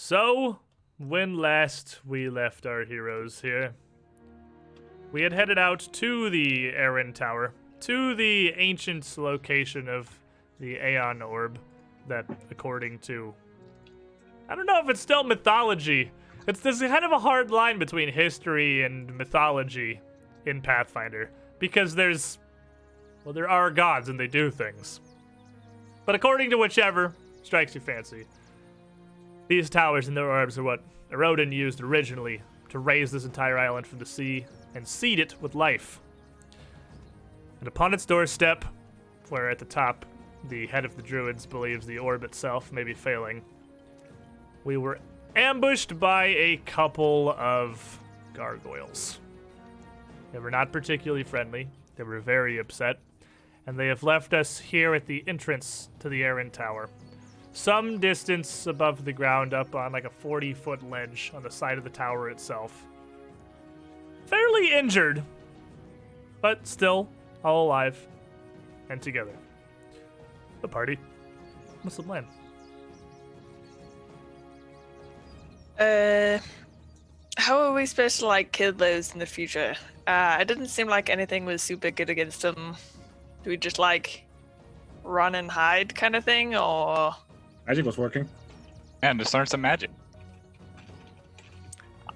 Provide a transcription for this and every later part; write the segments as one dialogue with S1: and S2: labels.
S1: So, when last we left our heroes here, we had headed out to the Erran Tower, to the ancient location of the Aeon Orb that, according to... I don't know if it's still mythology. There's kind of a hard line between history and mythology in Pathfinder, because there are gods and they do things. But according to whichever strikes your fancy, these towers and their orbs are what Erodin used originally to raise this entire island from the sea and seed it with life. And upon its doorstep, where at the top the head of the druids believes the orb itself may be failing, we were ambushed by a couple of gargoyles. They were not particularly friendly. They were very upset. And they have left us here at the entrance to the Erran Tower, some distance above the ground, up on like a 40-foot ledge on the side of the tower itself. Fairly injured, but still all alive and together. The party must have land.
S2: How are we supposed to like kill those in the future? It didn't seem like anything was super good against them. Do we just like run and hide kind of thing, or?
S3: Magic was working.
S4: And just learn some magic.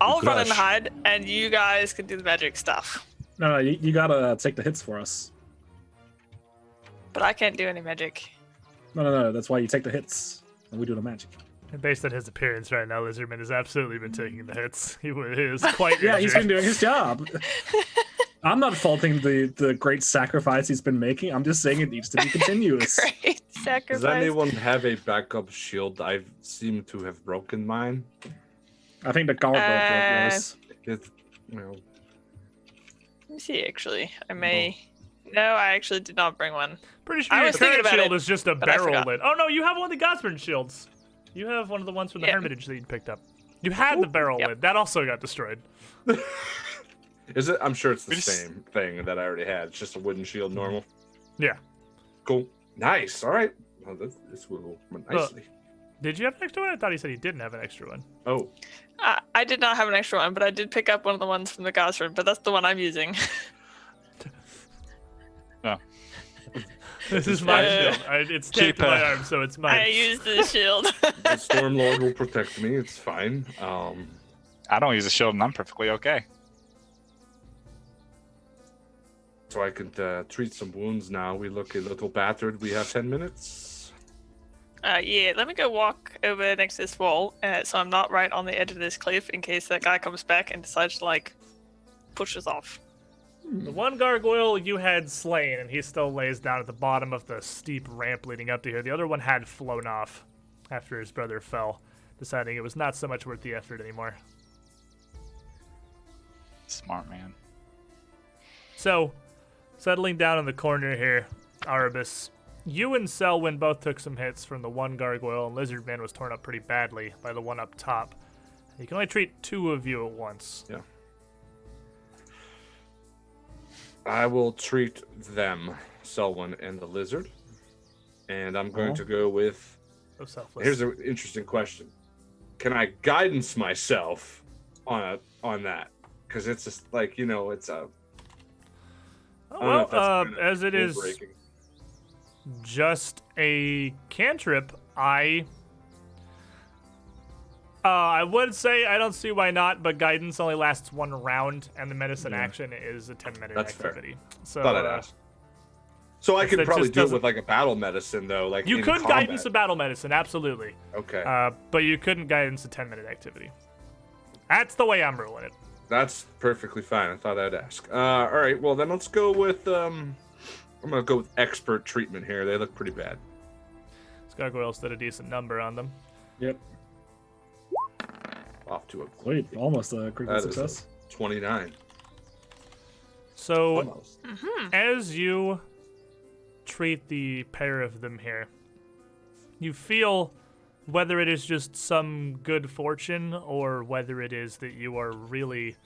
S2: I'll run and hide, and you guys can do the magic stuff.
S3: No, you gotta take the hits for us.
S2: But I can't do any magic.
S3: No, that's why you take the hits, and we do the magic.
S1: And based on his appearance right now, Lizardman has absolutely been taking the hits. He is quite
S3: Yeah, he's
S1: injured.
S3: been doing his job. I'm not faulting the great sacrifice he's been making. I'm just saying it needs to be continuous.
S2: Great sacrifice.
S5: Does anyone have a backup shield? I seem to have broken mine.
S3: I think the gargoyle broke yours.
S5: It, you know,
S2: Let me see, actually. I may... No, I actually did not bring one.
S1: Pretty sure
S2: I
S1: your
S2: was thinking
S1: current
S2: about
S1: shield
S2: it,
S1: is just a
S2: but I
S1: barrel
S2: forgot.
S1: lid. Oh no, you have one of the Gosburn shields. You have one of the ones from the
S2: Yeah.
S1: Hermitage that you picked up. You had the barrel
S2: Yep.
S1: lid. That also got destroyed.
S5: is it? I'm sure it's the
S4: We just-
S5: same thing that I already had. It's just a wooden shield, normal.
S1: Yeah.
S5: Cool. Nice. All right. Well, this will go nicely.
S1: Did you have an extra one? I thought he said he didn't have an extra one.
S5: Oh,
S2: I did not have an extra one, but I did pick up one of the ones from the Gosford, but that's the one I'm using.
S1: This is my
S2: Yeah.
S1: shield. It's taped to my arm, so it's mine.
S2: I used the shield.
S5: the Stormlord will protect me. It's fine.
S4: I don't use a shield and I'm perfectly okay.
S5: So I can treat some wounds now. We look a little battered. We have 10 minutes.
S2: Yeah, let me go walk over next to this wall, so I'm not right on the edge of this cliff in case that guy comes back and decides to, like, push us off.
S1: The one gargoyle you had slain, and he still lays down at the bottom of the steep ramp leading up to here. The other one had flown off after his brother fell, deciding it was not so much worth the effort anymore.
S4: Smart man.
S1: So, settling down in the corner here, Arabis, you and Selwyn both took some hits from the one gargoyle, and Lizardman was torn up pretty badly by the one up top. You can only treat two of you at once.
S5: Yeah. I will treat them, Selwyn and the lizard. And I'm going to go with...
S1: So selfless.
S5: Here's an interesting question. Can I guidance myself on that? Because it's just like, it's a... I don't know if that's kind of
S1: as it is
S5: rule-breaking.
S1: just a cantrip, I would say I don't see why not, but guidance only lasts one round, and the medicine action is a 10-minute
S5: That's fair.
S1: activity. So
S5: Thought I'd ask. So I could
S1: that
S5: probably
S1: just
S5: do it
S1: doesn't-
S5: with like a battle medicine though, like
S1: you
S5: in
S1: could
S5: combat.
S1: guidance a battle medicine, absolutely.
S5: Okay,
S1: But you couldn't guidance a 10-minute activity. That's the way I'm ruling it.
S5: that's perfectly fine. I thought I'd ask. All right, well then let's go with I'm gonna go with expert treatment here. They look pretty bad.
S1: Gargoyles did a decent number on them.
S3: Yep.
S5: Off to a
S3: Wait, almost a critical
S5: that is
S3: success.
S5: a 29.
S1: So
S5: Almost.
S1: as you treat the pair of them here, you feel, whether it is just some good fortune or whether it is that you are really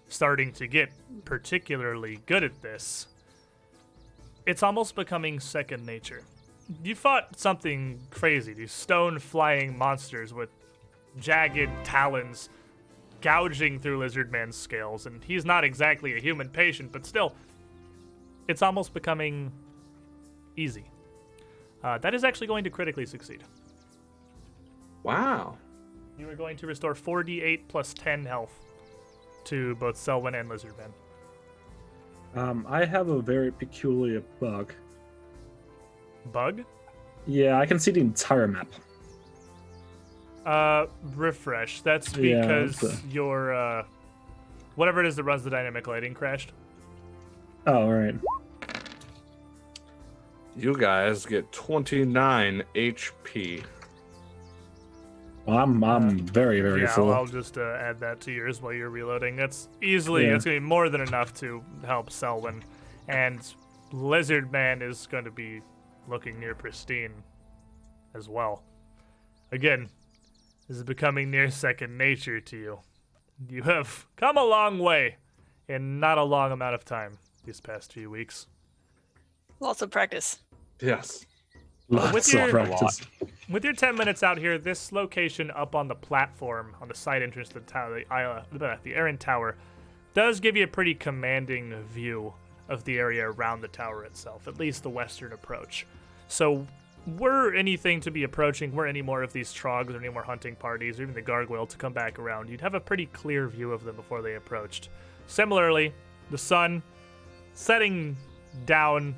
S1: starting to get particularly good at this, it's almost becoming second nature. You fought something crazy, these stone flying monsters with jagged talons gouging through Lizardman's scales, and he's not exactly a human patient, but still, it's almost becoming easy. That is actually going to critically succeed.
S5: Wow.
S1: You are going to restore 4d8 plus 10 health to both Selwyn and Lizardman.
S3: I have a very peculiar bug.
S1: Bug?
S3: Yeah, I can see the entire map.
S1: Refresh. That's
S3: Yeah,
S1: because your, whatever it is that runs the dynamic lighting crashed.
S3: Oh, right.
S5: You guys get 29 HP.
S3: Well, I'm very, very
S1: Yeah,
S3: full.
S1: I'll just add that to yours while you're reloading. That's easily,
S3: Yeah.
S1: that's going to be more than enough to help Selwyn. And Lizardman is going to be looking near pristine as well. Again, this is becoming near second nature to you. You have come a long way in not a long amount of time these past few weeks.
S2: Lots of practice.
S5: Yes.
S1: with
S3: Lots
S1: your-
S3: of practice.
S1: With your 10 minutes out here, this location up on the platform on the side entrance to the tower, the Erran Tower, does give you a pretty commanding view of the area around the tower itself, at least the western approach. So, were anything to be approaching, were any more of these troggs or any more hunting parties or even the gargoyle to come back around, you'd have a pretty clear view of them before they approached. Similarly, the sun setting down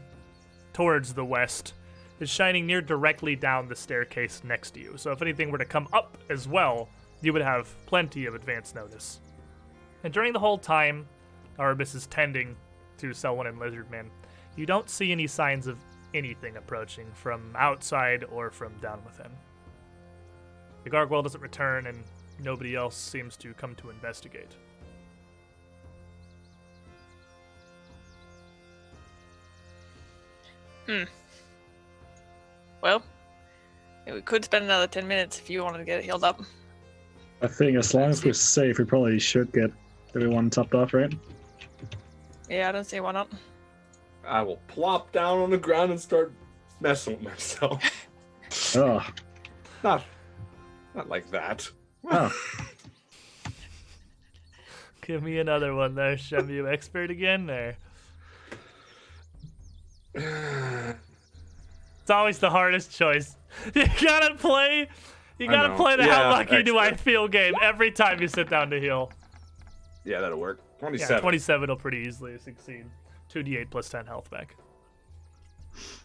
S1: towards the west is shining near directly down the staircase next to you. So if anything were to come up as well, you would have plenty of advance notice. And during the whole time Arbus is tending to Selwyn and Lizardman, you don't see any signs of anything approaching from outside or from down within. The gargoyle doesn't return, and nobody else seems to come to investigate.
S2: Well, we could spend another 10 minutes if you wanted to get it healed up.
S3: I think as long as we're safe, we probably should get everyone topped off, right?
S2: Yeah, I don't see why not.
S5: I will plop down on the ground and start messing with myself.
S3: Oh,
S5: Not like that.
S3: oh.
S1: Give me another one there, Shemu expert again, or... It's always the hardest choice. You gotta play the
S5: know.
S1: how
S5: Yeah,
S1: lucky do I
S5: expert.
S1: feel game every time you sit down to heal.
S5: Yeah, that'll work.
S1: Yeah,
S5: 27.
S1: 27 will pretty easily succeed. 2d8 plus 10 health back.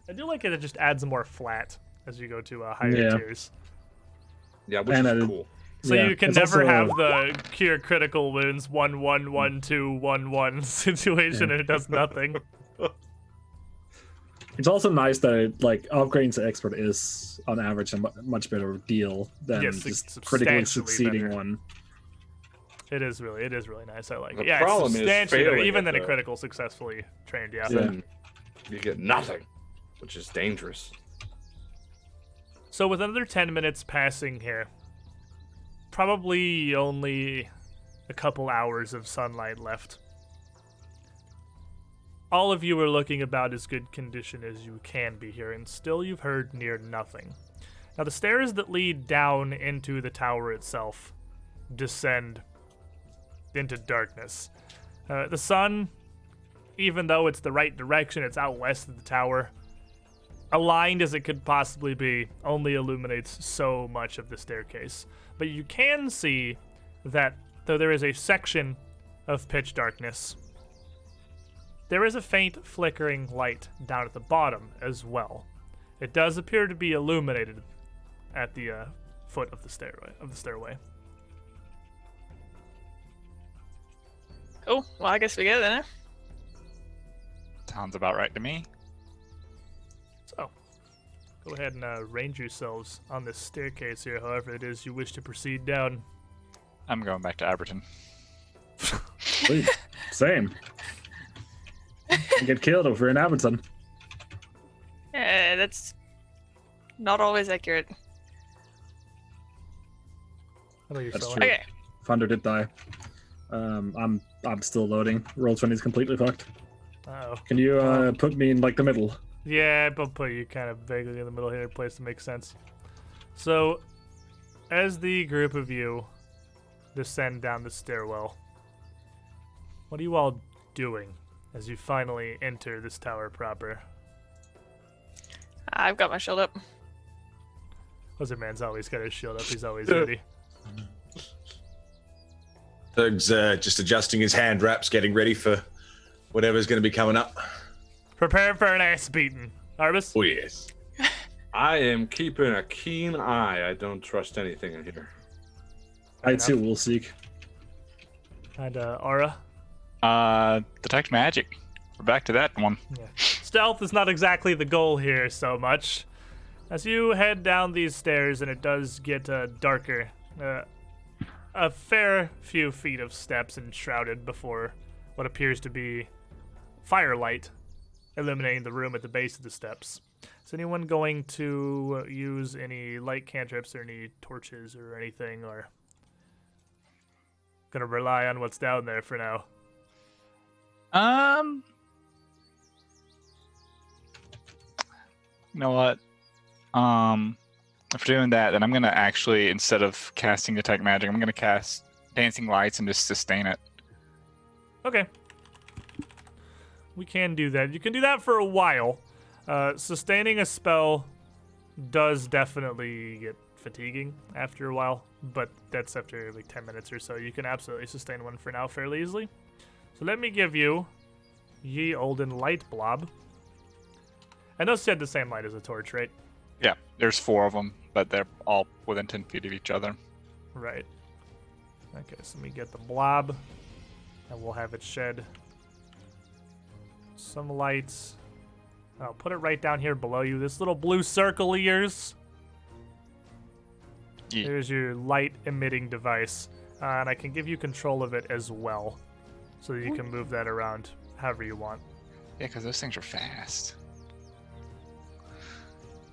S1: I do like it just adds more flat as you go to higher
S3: Yeah.
S1: tiers.
S5: Yeah, which
S3: And
S5: is
S3: I-
S5: cool.
S1: So
S3: Yeah,
S1: you can
S3: it's
S1: never
S3: also-
S1: have the cure critical wounds 1-1, 1-2, 1-1 situation and it does nothing.
S3: It's also nice that upgrading to expert is on average a much better deal than
S1: Yes,
S3: just critically
S1: substantially
S3: succeeding
S1: better.
S3: one.
S1: It is really nice. I like
S5: The
S1: it. Yeah,
S5: problem
S1: it's
S5: is
S1: substantially better,
S5: failing
S1: even
S5: it,
S1: than a
S5: though.
S1: critical successfully trained. Yeah.
S3: Yeah.
S5: Then you get nothing, which is dangerous.
S1: So with another 10 minutes passing here, probably only a couple hours of sunlight left. All of you are looking about as good condition as you can be here, and still you've heard near nothing. Now the stairs that lead down into the tower itself descend into darkness. The sun, even though it's the right direction, it's out west of the tower, aligned as it could possibly be, only illuminates so much of the staircase. But you can see that though there is a section of pitch darkness, there is a faint flickering light down at the bottom as well. It does appear to be illuminated at the foot of the stairway.
S2: Cool. Well, I guess we get it then.
S4: Sounds about right to me.
S1: So, go ahead and range yourselves on this staircase here, however it is you wish to proceed down.
S4: I'm going back to Aberton.
S3: Sweet. Same. You get killed over in Aberton.
S2: That's not always accurate.
S1: How about you,
S3: That's
S1: Selwyn?
S3: true.
S2: Okay.
S3: Thunder did die. I'm still loading. Roll 20 is completely fucked.
S1: Uh-oh.
S3: Can you put me in the middle?
S1: Yeah, but put you kind of vaguely in the middle here, place to make sense. So, as the group of you descend down the stairwell, what are you all doing as you finally enter this tower proper?
S2: I've got my shield up.
S1: Lizard Man's always got his shield up. He's always ready.
S6: Thug's just adjusting his hand wraps, getting ready for whatever's going to be coming up.
S1: Prepare for an ass beating. Arbus?
S6: Oh, yes.
S5: I am keeping a keen eye. I don't trust anything in here.
S3: I too will seek.
S1: And Aura?
S4: Detect magic. We're back to that one.
S1: Yeah. Stealth is not exactly the goal here so much. As you head down these stairs, and it does get darker, a fair few feet of steps enshrouded before what appears to be firelight illuminating the room at the base of the steps. Is anyone going to use any light cantrips or any torches or anything, or gonna rely on what's down there for now?
S4: You know what? If we're doing that, then I'm gonna actually, instead of casting Detect Magic, I'm gonna cast Dancing Lights and just sustain it.
S1: Okay. We can do that. You can do that for a while. Sustaining a spell does definitely get fatiguing after a while, but that's after like 10 minutes or so. You can absolutely sustain one for now fairly easily. So let me give you Ye Olden Light Blob. And those had the same light as a torch, right?
S4: Yeah, there's 4 of them, but they're all within 10 feet of each other.
S1: Right. Okay, so let me get the blob, and we'll have it shed some lights. I'll put it right down here below you. This little blue circle of yours.
S4: Yeah.
S1: There's your light emitting device. And I can give you control of it as well, so that you can move that around however you want.
S4: Yeah, because those things are fast.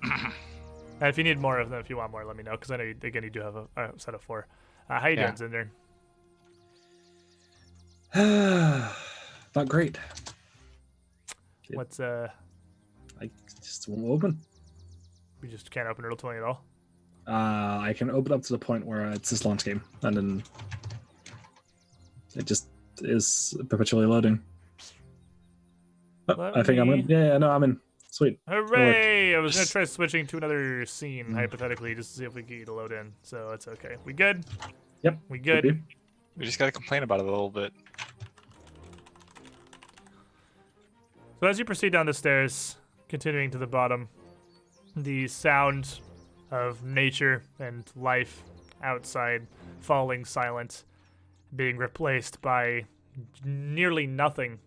S1: And if you need more of them, if you want more, let me know, because I know, again, you do have a set of 4. How you doing, Zinder?
S3: Not great.
S1: What's,
S3: I just won't open.
S1: we just can't open Riddle 20 at all?
S3: I can open up to the point where it's this launch game, and then it just is perpetually loading. Oh, I think I'm in. Yeah, no, I'm in. Sweet.
S1: Hooray! I was going to try switching to another scene, hypothetically, just to see if we can get you to load in, so it's okay. We good?
S3: Yep.
S1: We good?
S4: We just gotta complain about it a little bit.
S1: So as you proceed down the stairs, continuing to the bottom, the sound of nature and life outside falling silent, being replaced by nearly nothing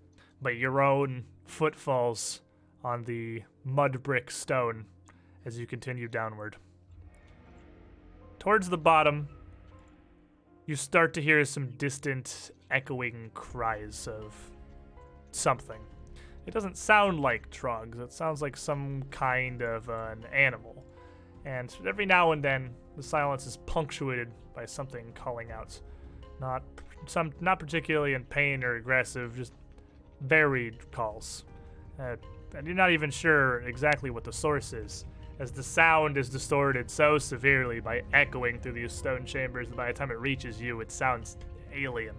S1: but your own footfalls on the mud brick stone as you continue downward. Towards the bottom, you start to hear some distant echoing cries of something. It doesn't sound like troggs. It sounds like some kind of an animal. And every now and then, the silence is punctuated by something calling out. Not particularly in pain or aggressive, just varied calls. And you're not even sure exactly what the source is, as the sound is distorted so severely by echoing through these stone chambers that by the time it reaches you, it sounds alien.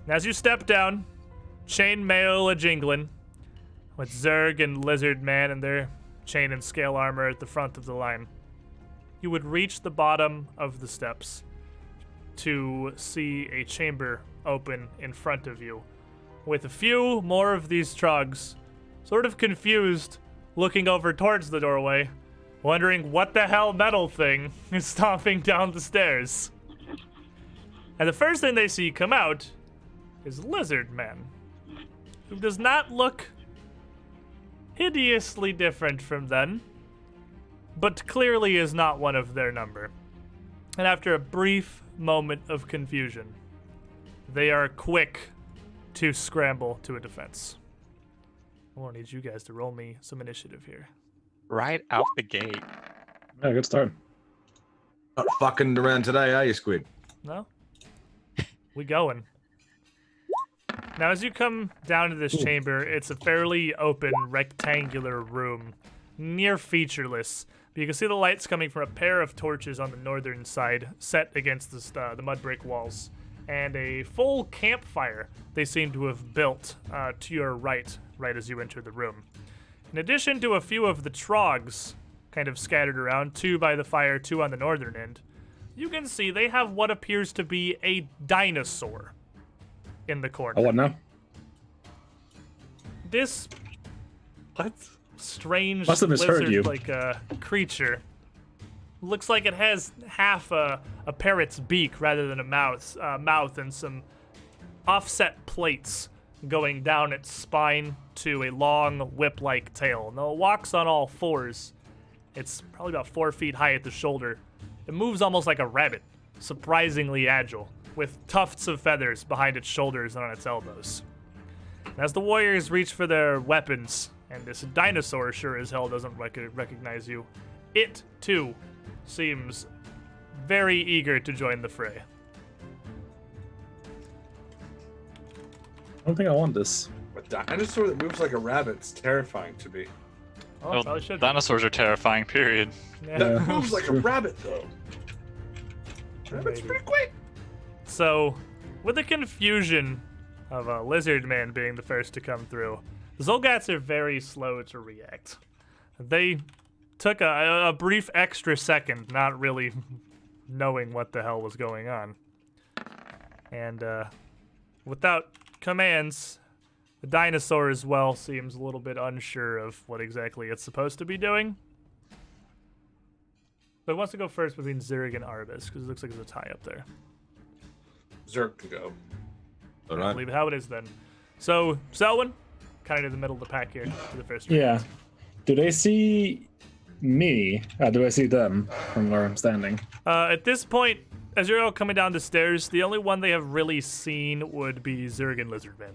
S1: And as you step down, chainmail a-jingling, with Zerg and Lizard Man in their chain and scale armor at the front of the line, you would reach the bottom of the steps to see a chamber open in front of you, with a few more of these troggs, sort of confused, looking over towards the doorway, wondering what the hell metal thing is stomping down the stairs. And the first thing they see come out is Lizard Man, who does not look hideously different from them, but clearly is not one of their number. And after a brief moment of confusion, they are quick to scramble to a defense. I want to need you guys to roll me some initiative here.
S4: Right out the gate.
S3: Yeah, good start.
S6: Not fucking around today, are you, Squid?
S1: No? We going. Now, as you come down to this chamber, it's a fairly open, rectangular room near featureless. But you can see the lights coming from a pair of torches on the northern side, set against the mud brick walls, and a full campfire they seem to have built to your right as you enter the room. In addition to a few of the troggs kind of scattered around, 2 by the fire, 2 on the northern end, you can see they have what appears to be a dinosaur in the corner.
S3: Oh, what now?
S1: This
S5: What?
S1: strange
S3: Must have misheard you.
S1: lizard-like creature looks like it has half a parrot's beak rather than a mouth and some offset plates going down its spine to a long whip-like tail. Now it walks on all fours. It's probably about 4 feet high at the shoulder. It moves almost like a rabbit, surprisingly agile, with tufts of feathers behind its shoulders and on its elbows. And as the warriors reach for their weapons, and this dinosaur sure as hell doesn't recognize you, it, too, seems very eager to join the fray.
S3: I don't think I want this.
S5: A dinosaur that moves like a rabbit's terrifying to me.
S1: Oh,
S4: Well,
S1: probably should be.
S4: dinosaurs are terrifying, period.
S1: Yeah.
S5: That moves like a
S3: true.
S5: rabbit, though. Rabbit's
S1: Maybe.
S5: pretty quick.
S1: So, with the confusion of a lizard man being the first to come through, the Zolgats are very slow to react. They took a brief extra second, not really knowing what the hell was going on. And without commands, the dinosaur as well seems a little bit unsure of what exactly it's supposed to be doing. But it wants to go first between Zerg and Arbus, because it looks like there's a tie up there.
S5: Zerg can go.
S6: All
S1: I
S6: right.
S1: believe how it is then. So, Selwyn, kind of in the middle of the pack here for the first round.
S3: Yeah. Do they see me? Do I see them from where I'm standing?
S1: At this point, as you're all coming down the stairs, the only one they have really seen would be Zerg and Lizardman.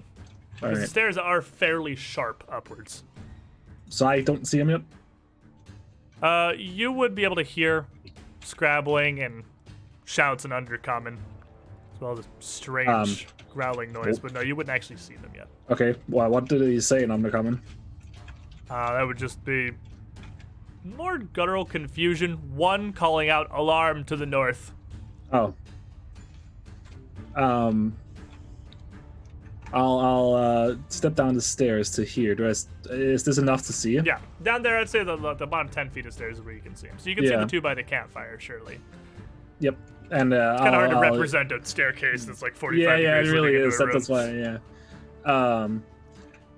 S3: All
S1: Because the
S3: right.
S1: stairs are fairly sharp upwards.
S3: So I don't see them yet?
S1: You would be able to hear scrabbling and shouts in Undercommon, as well as a strange growling noise, but no, you wouldn't actually see them yet.
S3: Okay. Well, what did he say in Undercommon?
S1: That would just be more guttural confusion. One calling out alarm to the north.
S3: Oh. I'll step down the stairs to here. Is this enough to see?
S1: Yeah, down there, I'd say the bottom 10 feet of stairs is where you can see them. So you can see
S3: Yeah.
S1: the 2 by the campfire, surely.
S3: Yep. And
S1: It's kind of hard to represent a staircase that's like 45
S3: Yeah, it
S1: degrees
S3: really
S1: leading
S3: is.
S1: into a room.
S3: That's why. Yeah.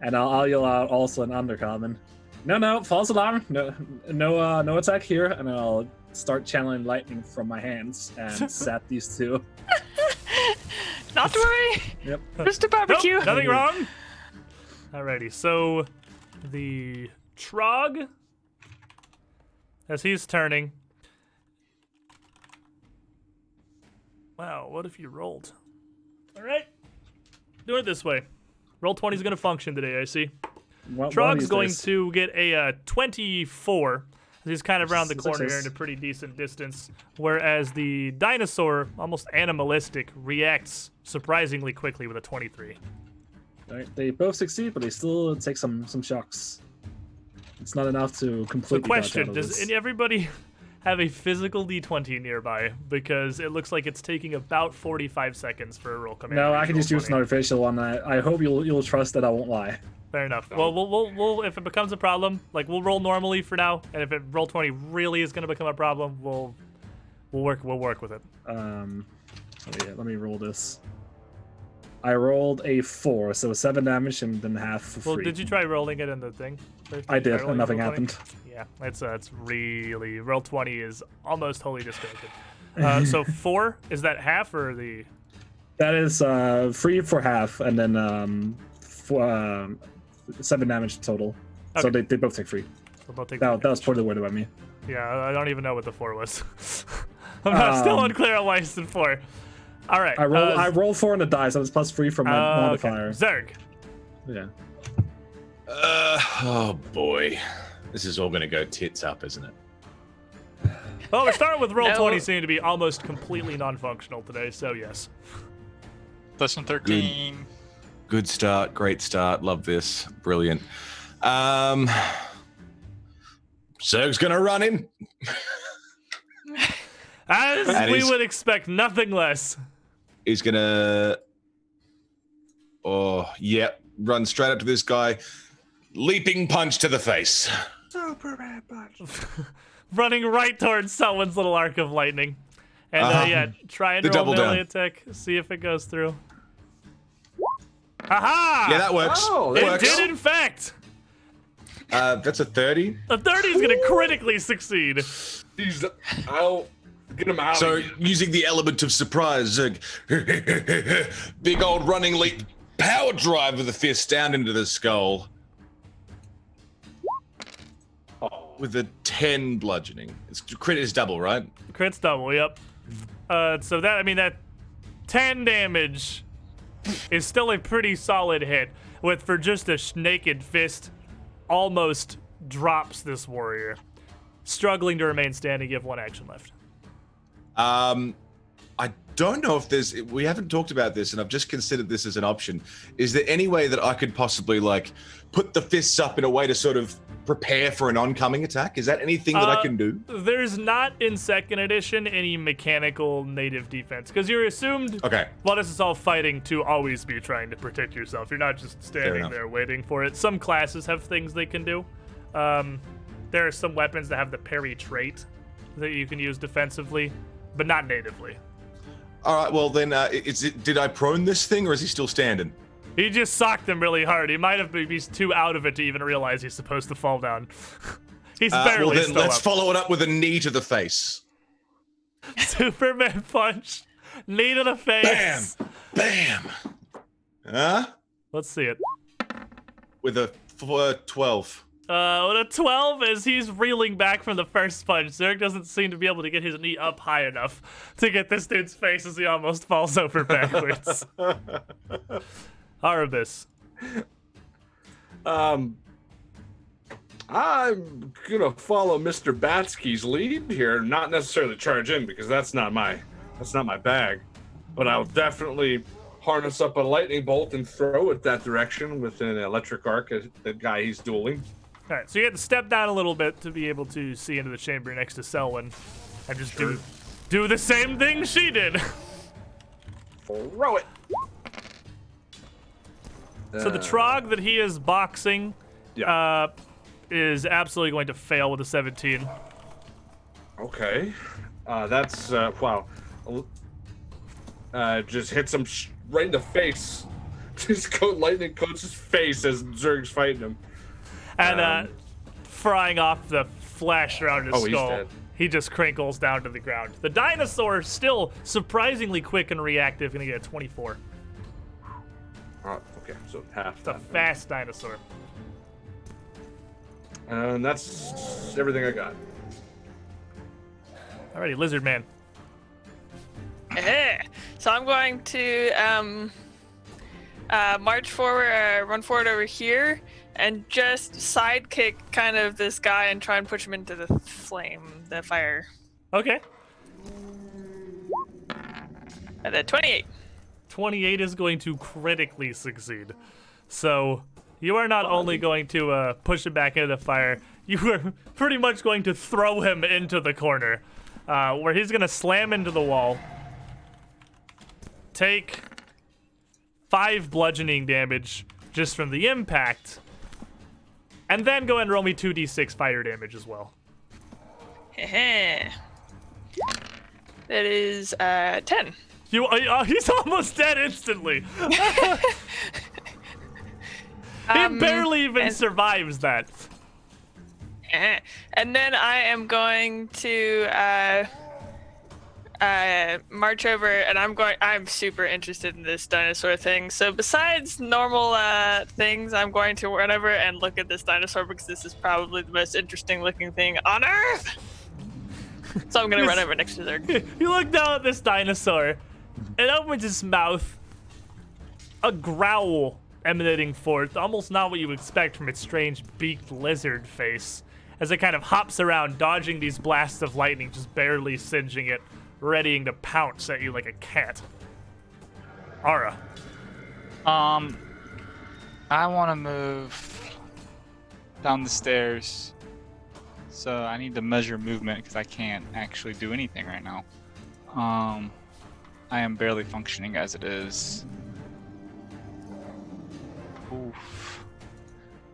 S3: And I'll yell out also in Undercommon. No, false alarm. No attack here. And I'll start channeling lightning from my hands and sat these 2.
S2: Not to worry.
S3: Yep.
S2: Just a barbecue.
S1: Nope, nothing wrong. Alrighty, so the Trog, as he's turning. Wow, what if you rolled? Alright, do it this way. Roll 20 is going to function today, I see.
S3: One of
S1: Trog's
S3: these
S1: going
S3: days.
S1: to get a 24. He's kind of around the corner here
S3: Success.
S1: in a pretty decent distance, whereas the dinosaur, almost animalistic, reacts surprisingly quickly with a 23.
S3: Right, they both succeed, but they still take some shocks. It's not enough to
S1: So
S3: completely. dodge out
S1: question,
S3: of
S1: does
S3: this.
S1: everybody have a physical D20 nearby? Because it looks like it's taking about 45 seconds for a roll command.
S3: No,
S1: to
S3: I
S1: reach
S3: can just
S1: roll
S3: use an
S1: 20.
S3: artificial one. I hope you'll trust that I won't lie.
S1: Fair enough. Well, we'll if it becomes a problem, like we'll roll normally for now, and if roll 20 really is going to become a problem, we'll work with it.
S3: Let me roll this. I rolled a 4, so 7 damage and then half for
S1: Well,
S3: free.
S1: did you try rolling it in the thing? First?
S3: I
S1: you try
S3: did,
S1: rolling
S3: and nothing
S1: roll 20?
S3: happened.
S1: Yeah, it's really roll 20 is almost wholly disconnected. So 4 is that half or the?
S3: That is free for half, and then 7 damage total. So
S1: Okay.
S3: they both take free.
S1: So they'll take
S3: That was poorly worded by me.
S1: Yeah, I don't even know what the 4 was. I'm still unclear on why it's in 4. All right.
S3: I roll 4 on the die, so it's plus 3 from my modifier.
S1: Okay. Zerg.
S3: Yeah.
S6: Oh boy, this is all going to go tits up, isn't it?
S1: Well, we're starting with roll
S2: No.
S1: 20 seeming to be almost completely non-functional today, so yes.
S4: Lesson 13.
S6: Good start, great start. Love this, brilliant. Zerg's gonna run in.
S1: As
S6: And
S1: we
S6: he's-
S1: would expect, nothing less.
S6: He's gonna. Oh, yep. Run straight up to this guy. Leaping punch to the face.
S5: Superman punch.
S1: Running right towards someone's little arc of lightning. And yeah, try and
S6: The
S1: roll
S6: double
S1: melee
S6: down.
S1: attack. See if it goes through. Aha!
S6: Yeah, that works.
S5: Oh,
S1: it
S5: there
S6: works.
S1: did in fact.
S6: That's a 30.
S1: A 30 is going to critically succeed.
S5: I'll get him out.
S6: So,
S5: of here.
S6: using the element of surprise, Zerg. Big old running leap. Power drive with the fist down into the skull. With a 10 bludgeoning. Crit is double, right?
S1: Crit's double, yep. So that 10 damage is still a pretty solid hit. For just a naked fist, almost drops this warrior. Struggling to remain standing, you have one action left.
S6: I don't know if we haven't talked about this, and I've just considered this as an option. Is there any way that I could possibly, like, put the fists up in a way to sort of prepare for an oncoming attack? Is that anything that I can do?
S1: There's not in second edition any mechanical native defense, because you're assumed,
S6: Okay.
S1: while this is all fighting, to always be trying to protect yourself. You're not just standing
S6: enough.
S1: there waiting for it. Some classes have things they can do. There are some weapons that have the parry trait that you can use defensively, but not natively.
S6: All right, well then, did I prone this thing, or is he still standing?
S1: He just socked him really hard. He might have been too out of it to even realize he's supposed to fall down. He's barely
S6: Well then,
S1: still
S6: let's
S1: up.
S6: follow it up with a knee to the face.
S1: Superman punch, knee to the face.
S6: Bam! Huh?
S1: Let's see it.
S6: With a 12.
S1: With a 12, as he's reeling back from the first punch, Zerg doesn't seem to be able to get his knee up high enough to get this dude's face as he almost falls over backwards. Arabis.
S5: I'm gonna follow Mr. Batsky's lead here, not necessarily charge in because that's not my bag, but I'll definitely harness up a lightning bolt and throw it that direction with an electric arc at the guy he's dueling.
S1: All right, so you have to step down a little bit to be able to see into the chamber next to Selwyn and just do the same thing she did.
S5: Throw it.
S1: So the trog that he is boxing is absolutely going to fail with a 17.
S5: Okay, that's wow. Just hits him right in the face. Just lightning coats his face as Zerg's fighting him.
S1: And frying off the flesh around his
S5: Oh, he's
S1: skull,
S5: dead.
S1: he just crinkles down to the ground. The dinosaur, still surprisingly quick and reactive, gonna get a 24.
S5: Oh, okay, so half.
S1: It's a fast dinosaur.
S5: And that's everything I got.
S1: Alrighty, Lizard Man.
S2: So I'm going to march forward, run forward over here, and just sidekick kind of this guy and try and push him into the the fire.
S1: Okay.
S2: And then 28.
S1: 28 is going to critically succeed. So you are not only going to push him back into the fire, you are pretty much going to throw him into the corner, where he's going to slam into the wall, take 5 bludgeoning damage just from the impact, and then go ahead and roll me 2d6 fire damage as well.
S2: That is 10.
S1: He's almost dead instantly. He barely even survives that.
S2: And then I am going to march over, and I'm super interested in this dinosaur thing. So besides normal things, I'm going to run over and look at this dinosaur because this is probably the most interesting looking thing on Earth. So I'm going to run over next to Zerg.
S1: You look down at this dinosaur. It opens its mouth. A growl emanating forth, almost not what you would expect from its strange beaked lizard face, as it kind of hops around, dodging these blasts of lightning, just barely singeing it, readying to pounce at you like a cat. Ara.
S4: I want to move down the stairs So I need to measure movement because I can't actually do anything right now. I am barely functioning as it is. Oof.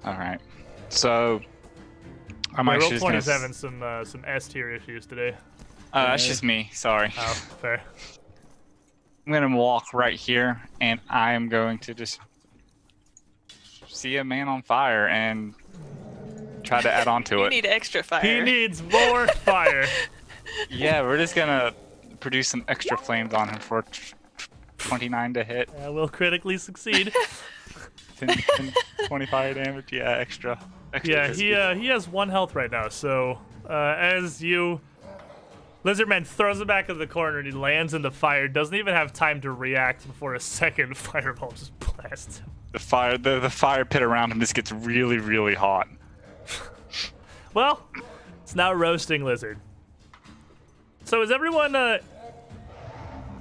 S4: All right. So I'm actually just gonna...
S1: Roll20's having some S tier issues today.
S4: That's just me. Sorry.
S1: Oh, fair.
S4: I'm gonna walk right here, and I am going to just see a man on fire and try to add on to
S2: You
S4: it.
S2: need extra fire.
S1: He needs more fire.
S4: Yeah, we're just gonna produce some extra flames on him for 29 to hit.
S1: We'll critically succeed.
S4: 10, 20 fire damage. Yeah, extra.
S1: Yeah, he has 1 health right now. So as you, Lizardman throws it back into the corner and he lands in the fire. Doesn't even have time to react before a second fireball just blasts him.
S4: The fire pit around him just gets really, really hot.
S1: Well, it's now roasting Lizard. So as everyone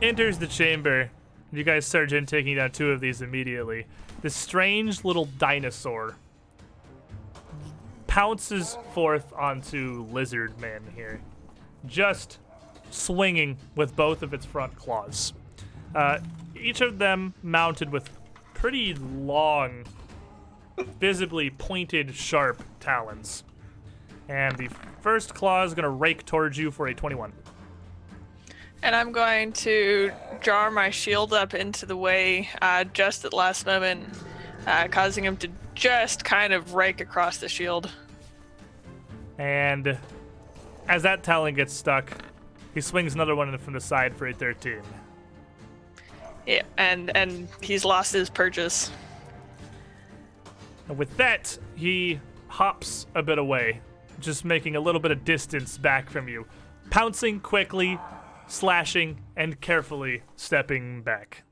S1: enters the chamber, you guys surge in, taking down 2 of these immediately. This strange little dinosaur pounces forth onto Lizard Man here, just swinging with both of its front claws. Each of them mounted with pretty long, visibly pointed, sharp talons. And the first claw is going to rake towards you for a 21.
S2: And I'm going to jar my shield up into the way just at the last moment, causing him to just kind of rake across the shield.
S1: And as that talon gets stuck, he swings another one from the side for a 13.
S2: Yeah, and he's lost his purchase.
S1: And with that, he hops a bit away, just making a little bit of distance back from you, pouncing quickly, slashing, and carefully stepping back.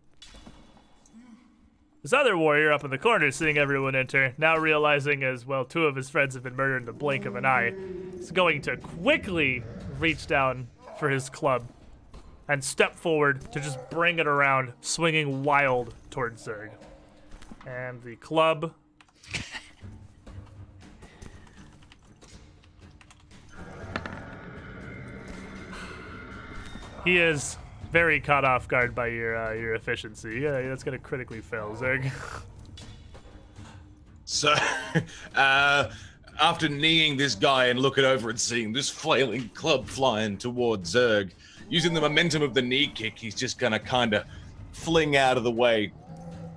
S1: This other warrior up in the corner, seeing everyone enter, now realizing as well 2 of his friends have been murdered in the blink of an eye, is going to quickly reach down for his club and step forward to just bring it around, swinging wild towards Zerg. And the club... He is very caught off guard by your efficiency. Yeah, that's gonna critically fail, Zerg.
S6: So, after kneeing this guy and looking over and seeing this flailing club flying towards Zerg, using the momentum of the knee kick, he's just gonna kind of fling out of the way.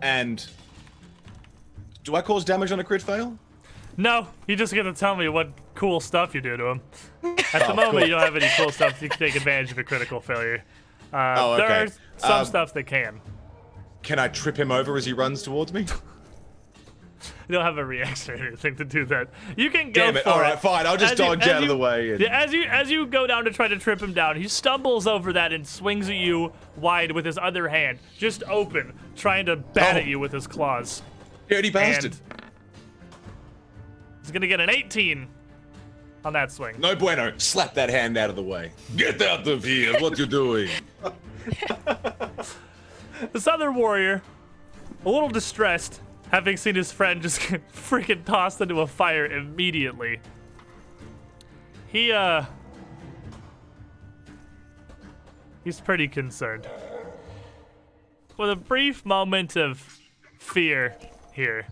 S6: And do I cause damage on a crit fail?
S1: No, you're just gonna tell me what cool stuff you do to him. At the moment, you don't have any cool stuff you can take advantage of a critical failure.
S6: Okay.
S1: There are some stuff that can.
S6: Can I trip him over as he runs towards me?
S1: You don't have a reaction or anything to do that. You can go
S6: Damn it!
S1: for
S6: All
S1: it.
S6: right, fine. I'll just dodge out of the way. And...
S1: Yeah, as you go down to try to trip him down, he stumbles over that and swings at you wide with his other hand, just open, trying to bat at you with his claws.
S6: Dirty bastard!
S1: And he's gonna get an 18 on that swing.
S6: No bueno. Slap that hand out of the way. Get out of here. What you doing?
S1: This other warrior, a little distressed, having seen his friend just get freaking tossed into a fire immediately. He's pretty concerned. With a brief moment of fear here,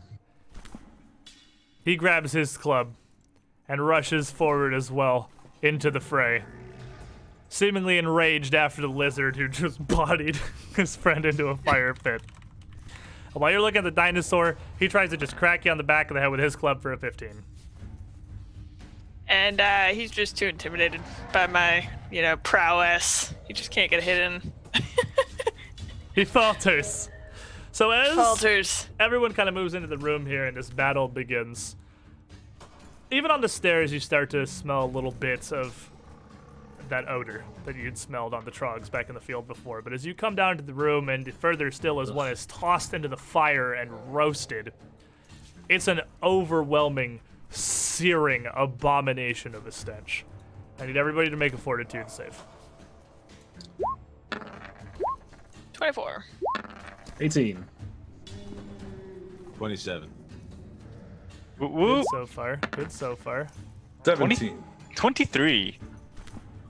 S1: he grabs his club and rushes forward as well into the fray, seemingly enraged after the lizard who just bodied his friend into a fire pit. While you're looking at the dinosaur, he tries to just crack you on the back of the head with his club for a 15.
S2: And he's just too intimidated by my, prowess. He just can't get a hit in.
S1: He falters. So as everyone kind of moves into the room here and this battle begins, even on the stairs you start to smell little bits of that odor that you'd smelled on the troggs back in the field before. But as you come down to the room, and further still as one is tossed into the fire and roasted, it's an overwhelming, searing abomination of a stench. I need everybody to make a fortitude save.
S2: 24.
S3: 18.
S6: 27.
S1: Good so far. Good so far.
S5: 17.
S4: 23.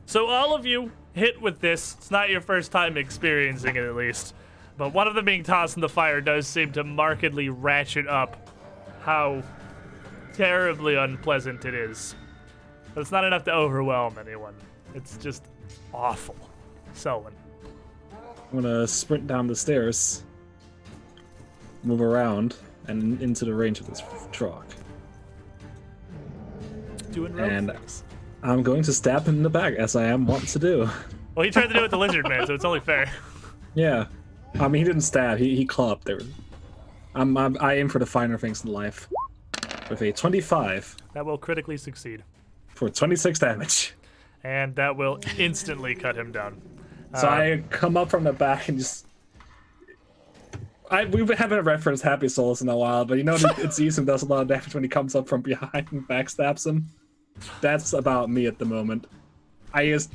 S1: So all of you hit with this. It's not your first time experiencing it, at least. But one of them being tossed in the fire does seem to markedly ratchet up how terribly unpleasant it is. But it's not enough to overwhelm anyone. It's just awful. Selwyn.
S3: I'm gonna sprint down the stairs, move around, and into the range of this trog.
S1: Doing rope
S3: And-
S1: things.
S3: I'm going to stab him in the back, as I am wont to do.
S1: Well, he tried to do it with the lizard man, so it's only fair.
S3: Yeah. I mean, he didn't stab, he clubbed. I aim for the finer things in life. With a 25
S1: That will critically succeed.
S3: for 26 damage.
S1: And that will instantly cut him down.
S3: So I come up from the back and just... we haven't referenced Happy Souls in a while, but you know it's Ethan does a lot of damage when he comes up from behind and backstabs him. That's about me at the moment. I just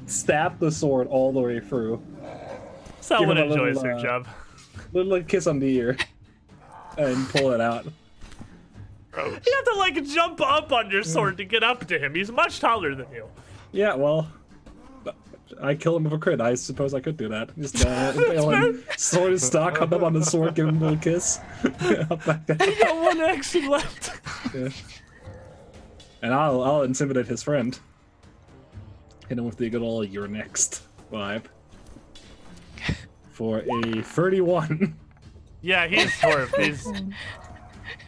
S3: stab the sword all the way through.
S1: Selwyn
S3: give him a
S1: enjoys
S3: little,
S1: her job.
S3: Little kiss on the ear. And pull it out.
S1: You have to, like, jump up on your sword to get up to him. He's much taller than you.
S3: Yeah, well... I kill him with a crit. I suppose I could do that. Just impale him, sword and stock, hop up on the sword, give him a little kiss. Up back down.
S1: You got one action left.
S3: Yeah. And I'll intimidate his friend. Hit him with the good old "you're next" vibe. For a 31.
S1: Yeah, he's horrible.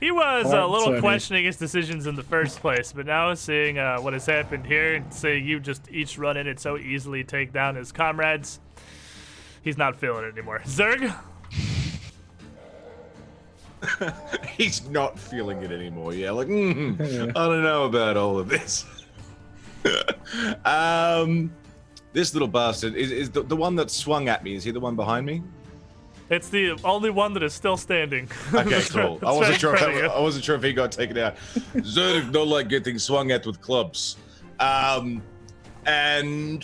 S1: He was a
S3: Alright,
S1: little
S3: Tony.
S1: questioning his decisions in the first place, but now seeing what has happened here and seeing you just each run in and so easily take down his comrades, he's not feeling it anymore. Zerg?
S6: He's not feeling it anymore. Yeah, like, I don't know about all of this. This little bastard is the one that swung at me. Is he the one behind me?
S1: It's the only one that is still standing.
S6: Okay, cool. I wasn't sure.
S1: Right in front of you.
S6: I wasn't sure if he got taken out. Zerg don't like getting swung at with clubs. And no,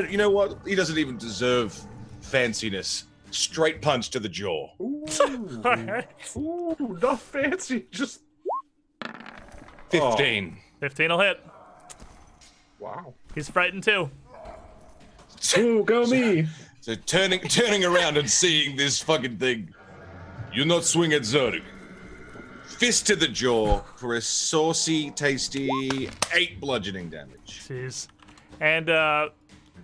S6: you know what? He doesn't even deserve fanciness. Straight punch to the jaw.
S1: Alright.
S5: Ooh, not fancy. Just
S6: 15.
S1: 15 will hit.
S5: wow.
S1: He's frightened too.
S3: Ooh, go me!
S6: So turning around and seeing this fucking thing. You not swing at Zerg. Fist to the jaw for a saucy, tasty 8 bludgeoning damage.
S1: Jeez. And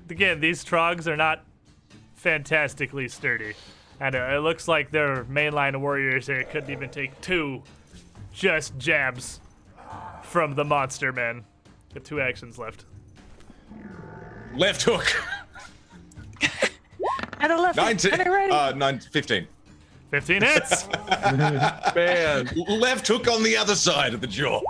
S1: again, these trogs are not fantastically sturdy. And it looks like their mainline warriors here couldn't even take 2 just jabs from the monster man. Got 2 actions left.
S6: Left hook.
S2: And a left.
S6: 19.
S2: And a right.
S6: 15.
S1: 15 hits.
S5: Man.
S6: Left hook on the other side of the jaw.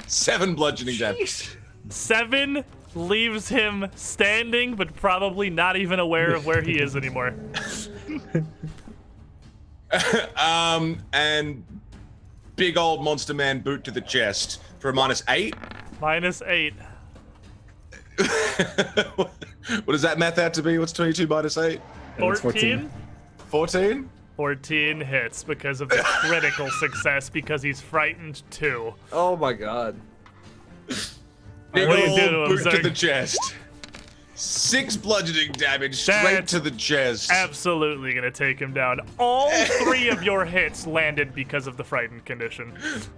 S6: 7 bludgeoning damage.
S1: 7 leaves him standing, but probably not even aware of where he is anymore.
S6: And big old monster man boot to the chest for a -8.
S1: -8.
S6: What does that math out to be? What's 22 minus 8?
S3: And it's
S1: 14?
S6: 14?
S1: 14 hits because of the critical success because he's frightened too.
S5: Oh my god.
S6: Big
S1: What do you
S6: old
S1: do to him,
S6: boot to
S1: Zerg?
S6: the chest. 6 bludgeoning damage straight
S1: That's
S6: to the chest.
S1: Absolutely gonna take him down. All 3 of your hits landed because of the frightened condition.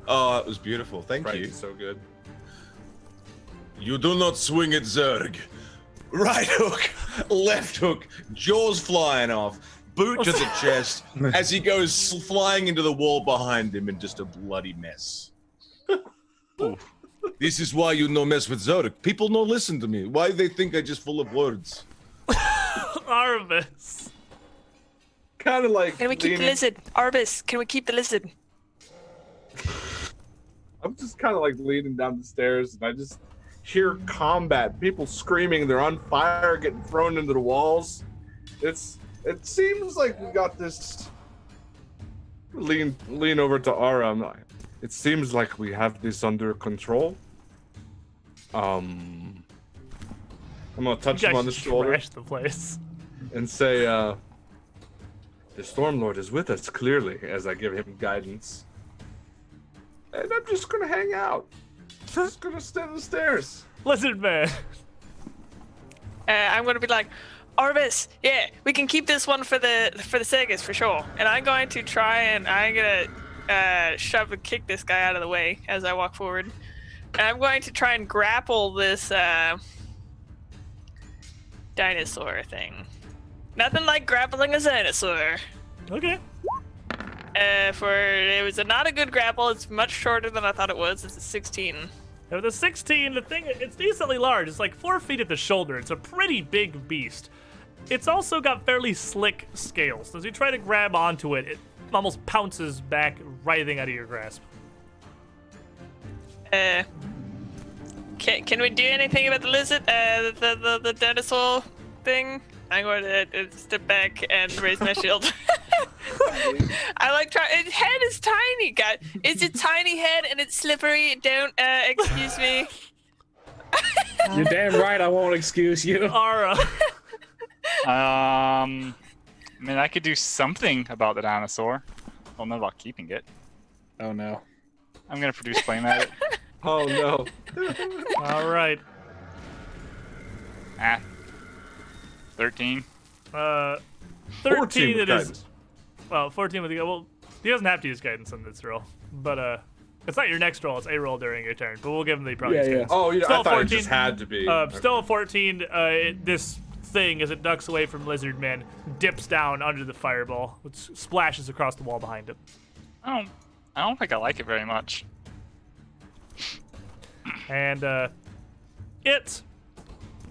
S6: Oh, it was beautiful. Thank
S5: Right,
S6: you.
S5: so good.
S6: You do not swing at Zerg. Right hook, left hook, jaws flying off, boot to the chest as he goes flying into the wall behind him in just a bloody mess. This is why you no mess with Zerg. People no listen to me. Why they think I just full of words?
S1: Arvis.
S5: Kind of like.
S2: Can we keep the
S5: leaning-
S2: lizard? Arbus, can we keep the lizard?
S5: I'm just kind of like leaning down the stairs, and I just hear combat. People screaming. They're on fire, getting thrown into the walls. It seems like we got this. Lean over to Ara. I'm like, it seems like we have this under control. I'm gonna touch
S1: You
S5: him on the
S1: guys
S5: shoulder
S1: trashed the place.
S5: and say, "The Stormlord is with us." Clearly, as I give him guidance, and I'm just gonna hang out. Just gonna stand on the stairs.
S1: Lizard man.
S2: I'm gonna be like, Orbis, yeah, we can keep this one for the circus for sure. And I'm going to try and I'm gonna shove and kick this guy out of the way as I walk forward. And I'm going to try and grapple this dinosaur thing. Nothing like grappling a dinosaur.
S1: Okay.
S2: It was not a good grapple. It's much shorter than I thought it was. It's a 16.
S1: Now, with the 16, the thing, it's decently large. It's like 4 feet at the shoulder. It's a pretty big beast. It's also got fairly slick scales. So as you try to grab onto it, it almost pounces back, writhing out of your grasp.
S2: Can we do anything about the lizard? The dinosaur thing? I'm going to step back and raise my shield. I like try. Its head is tiny, guys. It's a tiny head and it's slippery. Don't excuse me.
S3: You're damn right. I won't excuse you.
S1: Ara.
S4: I mean, I could do something about the dinosaur. I don't know about keeping it.
S3: Oh no.
S4: I'm gonna produce flame at it.
S5: Oh no.
S1: All right.
S4: 13.
S1: 13
S5: 14 with
S1: it is.
S5: guidance.
S1: Well, 14 with the well, he doesn't have to use guidance on this roll, but it's not your next roll. It's a roll during your turn, but we'll give him the probably.
S3: Yeah.
S5: Oh, yeah,
S1: Still
S5: I thought
S1: 14.
S5: it just had to be.
S1: Still a 14. This thing, as it ducks away from Lizard Man, dips down under the fireball, which splashes across the wall behind it.
S4: I don't think I like it very much.
S1: And it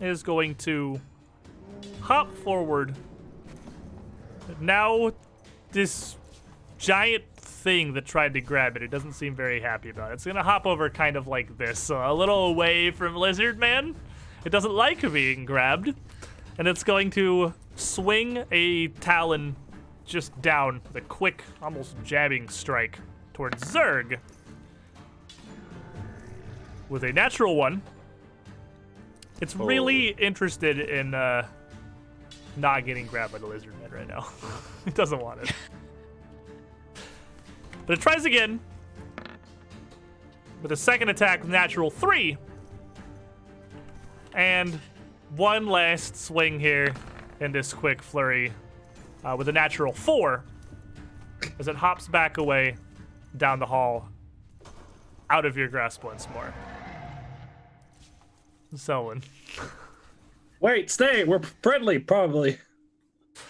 S1: is going to hop forward. Now, this giant thing that tried to grab it, it doesn't seem very happy about it. It's going to hop over kind of like this, a little away from Lizard Man. It doesn't like being grabbed. And it's going to swing a talon just down, the quick, almost jabbing strike towards Zerg. With a natural 1. It's really interested in not getting grabbed by the Lizard Man right now. It doesn't want it. But it tries again. With a second attack, natural 3. And one last swing here in this quick flurry with a natural 4 as it hops back away down the hall out of your grasp once more. Selwyn.
S3: Wait, stay. We're friendly, probably.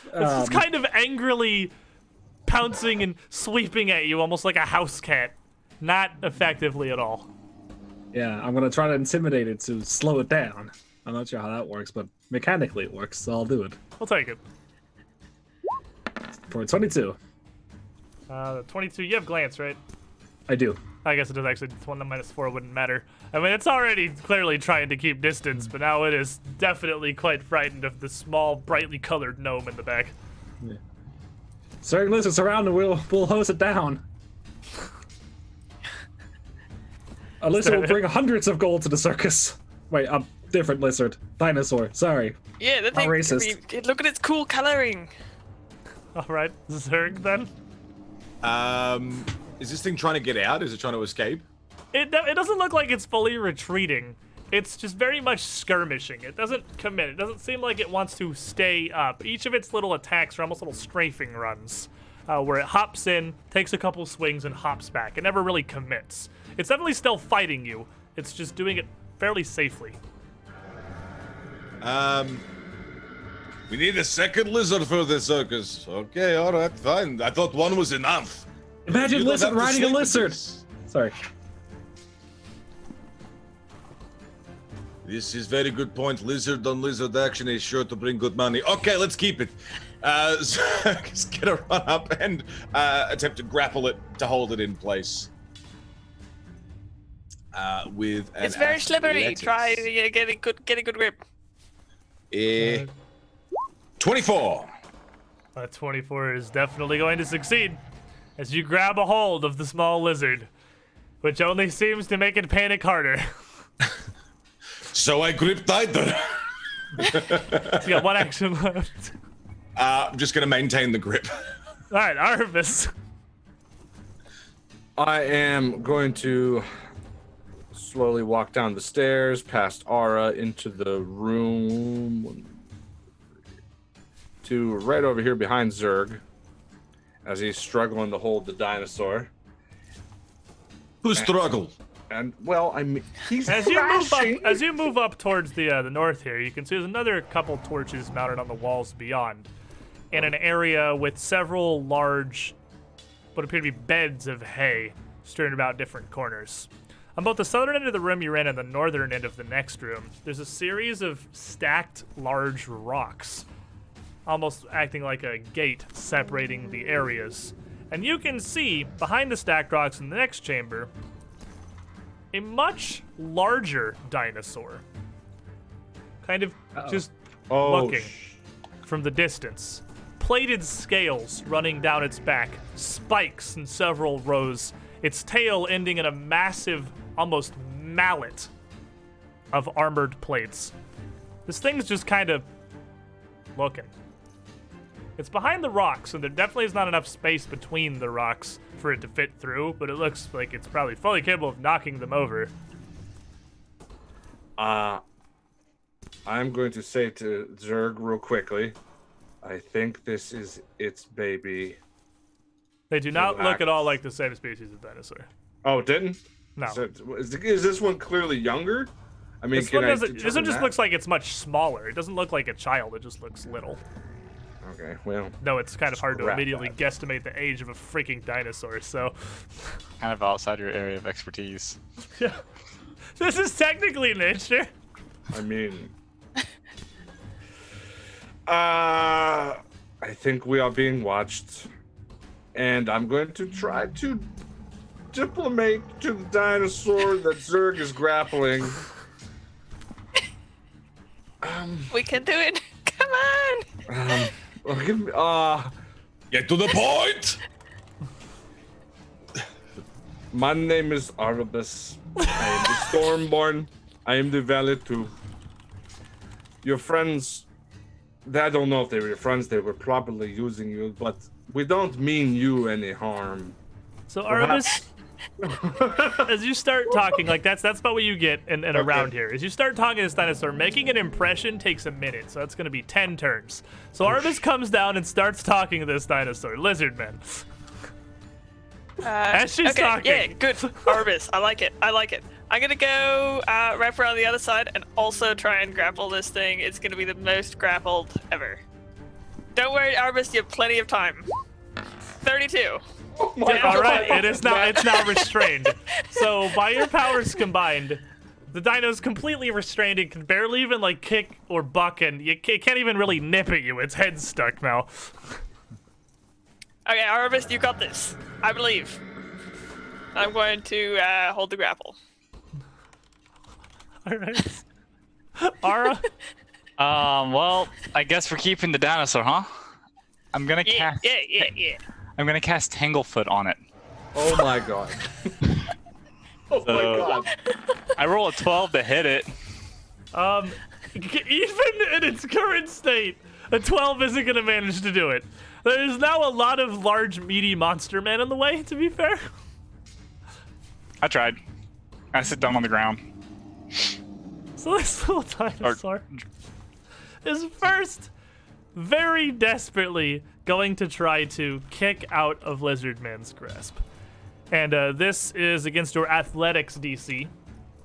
S1: It's just kind of angrily pouncing and sweeping at you, almost like a house cat. Not effectively at all.
S3: Yeah, I'm gonna try to intimidate it to slow it down. I'm not sure how that works, but mechanically it works, so I'll do it.
S1: I'll take it.
S3: For 22.
S1: 22, you have glance, right?
S3: I do.
S1: I guess it does actually. 1 minus 4 wouldn't matter. I mean, it's already clearly trying to keep distance, but now it is definitely quite frightened of the small, brightly colored gnome in the back.
S3: Yeah. Certain lizards around and we'll hose it down. A lizard will bring hundreds of gold to the circus. Wait, a different lizard. Dinosaur, sorry.
S2: Yeah, the
S3: I'm
S2: thing.
S3: racist.
S2: Look at its cool coloring.
S1: All right, Zerg then.
S6: Is this thing trying to get out? Is it trying to escape?
S1: It doesn't look like it's fully retreating. It's just very much skirmishing. It doesn't commit. It doesn't seem like it wants to stay up. Each of its little attacks are almost little strafing runs, where it hops in, takes a couple swings, and hops back. It never really commits. It's definitely still fighting you. It's just doing it fairly safely.
S6: We need a second lizard for the circus. Okay, all right, fine. I thought one was enough.
S3: Imagine
S6: You don't
S3: lizard
S6: have to
S3: riding a
S6: sleep with
S3: lizard.
S6: this.
S3: Sorry.
S6: This is very good point. Lizard on lizard action is sure to bring good money. Okay, let's keep it. So just get a run up and attempt to grapple it to hold it in place. With an
S2: It's very slippery.
S6: athletics.
S2: Try to get a good grip.
S6: 24.
S1: 24 is definitely going to succeed as you grab a hold of the small lizard, which only seems to make it panic harder.
S6: So I grip tighter.
S1: It's got 1 action left.
S6: I'm just gonna maintain the grip.
S1: All right, Arvis.
S5: I am going to slowly walk down the stairs, past Ara, into the room, to right over here behind Zerg, as he's struggling to hold the dinosaur.
S6: Who struggle?
S5: And well, I mean, he's
S1: As you move up towards the north here, you can see there's another couple torches mounted on the walls beyond, in an area with several large, what appear to be beds of hay strewn about different corners. On both the southern end of the room you're in and the northern end of the next room, there's a series of stacked large rocks, almost acting like a gate separating the areas. And you can see, behind the stacked rocks in the next chamber, a much larger dinosaur. Kind of just looking from the distance. Plated scales running down its back, spikes in several rows, its tail ending in a massive, almost mallet of armored plates. This thing's just kind of looking. It's behind the rocks, and there definitely is not enough space between the rocks for it to fit through, but it looks like it's probably fully capable of knocking them over.
S5: I'm going to say to Zerg real quickly, I think this is its baby.
S1: They do not look at all like the same species of dinosaur.
S5: Oh, it didn't?
S1: No.
S5: Is this one clearly younger? I mean,
S1: This one just looks like it's much smaller. It doesn't look like a child. It just looks little.
S5: Okay, well.
S1: No, it's kind of hard to
S5: scrap
S1: immediately
S5: that.
S1: guesstimate the age of a freaking dinosaur, so.
S4: Kind of outside your area of expertise.
S1: Yeah. This is technically nature.
S5: I mean. I think we are being watched. And I'm going to try to diplomate to the dinosaur that Zerg is grappling.
S2: We can do it. Come on.
S6: Get to the point!
S5: My name is Arabus. I am the Stormborn. I am the Valet too. Your friends, I don't know if they were your friends, they were probably using you, but we don't mean you any harm.
S1: So Artemis, as you start talking, like that's about what you get in a round here. As you start talking to this dinosaur, making an impression takes a minute, so that's going to be 10 turns. So Artemis comes down and starts talking to this dinosaur, Lizardman. As she's talking.
S2: Yeah, good. Arbus, I like it. I'm gonna go wrap around the other side and also try and grapple this thing. It's gonna be the most grappled ever. Don't worry, Arbus, you have plenty of time. 32.
S5: Oh my God.
S1: All right, it's now restrained. So by your powers combined, the dino's completely restrained. It can barely even like kick or buck, and it can't even really nip at you. Its head's stuck now.
S2: Okay, Arbus, you got this. I believe. I'm going to hold the grapple.
S1: All right. Ara?
S4: Well, I guess we're keeping the dinosaur, huh? I'm gonna cast.
S2: Yeah.
S4: I'm gonna cast Tanglefoot on it.
S5: Oh my God. Oh my God.
S4: I roll a 12 to hit it.
S1: Even in its current state, a 12 isn't going to manage to do it. There's now a lot of large, meaty monster men in the way, to be fair.
S4: I tried. I sit down on the ground.
S1: So this little dinosaur is first very desperately going to try to kick out of Lizardman's grasp. And this is against your athletics DC.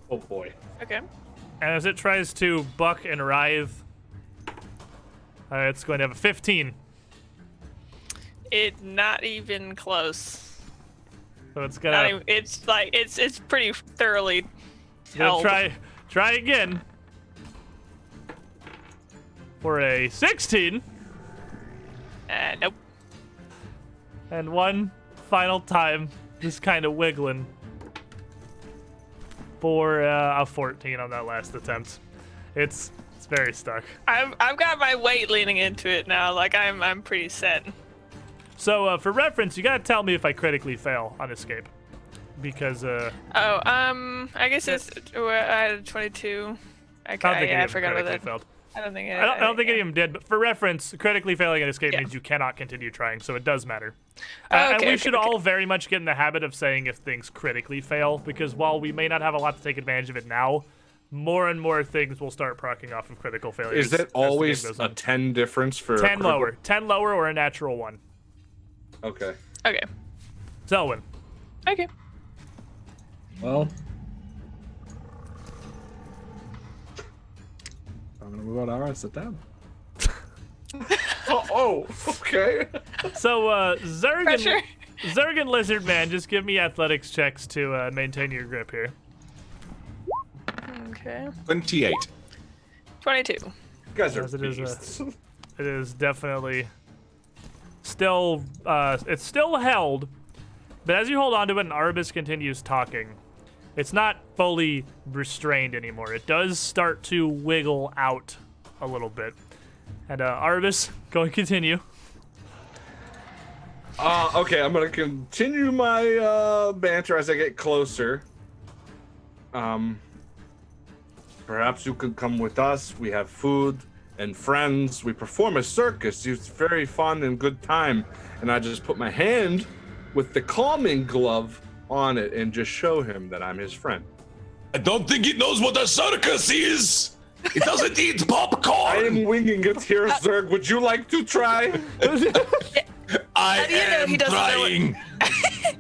S5: Oh boy.
S2: Okay.
S1: And as it tries to buck and writhe, it's going to have a 15.
S2: It's not even close.
S1: So it's gonna.
S2: It's like it's pretty thoroughly
S1: Gonna
S2: held.
S1: try again. For a 16.
S2: Nope.
S1: And one final time, just kind of wiggling. For a 14 on that last attempt. It's very stuck.
S2: I've got my weight leaning into it now. Like I'm pretty set.
S1: So for reference, you gotta tell me if I critically fail on escape, because
S2: I guess it's I had 22. Okay,
S1: I don't think
S2: yeah, I
S1: you
S2: forgot about
S1: critically
S2: that.
S1: failed.
S2: I don't think.
S1: I don't think any of them did, but for reference, critically failing an escape
S2: Yeah.
S1: means you cannot continue trying, so it does matter.
S2: Oh,
S1: And
S2: okay,
S1: we
S2: okay,
S1: should
S2: okay.
S1: all very much get in the habit of saying if things critically fail, because while we may not have a lot to take advantage of it now, more and more things will start proccing off of critical failures.
S5: Is
S1: as
S5: it
S1: the game
S5: always
S1: goes
S5: a
S1: on.
S5: 10 difference for
S1: 10
S5: critical-
S1: lower. 10 lower or a natural 1.
S5: Okay.
S2: Okay.
S1: Selwyn.
S2: Okay.
S3: Well, I'm gonna move out. Sit down.
S5: Oh, okay.
S1: So, Zerg
S2: Pressure.
S1: and Lizard Man, just give me athletics checks to maintain your grip here.
S2: Okay.
S6: 28.
S2: 22.
S5: You guys are
S1: Yes, it is,
S5: beasts.
S1: It is definitely still, it's still held, but as you hold onto it and Arbus continues talking, it's not fully restrained anymore. It does start to wiggle out a little bit. And Arbus, go and continue.
S5: Okay, I'm gonna continue my banter as I get closer. Perhaps you could come with us. We have food and friends. We perform a circus. It's very fun and good time. And I just put my hand with the calming glove on it and just show him that I'm his friend.
S6: I don't think it knows what a circus is. It doesn't eat
S5: I
S6: popcorn.
S5: am winging it here, Zerg. Would you like to try?
S6: I
S2: How do you know
S6: am
S2: he doesn't know what-
S6: trying.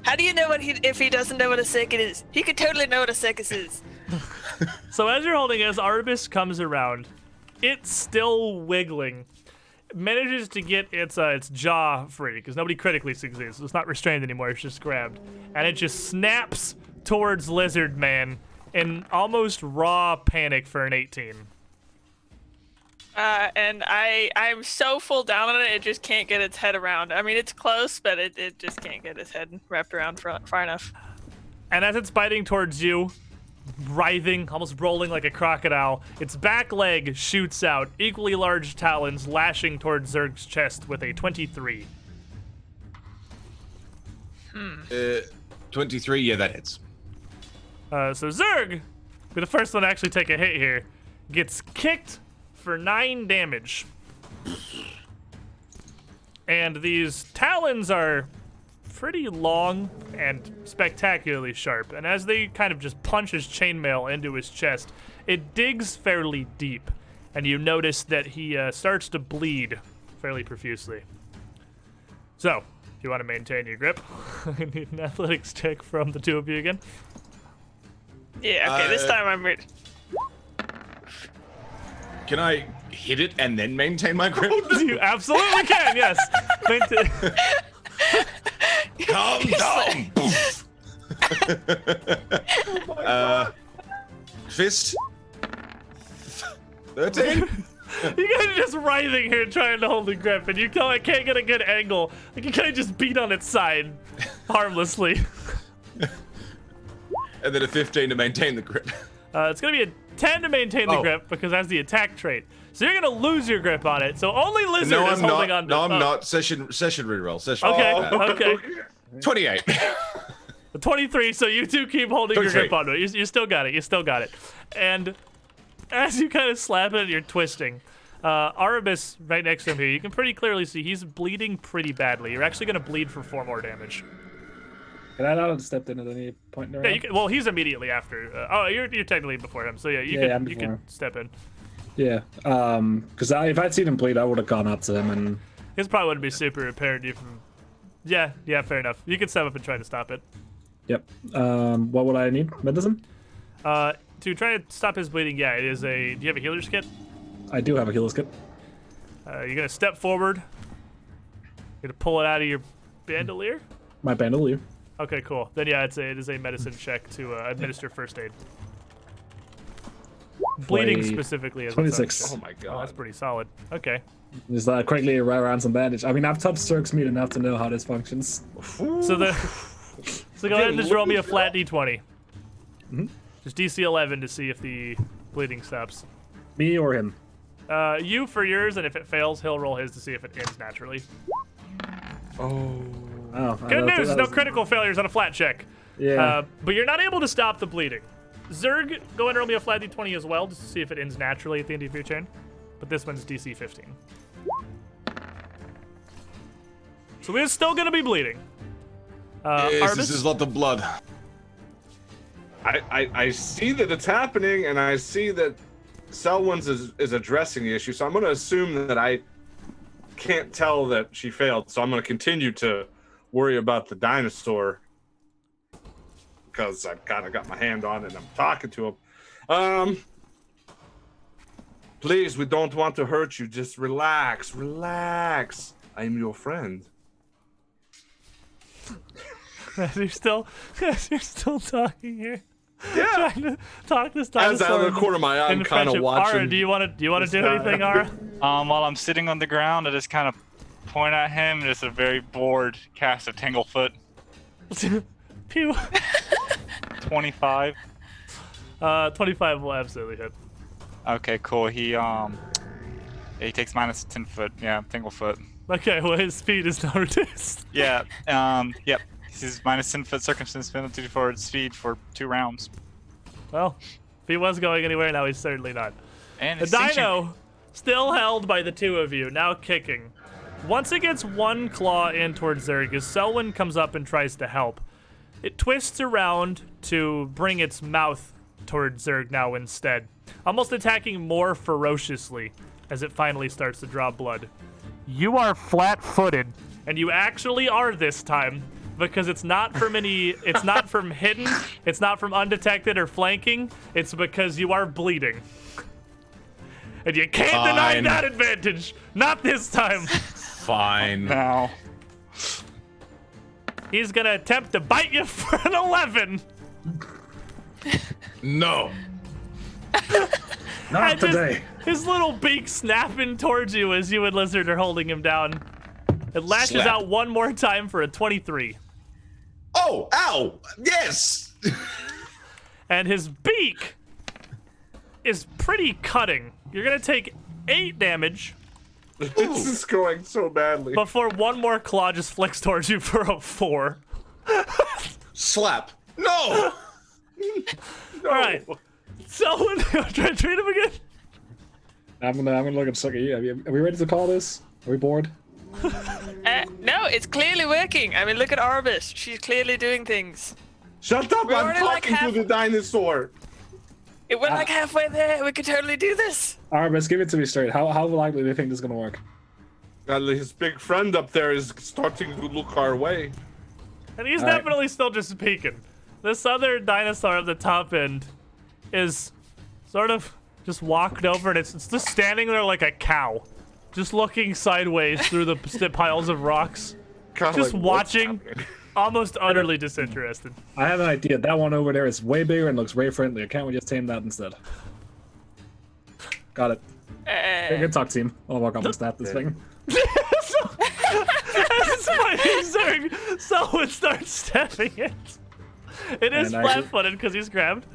S2: How do you know if he doesn't know what a circus is? He could totally know what a circus is.
S1: So as you're holding, as Arbus comes around, it's still wiggling. It manages to get its jaw free, because nobody critically succeeds. It's not restrained anymore, it's just grabbed. And it just snaps towards Lizard Man in almost raw panic for an 18.
S2: And I'm so full down on it, it just can't get its head around. I mean, it's close, but it just can't get its head wrapped around far enough.
S1: And as it's biting towards you, writhing, almost rolling like a crocodile, its back leg shoots out, equally large talons lashing towards Zerg's chest with a 23.
S6: 23, yeah, that hits.
S1: So Zerg, be the first one to actually take a hit here, gets kicked for 9 damage. And these talons are pretty long and spectacularly sharp. And as they kind of just punch his chainmail into his chest, it digs fairly deep. And you notice that he starts to bleed fairly profusely. So, if you want to maintain your grip, I need an athletics check from the two of you again.
S2: Yeah, okay, this time I'm ready.
S6: Can I hit it and then maintain my grip?
S1: You absolutely can, yes.
S6: Calm down. Poof. Fist. 13.
S1: You guys are just writhing here trying to hold the grip, and you can't get a good angle. Like, you kind of just beat on its side harmlessly.
S6: And then a 15 to maintain the grip.
S1: It's going to be a 10 to maintain the
S6: Oh.
S1: grip because that's the attack trait. So you're going to lose your grip on it. So only Lizard
S6: No,
S1: is
S6: I'm
S1: holding
S6: not.
S1: on to
S6: No, I'm
S1: oh.
S6: not. Session reroll. Session.
S1: Okay,
S6: reroll.
S1: okay.
S6: 28.
S1: 23, so you two keep holding your
S6: 23.
S1: grip onto it. You still got it. You still got it. And as you kind of slap it, you're twisting. Arabis, right next to him here, you can pretty clearly see he's bleeding pretty badly. You're actually going to bleed for 4 more damage.
S3: Can I not step in at any point in the
S1: Yeah,
S3: round?
S1: you can, well, he's immediately after. You're technically before him, so yeah, you
S3: Yeah, I'm
S1: can you
S3: before
S1: can
S3: him.
S1: step in.
S3: Yeah. Because if I'd seen him bleed, I would have gone up to him and.
S1: This probably wouldn't be super apparent from. Yeah, fair enough. You can step up and try to stop it.
S3: Yep. What would I need? Medicine?
S1: To try to stop his bleeding, yeah, it is a. Do you have a healer's kit?
S3: I do have a healer's kit.
S1: You're gonna step forward. You're gonna pull it out of your bandolier.
S3: My bandolier.
S1: Okay, cool. Then yeah, it is a medicine check to administer first aid. Bleeding
S3: 20
S1: specifically as
S3: 26.
S5: Oh my
S1: Oh, that's
S5: god.
S1: pretty solid. Okay.
S3: Just quickly around some bandage. I mean, I've touched Circ's meat enough to know how this functions.
S1: So go ahead and just roll me a flat d20.
S3: Mhm.
S1: Just DC 11 to see if the bleeding stops.
S3: Me or him?
S1: You for yours, and if it fails, he'll roll his to see if it ends naturally.
S5: Oh.
S3: Oh,
S1: Good news, no critical failures on a flat check.
S3: Yeah.
S1: But you're not able to stop the bleeding. Zerg, go and roll me a flat d20 as well, just to see if it ends naturally at the end of your turn. but this one's DC 15. So we're still gonna be bleeding.
S6: Yes, this is a lot of blood.
S5: I see that it's happening, and I see that Selwyn's is addressing the issue, so I'm going to assume that I can't tell that she failed, so I'm going to continue to worry about the dinosaur because I've kind of got my hand on it and I'm talking to him. Please, we don't want to hurt you. Just relax. I'm your friend.
S1: You're still talking here.
S5: Yeah.
S1: Trying to talk this
S5: As
S1: dinosaur.
S5: out of the corner of my eye, I'm kind of watching.
S1: Ara, do you want to do anything, Ara?
S4: While I'm sitting on the ground, I just kind of point at him, and just a very bored cast of Tanglefoot.
S1: Pew.
S4: 25.
S1: 25 will absolutely hit.
S4: Okay, cool. He takes minus 10 foot. Yeah, Tanglefoot.
S1: Okay, well his speed is now reduced.
S4: Yeah. Yep. He's minus 10 foot circumstance penalty for its speed for 2 rounds.
S1: Well, if he was going anywhere, now he's certainly not.
S4: And
S1: The
S4: Extinction.
S1: dino, still held by the two of you, now kicking. Once it gets one claw in towards Zerg, as Selwyn comes up and tries to help, it twists around to bring its mouth towards Zerg now instead, almost attacking more ferociously as it finally starts to draw blood. You are flat-footed, and you actually are this time, because it's not from it's not from hidden, it's not from undetected or flanking, it's because you are bleeding. And you can't deny that advantage. Not this time.
S6: Fine.
S4: Now.
S1: He's gonna attempt to bite you for an 11.
S6: No.
S3: Not
S1: And
S3: today.
S1: His little beak snapping towards you as you and Lizard are holding him down. It lashes
S6: Slap.
S1: out one more time for a 23.
S6: Oh, ow. Yes.
S1: And his beak is pretty cutting. You're gonna take 8 damage
S5: This is going so badly.
S1: before one more claw just flicks towards you for a 4.
S6: Slap. No.
S1: All right. So, try to treat him again.
S3: I'm gonna look at Sucker. Are we ready to call this? Are we bored?
S2: No, it's clearly working. I mean, look at Arbus. She's clearly doing things.
S5: Shut up!
S2: We're
S5: I'm
S2: already like
S5: talking to the dinosaur.
S2: We're like halfway there. We could totally do this.
S3: Arbus, give it to me straight. How likely do you think this is gonna work?
S5: His big friend up there is starting to look our way.
S1: And he's
S3: All right.
S1: definitely still just peeking. This other dinosaur at the top end is sort of just walked over, and it's just standing there like a cow, just looking sideways through the piles of rocks,
S5: Kinda
S1: just
S5: like, what's
S1: watching,
S5: happening?
S1: almost utterly disinterested.
S3: I have an idea. That one over there is way bigger and looks way friendlier. Can't we just tame that instead? Got it. Hey, good talk, team. I'll walk up and stab this thing.
S1: As fighting Zerg, someone starts stabbing it. It is
S3: And I-
S1: flat-footed because he's grabbed.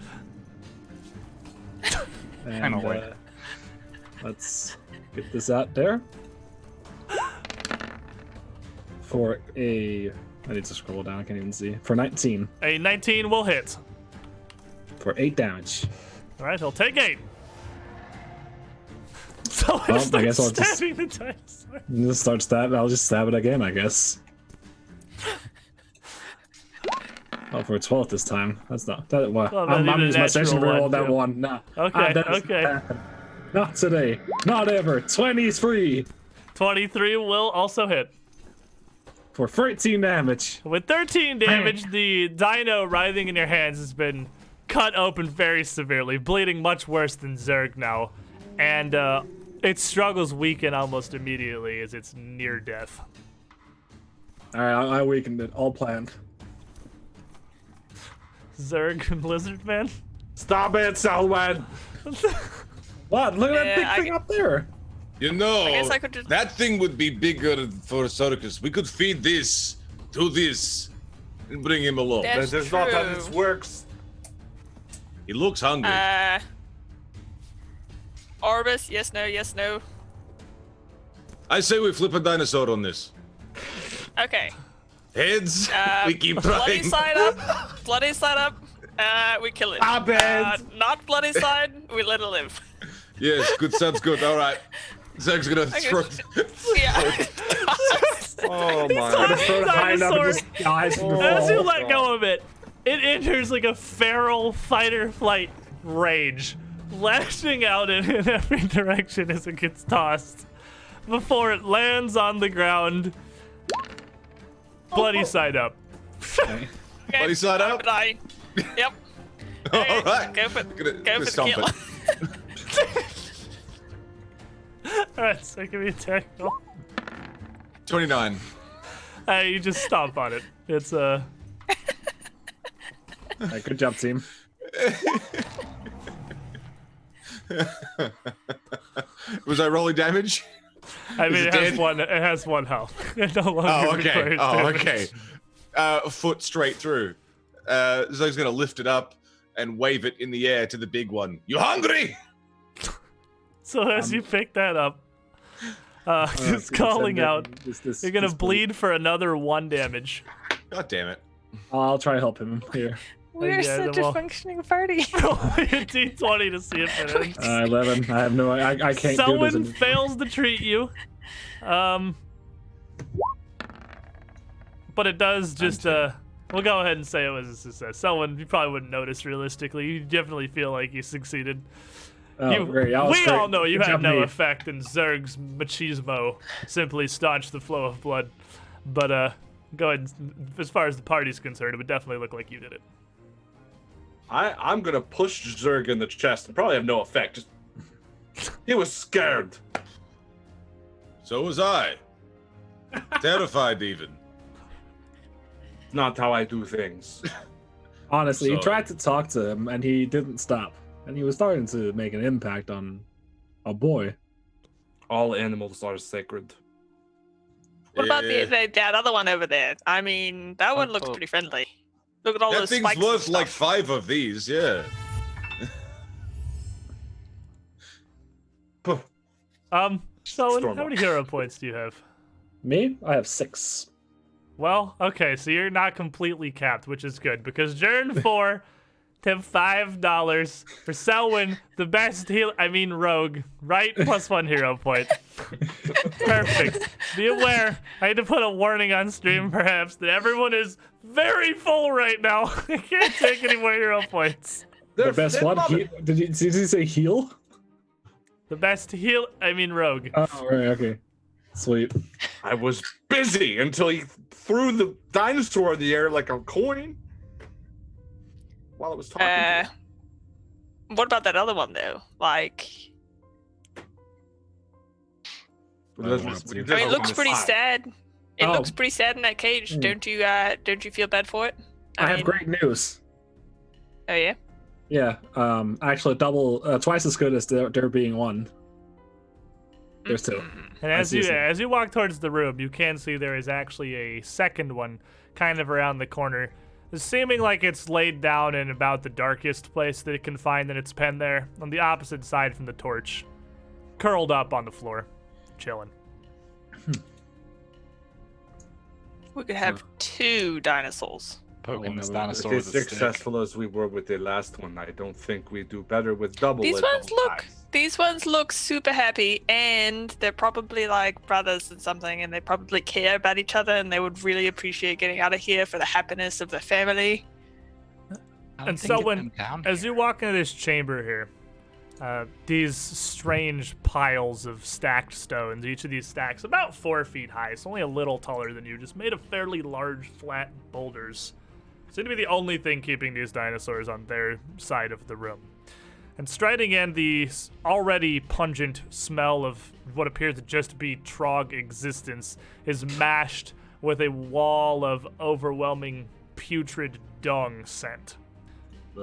S3: And
S4: know, wait.
S3: let's get this out there. For a... I need to scroll down, I can't even see. For 19.
S1: A 19 will hit.
S3: For 8 damage.
S1: All right, he'll take 8. So
S3: I
S1: it
S3: guess
S1: starts
S3: I'll just-
S1: stabbing the dinosaur.
S3: Just start stabbing. I'll just stab it again, I guess. Oh, for a 12 this time. That's not... That, well,
S1: Well,
S3: I'm
S1: that'd be
S3: using
S1: the
S3: my session
S1: natural
S3: roll
S1: one,
S3: that
S1: too.
S3: one. Nah.
S1: Okay,
S3: That doesn't
S1: okay.
S3: happen. Not today. Not ever. 23
S1: 23 will also hit.
S3: for 13 damage.
S1: With 13 damage, the dino writhing in your hands has been cut open very severely, bleeding much worse than Zerg now. And its struggles weaken almost immediately as it's near death.
S3: Alright, I weakened it. All planned.
S1: Zerg and Lizard Man?
S5: Stop it, Selwyn!
S3: What? Look at that big
S2: I
S3: thing
S2: g-
S3: up there.
S6: You know,
S2: guess I could just-
S6: that thing would be bigger for a circus. We could feed this to this and bring him along.
S2: That's
S5: That's not how
S2: true.
S5: this works.
S6: He looks hungry.
S2: Arbus, yes, no, yes, no.
S6: I say we flip a dinosaur on this.
S2: Okay.
S6: Heads, we keep
S2: Bloody
S6: trying.
S2: side up. Bloody side up. We kill it.
S5: Stop it.
S2: Not bloody side. We let it live.
S6: Yes, good. Sounds good. All right. Zerg's gonna throw.
S2: Yeah.
S5: Oh
S1: He's
S5: my!
S1: talking
S3: Throw it high enough and
S1: dinosaur.
S3: just dies from the
S1: As you
S3: fall.
S1: let go of it, it enters like a feral fight-or-flight rage, lashing out in every direction as it gets tossed, before it lands on the ground, bloody side up.
S2: Okay.
S6: Bloody side up?
S2: Yep.
S6: All right.
S2: Go for the
S6: stomp
S2: kill.
S6: it.
S1: Alright, so give me a attack roll.
S6: 29.
S1: You just stomp on it. It's
S3: Alright, good job, team.
S6: Was I rolling damage?
S1: I mean,
S6: Is
S1: it
S6: it
S1: has
S6: dead?
S1: one. It has one health. It no longer
S6: Oh, okay.
S1: requires
S6: Oh,
S1: damage.
S6: okay. A foot straight through. Zog's gonna lift it up and wave it in the air to the big one. You hungry?
S1: So as you pick that up, just calling out, you're gonna bleed for another 1 damage.
S6: God damn it.
S3: I'll try to help him here.
S2: We're
S1: Yeah,
S2: such
S1: then
S2: a
S1: we'll-
S2: functioning party.
S1: Roll a d20 to see if it ends.
S3: 11. I have no. I can't do this.
S1: Someone
S3: anymore.
S1: fails to treat you. But it does just we'll go ahead and say it was a success. Someone you probably wouldn't notice realistically. You definitely feel like you succeeded.
S3: Oh, great. That was
S1: We
S3: great.
S1: all know you
S3: Good
S1: had
S3: job,
S1: no
S3: me.
S1: effect, and Zerg's machismo simply staunched the flow of blood. But go ahead. As far as the party's concerned, it would definitely look like you did it.
S5: I'm gonna push Zerg in the chest and probably have no effect. Just he was scared.
S6: So was I. Terrified even.
S5: Not how I do things.
S3: Honestly, he
S6: Sorry.
S3: tried to talk to him, and he didn't stop. And he was starting to make an impact on a boy.
S5: All animals are sacred.
S2: What about
S6: Yeah.
S2: that other one over there? I mean, that one looks
S4: Oh.
S2: pretty friendly. Look at all
S6: That
S2: those
S6: thing's
S2: spikes and
S6: worth like
S2: stuff.
S6: 5 of these, yeah.
S1: Selwyn,
S5: Storm
S1: how many hero points do you have?
S3: Me? I have 6.
S1: Well, okay, so you're not completely capped, which is good because Jern 4 to $5 for Selwyn, the best rogue, right? +1 hero point. Perfect. Be aware, I had to put a warning on stream perhaps that everyone is very full right now. I can't take any more hero points.
S3: The best one? Did you say heal?
S1: The best rogue.
S3: Oh, right, okay. Sweet.
S5: I was busy until he threw the dinosaur in the air like a coin while I was talking. To him.
S2: What about that other one though? Like,
S5: What does this- what
S2: I mean,
S5: does
S2: it looks
S5: this
S2: pretty
S5: side?
S2: sad. It
S3: Oh.
S2: looks pretty sad in that cage.
S3: Hmm.
S2: Don't you feel bad for it?
S3: I have
S2: mean-
S3: great news.
S2: Oh yeah.
S3: Yeah, actually twice as good as there being one. There's 2.
S1: And
S3: I
S1: as
S3: see
S1: you
S3: some.
S1: as you walk towards the room, you can see there is actually a second one kind of around the corner, seeming like it's laid down in about the darkest place that it can find in its pen there, on the opposite side from the torch, curled up on the floor, chilling.
S2: We could have 2 dinosaurs.
S4: Poking this
S3: no,
S4: dinosaur
S5: As
S4: with a stick.
S5: successful as we were with the last one, I don't think we do better with double.
S2: These
S5: it
S2: ones
S5: all
S2: look.
S5: size.
S2: These ones look super happy, and they're probably like brothers and something, and they probably care about each other, and they would really appreciate getting out of here for the happiness of their family.
S4: I don't
S1: And
S4: think
S1: so
S4: get
S1: when-
S4: them down
S1: As
S4: here.
S1: you walk into this chamber here, these strange piles of stacked stones, each of these stacks about 4 feet high, so only a little taller than you, just made of fairly large flat boulders, seem to be the only thing keeping these dinosaurs on their side of the room. And striding in, the already pungent smell of what appears to just be trog existence is mashed with a wall of overwhelming putrid dung scent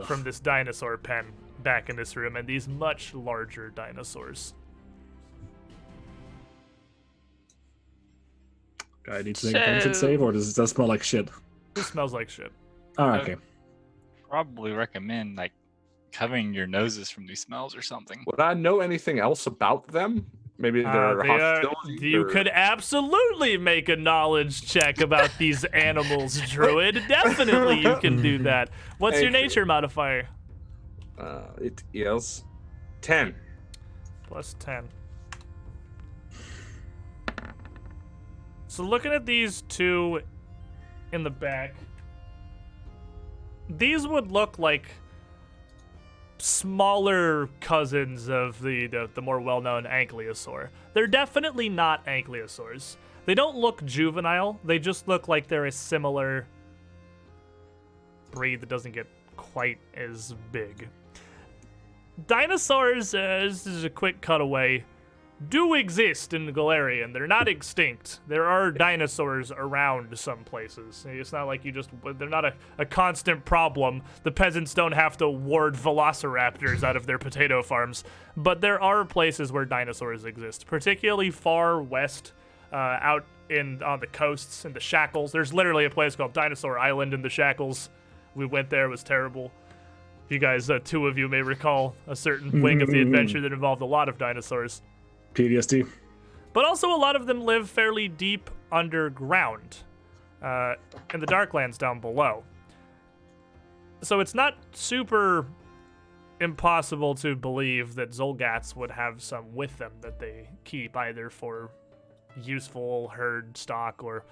S1: from this dinosaur pen back in this room, and these much larger dinosaurs.
S3: Do I need to make a content save, or does that smell like shit?
S1: This smells like shit.
S3: Oh, okay.
S4: Probably recommend like covering your noses from these smells or something.
S5: Would I know anything else about them? Maybe their
S1: They are-
S5: hostility.
S1: you
S5: or-
S1: could absolutely make a knowledge check about these animals, Druid. Definitely you can do that. What's your
S5: Thank you.
S1: nature modifier?
S5: It is 10.
S1: plus 10. So looking at these two in the back, these would look like smaller cousins of the more well-known ankylosaur. They're definitely not ankylosaurs. They don't look juvenile. They just look like they're a similar breed that doesn't get quite as big. Dinosaurs, this is a quick cutaway, do exist in Galarian. They're not extinct. There are dinosaurs around some places. It's not like they're not a constant problem. The peasants don't have to ward velociraptors out of their potato farms. But there are places where dinosaurs exist, particularly far west, out on the coasts, in the Shackles. There's literally a place called Dinosaur Island in the Shackles. We went there, it was terrible. You guys, two of you may recall a certain wing of the adventure that involved a lot of dinosaurs.
S3: PTSD.
S1: But also a lot of them live fairly deep underground, in the Darklands down below. So it's not super impossible to believe that Zolgats would have some with them that they keep either for useful herd stock or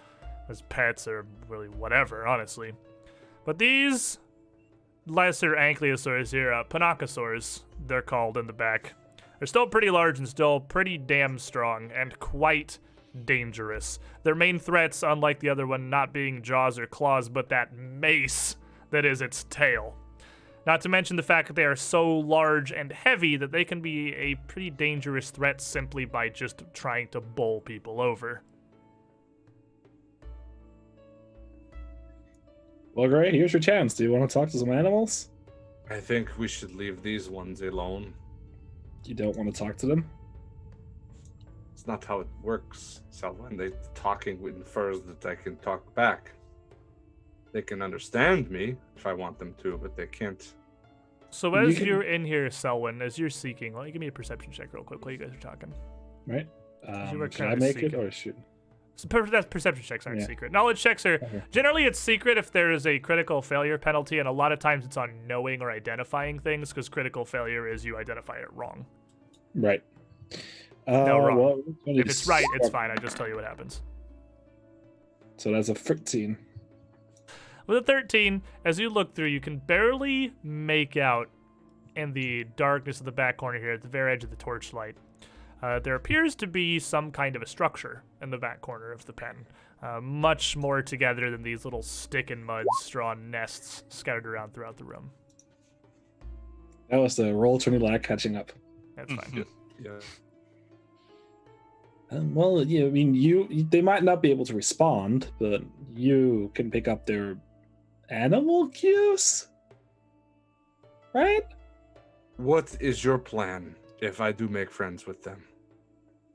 S1: as pets or really whatever, honestly. But these lesser ankylosaurs here, Panachosaurs, they're called in the back, they're still pretty large and still pretty damn strong and quite dangerous. Their main threats, unlike the other one, not being jaws or claws, but that mace that is its tail. Not to mention the fact that they are so large and heavy that they can be a pretty dangerous threat simply by just trying to bowl people over.
S3: Well, great. Here's your chance. Do you want to talk to some animals?
S5: I think we should leave these ones alone.
S3: You don't want to talk to them?
S5: It's not how it works, Selwyn. They're talking infers that I can talk back. They can understand me if I want them to, but they can't.
S1: So as you're in here, Selwyn, as you're seeking, why don't you give me a perception check real quick while you guys are talking?
S3: Right.
S1: You were
S3: Should
S1: kind
S3: I
S1: of
S3: make
S1: seeking.
S3: it or shoot?
S1: So that's perception checks aren't
S3: Yeah.
S1: secret. Knowledge checks are
S3: Okay.
S1: generally it's secret if there is a critical failure penalty, and a lot of times it's on knowing or identifying things because critical failure is you identify it wrong.
S3: Right.
S1: No, wrong.
S3: Well,
S1: If it's right, it's fine. I just tell you what happens.
S3: So that's a 13.
S1: With a 13, as you look through, you can barely make out in the darkness of the back corner here at the very edge of the torchlight. There appears to be some kind of a structure in the back corner of the pen, much more together than these little stick and mud straw nests scattered around throughout the room.
S3: That was the roll 20 lag catching up.
S1: That's fine.
S5: Yeah.
S3: Well, yeah, I mean, they might not be able to respond, but you can pick up their animal cues, right?
S5: What is your plan if I do make friends with them?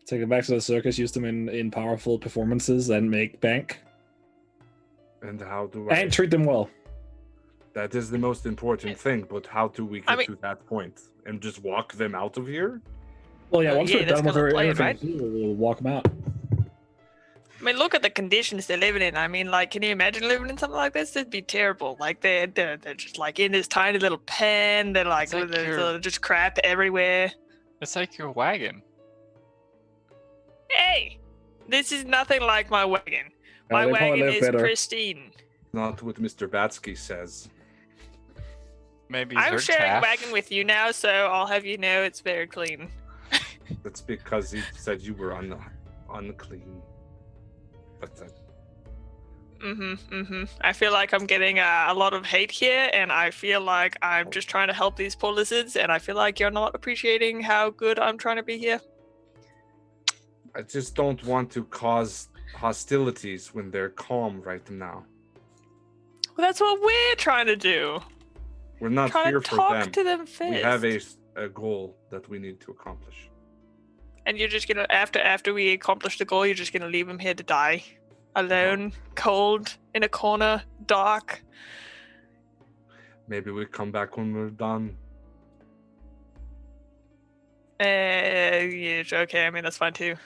S3: Take them back to the circus, use them in powerful performances, and make bank.
S5: And how do I?
S3: And treat them well.
S5: That is the most important thing, but how do we get to that point? And just walk them out of here?
S3: Well, yeah, once we're
S2: that's
S3: done with
S2: kind of
S3: everything,
S2: right?
S3: we'll walk them out.
S2: I mean, look at the conditions they're living in. I mean, like, can you imagine living in something like this? It'd be terrible. Like, they're just like in this tiny little pen. They're like,
S4: It's like
S2: there's just crap everywhere.
S4: It's like your wagon.
S2: Hey, this is nothing like my wagon. My
S3: they probably
S2: wagon
S3: live
S2: is
S3: better.
S2: pristine.
S5: Not what Mr. Batsky says.
S4: Maybe
S2: I'm
S4: her
S2: sharing a
S4: calf.
S2: wagon with you now, so I'll have you know it's very clean.
S5: That's because he said you were unclean. But
S2: I feel like I'm getting a lot of hate here, and I feel like I'm just trying to help these poor lizards, and I feel like you're not appreciating how good I'm trying to be here.
S5: I just don't want to cause hostilities when they're calm right now.
S2: Well, that's what we're trying to do.
S5: We're not
S2: Trying
S5: here
S2: to
S5: for
S2: talk
S5: them.
S2: to them first.
S5: We have a goal that we need to accomplish.
S2: And you're just gonna after we accomplish the goal, you're just gonna leave him here to die, alone, cold, in a corner, dark.
S5: Maybe we come back when we're done.
S2: Yeah, okay. I mean, that's fine too.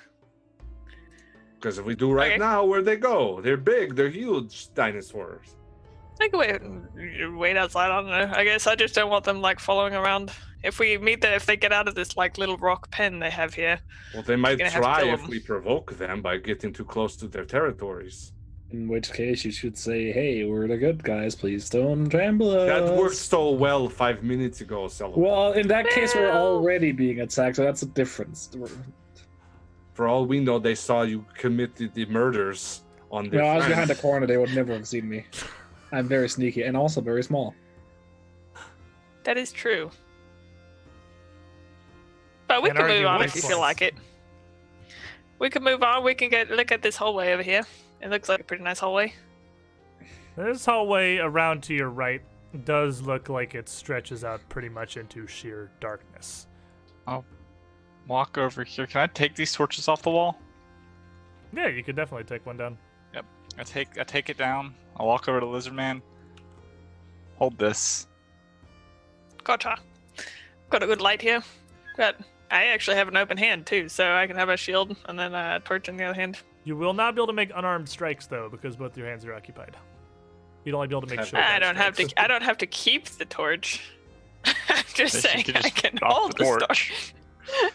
S5: Because if we do right
S2: Okay.
S5: now, where'd they go? They're big. They're huge dinosaurs.
S2: I can wait outside. I don't know. I guess I just don't want them like following around If we meet them, if they get out of this like little rock pen they have here.
S5: Well, they might
S2: Gonna have to
S5: try
S2: kill
S5: if
S2: them.
S5: we provoke them by getting too close to their territories.
S3: In which case, you should say, "Hey, we're the good guys. Please don't trample us."
S5: That worked so well 5 minutes ago, Sullivan.
S3: Well, in that case, we're
S2: Well-
S3: already being attacked, so that's a difference.
S5: For all we know, they saw you commit the murders on their
S3: No, I was
S5: friends.
S3: behind the corner. They would never have seen me. I'm very sneaky and also very small.
S2: That is true. But we
S1: And
S2: can move
S1: argue
S2: on
S1: which
S2: if you feel
S1: ones.
S2: like it. We can move on. We can look at this hallway over here. It looks like a pretty nice hallway.
S1: This hallway around to your right does look like it stretches out pretty much into sheer darkness.
S4: Walk over here. Can I take these torches off the wall?
S1: Yeah, you could definitely take one down.
S4: I take it down. I walk over to Lizard Man. Hold this.
S2: Gotcha. Got a good light here. I actually have an open hand too, so I can have a shield and then a torch in the other hand.
S1: You will not be able to make unarmed strikes though, because both your hands are occupied. You'd only be able to make
S5: Have-
S1: short.
S2: I don't have to. I don't have to keep the torch. I'm just
S4: Then
S2: saying
S4: you can just
S2: I can
S4: drop
S2: hold
S4: the
S2: the
S4: torch.
S2: torch.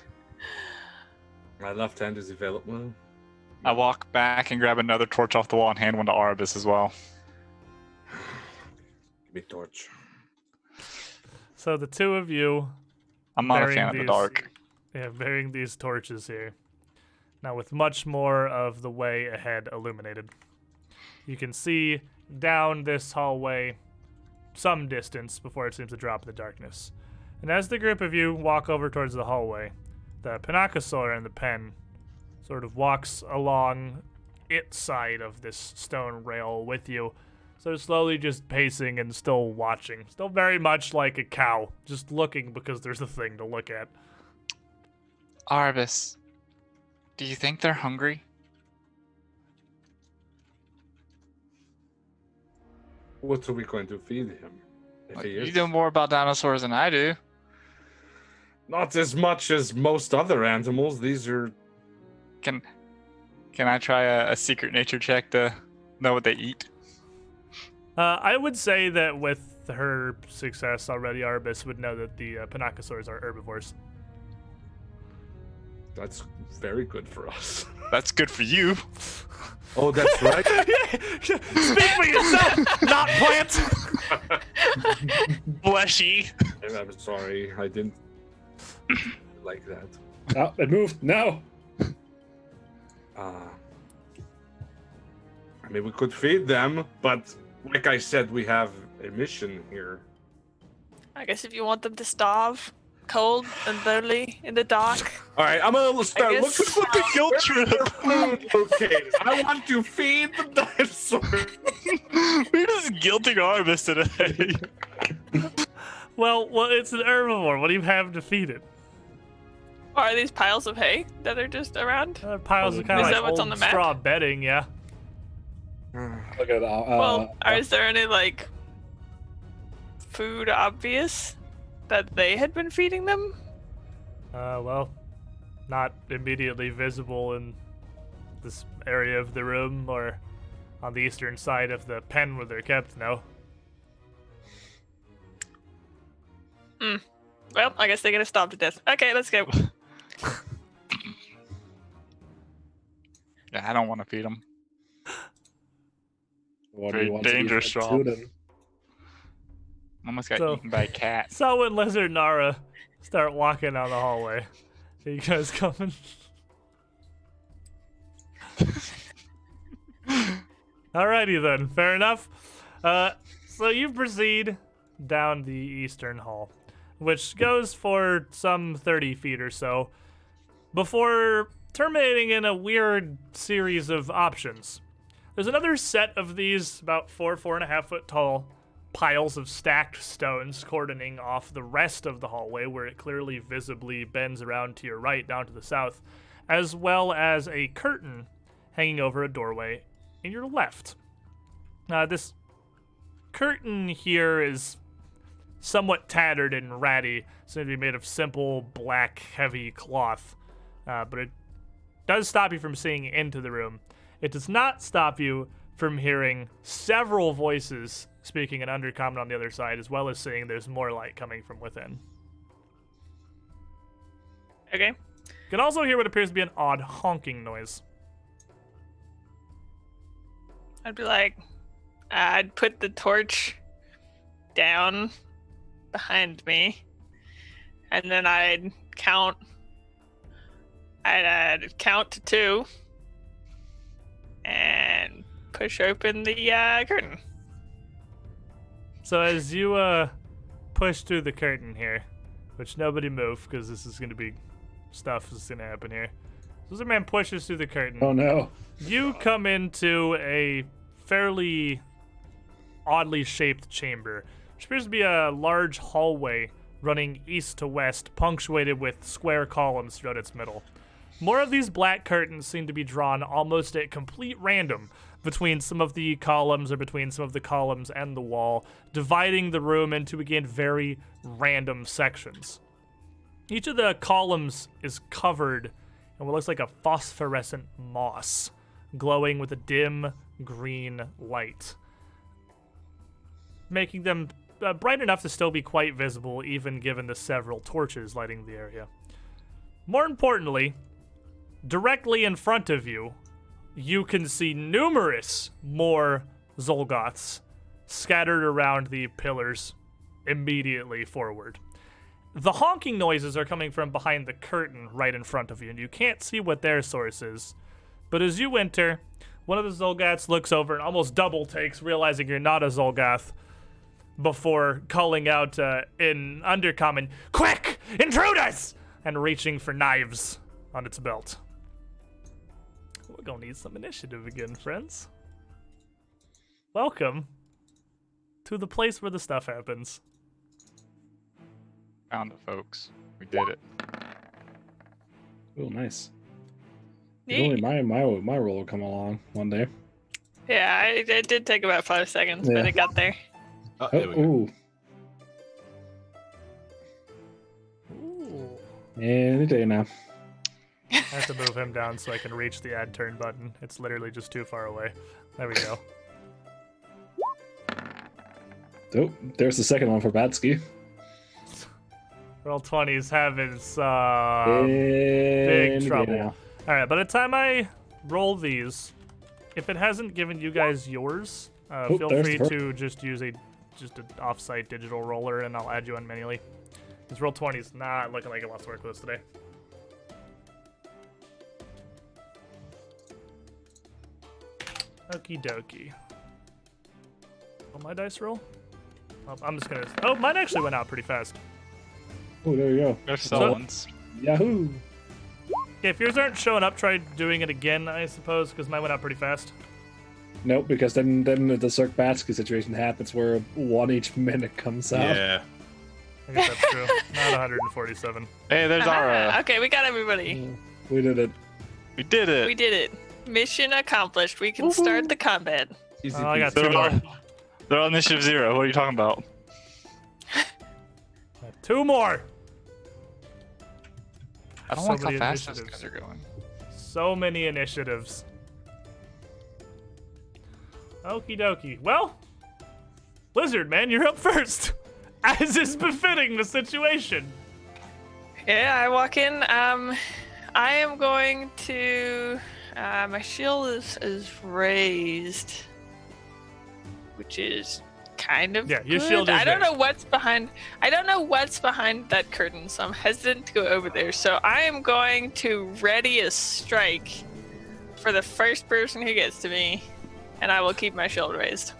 S5: My left hand is available.
S4: I walk back and grab another torch off the wall and hand one to Arbus as well.
S5: Give me torch.
S1: So the two of you,
S4: I'm not a
S1: Bearing
S4: fan of the
S1: these-
S4: dark.
S1: bearing these torches here. Now with much more of the way ahead illuminated. You can see down this hallway some distance before it seems to drop in the darkness. And as the group of you walk over towards the hallway, the Pinacosaur in the pen sort of walks along its side of this stone rail with you. So slowly just pacing and still watching. Still very much like a cow, just looking because there's a thing to look at.
S4: Arbus, do you think they're hungry?
S5: What are we going to feed him? If he
S4: You
S5: is?
S4: know more about dinosaurs than I do.
S5: Not as much as most other animals. These are.
S4: Can I try a secret nature check to know what they eat?
S1: I would say that with her success already, Arbus would know that the Pinacosaurs are herbivores.
S5: That's very good for us.
S4: That's good for you.
S5: Oh, that's right.
S1: Speak for yourself, not plant.
S4: Fleshy.
S5: I'm sorry. I didn't like that.
S3: Oh, it moved. No.
S5: I mean, we could feed them, but like I said, we have a mission here.
S2: I guess if you want them to starve, cold and lonely in the dark.
S5: All right, I'm gonna start
S2: I
S5: looking
S2: guess-
S5: for the guilt trip food located. I want to feed the dinosaur.
S4: We're just guilting Arbus today.
S1: Well, it's an herbivore. What do you have to feed it?
S2: Or are these piles of hay that are just around?
S1: Piles of kind
S2: Is
S1: of
S2: that
S1: like
S2: what's on
S1: old
S2: the map?
S1: straw bedding, yeah.
S3: Look at
S2: Well, is there any like food obvious that they had been feeding them?
S1: Well, not immediately visible in this area of the room or on the eastern side of the pen where they're kept, no.
S2: Well, I guess they're gonna starve to death. Okay, let's go.
S4: Yeah, I don't want to feed them.
S3: what
S4: very
S3: do you want to do
S4: dangerous
S3: for
S4: job.
S3: two then?
S4: Almost got
S1: So-
S4: eaten by a cat.
S1: So when Lizard and Nara start walking down the hallway, are you guys coming? Alrighty then, fair enough. So you proceed down the eastern hall, which goes for some 30 feet or so, before terminating in a weird series of options. There's another set of these about 4.5 foot tall piles of stacked stones cordoning off the rest of the hallway where it clearly visibly bends around to your right down to the south, as well as a curtain hanging over a doorway in your left. This curtain here is somewhat tattered and ratty, seems to be made of simple black heavy cloth, but it does stop you from seeing into the room. It does not stop you from hearing several voices speaking in Undercommon on the other side, as well as seeing there's more light coming from within.
S2: Okay.
S1: You can also hear what appears to be an odd honking noise.
S2: I'd be like, I'd put the torch down behind me, and then I'd count to 2 and push open the curtain.
S1: So as you push through the curtain here, which nobody move because this is going to be stuff that's going to happen here. Lizardman pushes through the curtain.
S3: Oh no.
S1: You come into a fairly oddly shaped chamber, which appears to be a large hallway running east to west, punctuated with square columns throughout its middle. More of these black curtains seem to be drawn almost at complete random between some of the columns or between some of the columns and the wall, dividing the room into, again, very random sections. Each of the columns is covered in what looks like a phosphorescent moss, glowing with a dim green light, making them bright enough to still be quite visible, even given the several torches lighting the area. More importantly, directly in front of you, you can see numerous more Zolgoths scattered around the pillars immediately forward. The honking noises are coming from behind the curtain right in front of you, and you can't see what their source is. But as you enter, one of the Zolgoths looks over and almost double takes, realizing you're not a Zolgoth, before calling out in Undercommon, "Quick! Intruders!" and reaching for knives on its belt. We're gonna need some initiative again, friends. Welcome to the place where the stuff happens.
S4: Found it, folks. We did it.
S3: Oh, nice.
S2: Neat.
S3: If only my roll will come along one day.
S2: Yeah, it did take about 5 seconds,
S3: Yeah.
S2: but it got there.
S6: Oh, there we go.
S3: Ooh.
S1: Ooh.
S3: Any day now.
S1: I have to move him down so I can reach the add turn button. It's literally just too far away. There we go.
S3: Oh, there's the second one for Batsky.
S1: Roll 20's having some big
S3: Any day
S1: trouble.
S3: now.
S1: Alright, by the time I roll these, if it hasn't given you guys yours, feel
S3: there's
S1: free
S3: the
S1: to just use an offsite digital roller and I'll add you on manually. This roll 20's not looking like it wants to work with us today. Okie dokie. Oh, my dice roll? Oh, I'm just gonna. Oh, mine actually went out pretty fast.
S3: Oh, there you go.
S4: There's someone's.
S3: Yahoo!
S1: Okay, if yours aren't showing up, try doing it again, I suppose, because mine went out pretty fast.
S3: Nope, because then the Cirque Batsky situation happens where one each minute comes out.
S6: Yeah.
S1: I guess that's true. Not 147.
S4: Hey, there's our.
S2: Okay, we got everybody.
S3: We did it.
S4: We did it.
S2: We did it. Mission accomplished. We can start the combat.
S5: Easy
S1: Oh, I got
S5: peasy.
S1: two more.
S4: They're on initiative 0. What are you talking about?
S1: Two more!
S4: I don't
S1: So
S4: like how
S1: many
S4: fast those
S1: initiatives.
S4: guys are going.
S1: So many initiatives. Okie dokie. Well, Lizard Man, you're up first. As is befitting the situation.
S2: Yeah, I walk in. I am going to. My shield is raised, which is kind of
S1: Yeah, your
S2: good.
S1: shield is
S2: I don't
S1: raised.
S2: know what's behind. I don't know what's behind that curtain, so I'm hesitant to go over there. So I am going to ready a strike for the first person who gets to me, and I will keep my shield raised.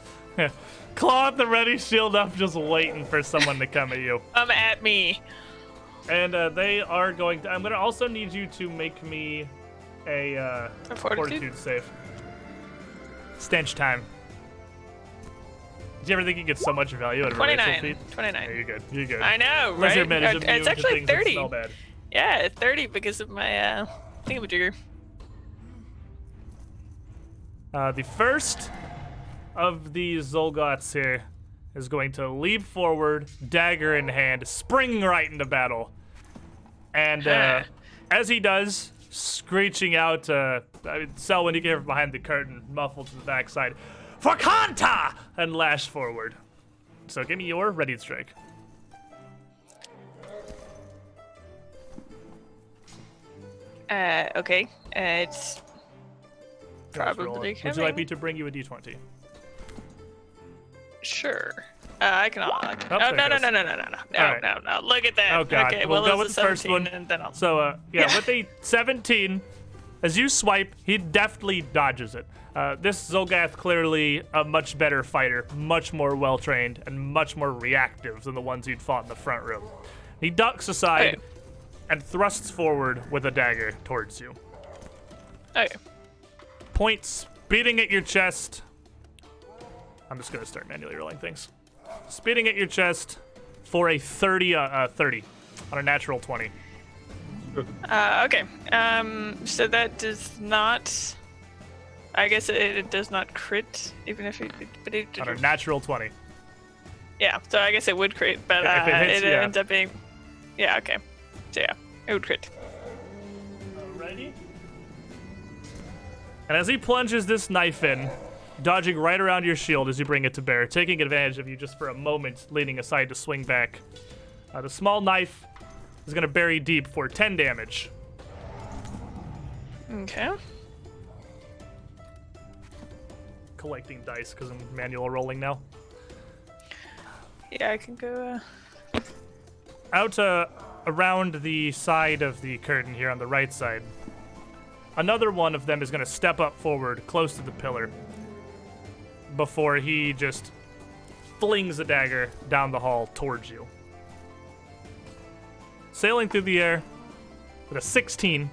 S1: Claw the ready shield up, just waiting for someone to come at you.
S2: Come at me.
S1: And they are going to. I'm going to also need you to make me a fortitude save. Stench time. Do you ever think you get so much value out of a racial
S2: 29.
S1: feat?
S2: 29.
S1: Yeah, you're good. You're good.
S2: I know, right?
S1: Lizard Man is immune
S2: It's
S1: to
S2: actually
S1: things that
S2: 30.
S1: smell bad.
S2: Yeah, 30 because of my thingamajigger.
S1: The first of these Zolgoths here is going to leap forward, dagger in hand, springing right into battle. And as he does, screeching out, Selwyn, you can hear from behind the curtain, muffled to the backside, "For Kanta!" and lash forward. So give me your ready strike.
S2: Okay. It's
S1: Let's roll
S2: probably
S1: it. Would you like me
S2: coming.
S1: to bring you a d20?
S2: Sure. I can.
S1: Oh,
S2: No,
S1: there
S2: no,
S1: it
S2: no,
S1: goes.
S2: no, no, no, no, no,
S1: Alright.
S2: no. Look at that.
S1: Oh, God.
S2: Okay,
S1: We'll
S2: well,
S1: go
S2: it was
S1: with
S2: a
S1: the first
S2: 17,
S1: one.
S2: and then I'll.
S1: So, yeah,
S2: Yeah.
S1: with a 17, as you swipe, he deftly dodges it. This Zolgath clearly a much better fighter, much more well-trained, and much more reactive than the ones you'd fought in the front room. He ducks aside
S2: Okay.
S1: and thrusts forward with a dagger towards you.
S2: Okay.
S1: Points beating at your chest. I'm just going to start manually rolling things. Speeding at your chest for a 30 on a natural 20.
S2: Okay. So that does not. I guess it does not crit, even if it. But it
S1: On a natural 20.
S2: yeah. So I guess it would crit, but
S1: If it hits, yeah.
S2: ends up being. Yeah. Okay. So yeah, it would crit.
S1: Alrighty. And as he plunges this knife in, dodging right around your shield as you bring it to bear, taking advantage of you just for a moment, leaning aside to swing back, the small knife is going to bury deep for 10 damage.
S2: Okay.
S1: Collecting dice because I'm manual rolling now.
S2: Yeah, I can go.
S1: Out around the side of the curtain here on the right side, another one of them is going to step up forward close to the pillar before he just flings a dagger down the hall towards you. Sailing through the air with a 16.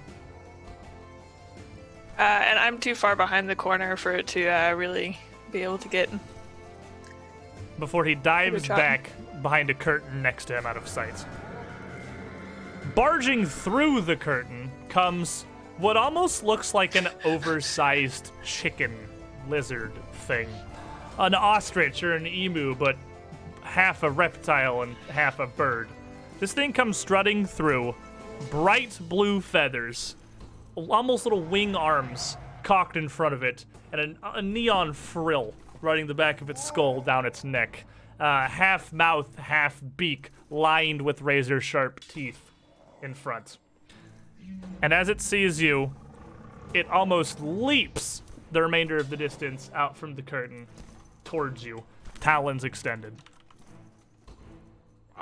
S2: And I'm too far behind the corner for it to really be able to get.
S1: Before he dives
S2: try.
S1: back behind a curtain next to him out of sight. Barging through the curtain comes what almost looks like an oversized chicken lizard thing. An ostrich or an emu, but half a reptile and half a bird. This thing comes strutting through, bright blue feathers, almost little wing arms cocked in front of it, and a neon frill running the back of its skull down its neck. Half mouth, half beak, lined with razor-sharp teeth in front. And as it sees you, it almost leaps the remainder of the distance out from the curtain towards you, talons extended.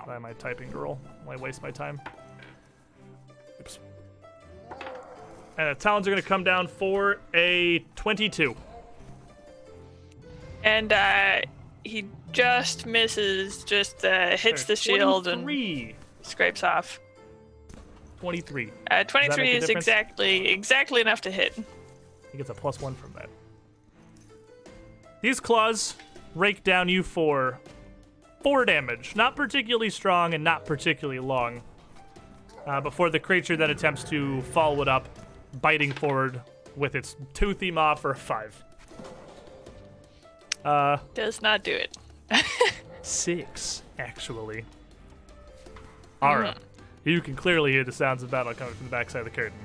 S1: Why am I typing to roll? Why waste my time? Oops. And the talons are going to come down for a 22.
S2: And he just misses, just hits the shield and
S1: 23.
S2: scrapes off.
S1: 23.
S2: 23
S1: make a
S2: is
S1: difference?
S2: exactly enough to hit.
S1: He gets a +1 from that. These claws rake down you for 4 damage. Not particularly strong and not particularly long. Before the creature then attempts to follow it up, biting forward with its toothy maw for a 5.
S2: Does not do it.
S1: 6, actually. Ara, you can clearly hear the sounds of battle coming from the backside of the curtain.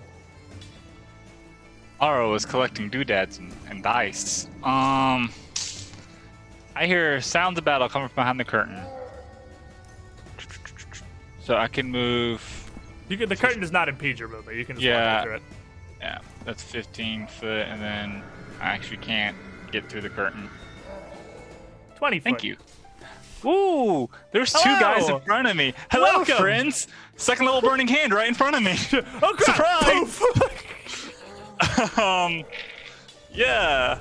S4: Aro was collecting doodads and dice. I hear sounds of battle coming from behind the curtain. So I can move.
S1: The curtain does not impede your movement. You can just
S4: Yeah.
S1: walk through it.
S4: Yeah, that's 15 foot, and then I actually can't get through the curtain.
S1: 20 foot.
S4: Thank you. Ooh, there's two
S1: Hello.
S4: guys in front of me. Hello,
S1: Welcome.
S4: friends. Second level burning hand right in front of me.
S1: Oh, crap!
S4: Surprise! Yeah.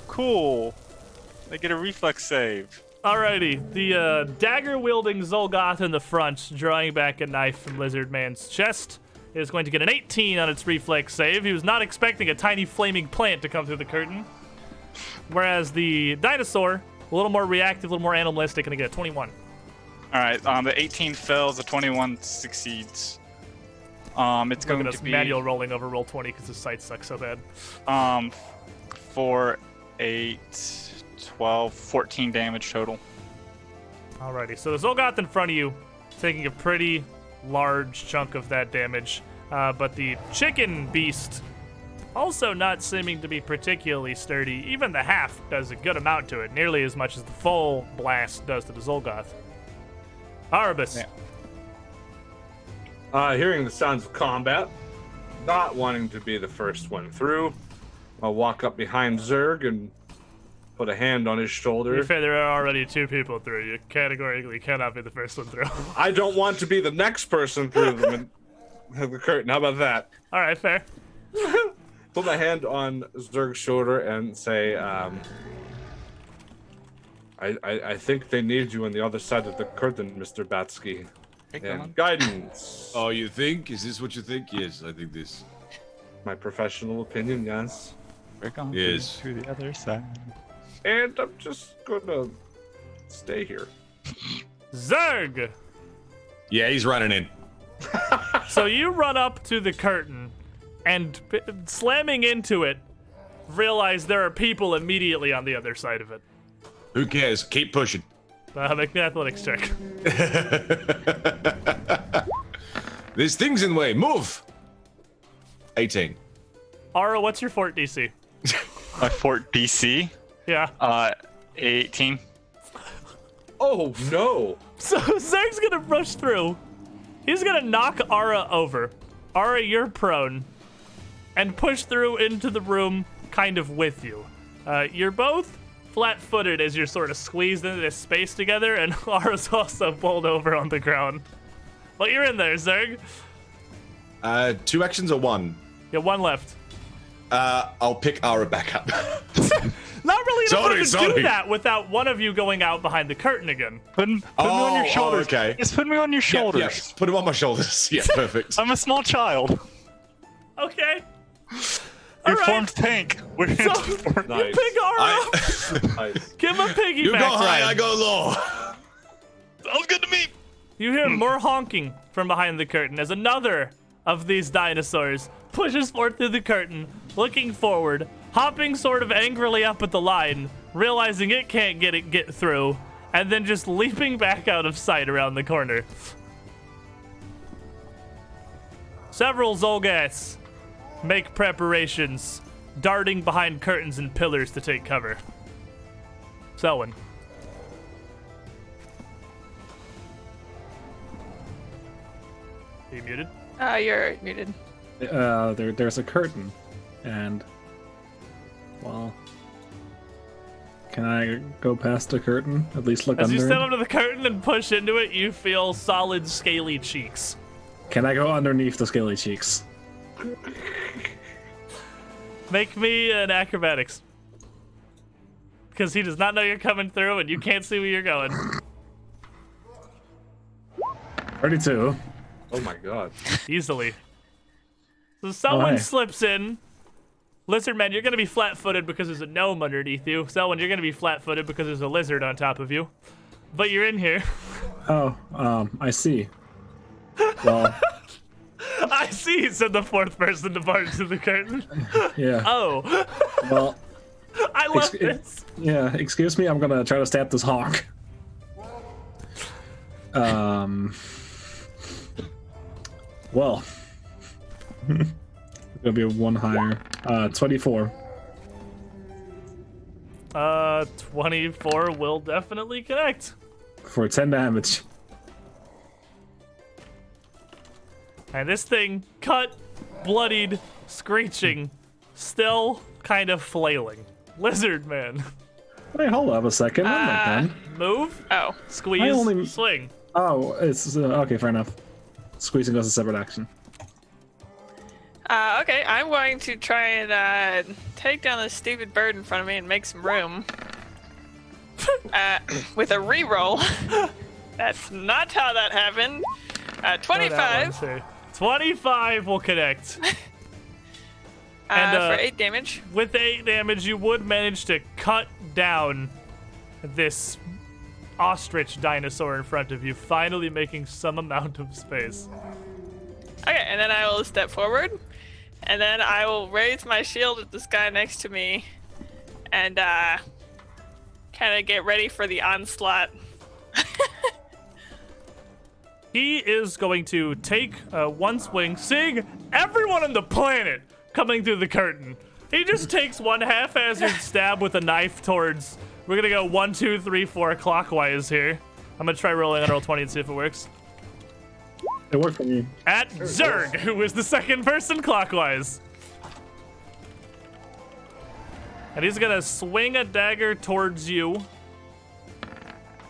S4: Cool. They get a reflex save.
S1: Alrighty, the dagger-wielding Zolgath in the front, drawing back a knife from Lizard Man's chest, is going to get an 18 on its reflex save. He was not expecting a tiny flaming plant to come through the curtain. Whereas the dinosaur, a little more reactive, a little more animalistic, going to get a 21.
S4: All right, the 18 fails, the 21 succeeds. It's
S1: Look
S4: going
S1: at us
S4: to be
S1: manual rolling over roll 20 because the sight sucks so bad.
S4: 4, 8, 12, 14 damage total.
S1: Alrighty, so the Zolgath in front of you, taking a pretty large chunk of that damage. But the chicken beast, also not seeming to be particularly sturdy. Even the half does a good amount to it, nearly as much as the full blast does to the Zolgath. Arabus.
S4: Yeah.
S5: Hearing the sounds of combat, not wanting to be the first one through, I'll walk up behind Zerg and put a hand on his
S1: To be
S5: shoulder.
S1: fair, there are already 2 people through. You categorically cannot be the first one through.
S5: I don't want to be the next person through the curtain. How about that?
S1: All right, fair.
S5: Put my hand on Zerg's shoulder and say, I think they need you on the other side of the curtain, Mr. Batsky. And guidance.
S6: Oh, you think? Is this what you think? Yes, I think this.
S5: My professional opinion, yes.
S4: We're going
S6: Yes.
S4: to the other side.
S5: And I'm just gonna stay here.
S1: Zerg!
S6: Yeah, he's running in.
S1: So you run up to the curtain and slamming into it, realize there are people immediately on the other side of it.
S6: Who cares? Keep pushing.
S1: Make an athletics check.
S6: There's things in the way. Move. 18.
S1: Ara, what's your fort DC?
S4: My fort DC,
S1: Yeah.
S4: 18.
S5: Oh no!
S1: So Zerg's gonna rush through. He's gonna knock Ara over. Ara, you're prone. And push through into the room kind of with you. You're both flat-footed as you're sort of squeezed into this space together, and Ara's also bowled over on the ground. But you're in there, Zerg.
S6: 2 actions or 1?
S1: Yeah, 1 left.
S6: I'll pick Ara back up.
S1: Not really enough to do
S6: Sorry.
S1: that without one of you going out behind the curtain again.
S4: Put me on your shoulders.
S6: okay.
S4: Just put me on your shoulders.
S6: Yeah, put him on my shoulders. Yeah, perfect.
S4: I'm a small child.
S1: Okay.
S4: We
S1: All right.
S4: formed tank. We're
S1: So, you
S5: Nice.
S1: pick Ara up.
S5: Nice.
S1: Give him a piggyback
S6: You go high,
S1: ride.
S6: I go low.
S4: Sounds good to me.
S1: You hear more honking from behind the curtain as another of these dinosaurs pushes forth through the curtain, looking forward, hopping sort of angrily up at the line, realizing it can't get through, and then just leaping back out of sight around the corner. Several Zolgats make preparations, darting behind curtains and pillars to take cover. Selwyn. Are you muted?
S2: You're muted.
S3: There's a curtain, and well, can I go past the curtain? At least look
S1: As
S3: under
S1: you
S3: it?
S1: step up to the curtain and push into it, you feel solid, scaly cheeks.
S3: Can I go underneath the scaly cheeks?
S1: Make me an acrobatics. Because he does not know you're coming through and you can't see where you're going.
S3: 32.
S5: Oh my god.
S1: Easily. So someone
S3: Why?
S1: slips in. Lizardman, you're going to be flat-footed because there's a gnome underneath you. Selwyn, you're going to be flat-footed because there's a lizard on top of you. But you're in here.
S3: Oh, I see. Well,
S1: I see, said the 4th person to barge through the curtain.
S3: yeah.
S1: Oh,
S3: Well,
S1: I love
S3: Ex-
S1: this.
S3: yeah. Excuse me. I'm gonna try to stab this hawk. Well, it'll be a 1 higher. 24
S1: 24 will definitely connect.
S3: for 10 damage.
S1: And this thing, cut, bloodied, screeching, still kind of flailing. Lizard man.
S3: Wait, hold up a second. I'm not done.
S1: Move,
S2: Oh.
S1: squeeze,
S3: I only-
S1: swing.
S3: Oh, it's okay. Fair enough. Squeezing goes a separate action.
S2: Okay, I'm going to try and take down this stupid bird in front of me and make some room. With a reroll. That's not how that happened.
S1: Oh, that
S2: 25
S1: one, too. 25 will connect. And,
S2: for 8 damage.
S1: With 8 damage, you would manage to cut down this ostrich dinosaur in front of you, finally making some amount of space.
S2: Okay, and then I will step forward, and then I will raise my shield at this guy next to me, and kind of get ready for the onslaught.
S1: He is going to take one swing, seeing everyone on the planet coming through the curtain. He just takes one haphazard stab with a knife towards. We're gonna go 1, 2, 3, 4 clockwise here. I'm gonna try rolling on roll 20 and see if it works.
S3: It worked for me.
S1: at Zerg, who is the second person clockwise. And he's gonna swing a dagger towards you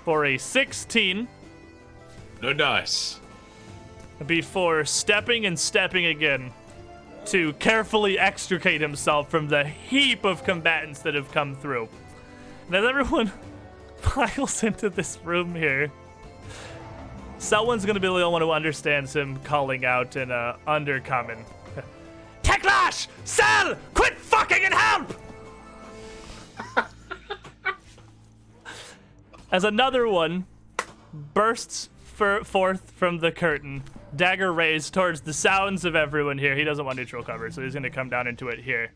S1: for a 16
S6: No dice.
S1: before stepping and stepping again to carefully extricate himself from the heap of combatants that have come through. And as everyone piles into this room here, someone's gonna be the only one who understands him calling out in undercommon. Teklash! Sell! Quit fucking and help! As another one bursts forth from the curtain, dagger raised towards the sounds of everyone here. He doesn't want neutral cover, so he's going to come down into it here.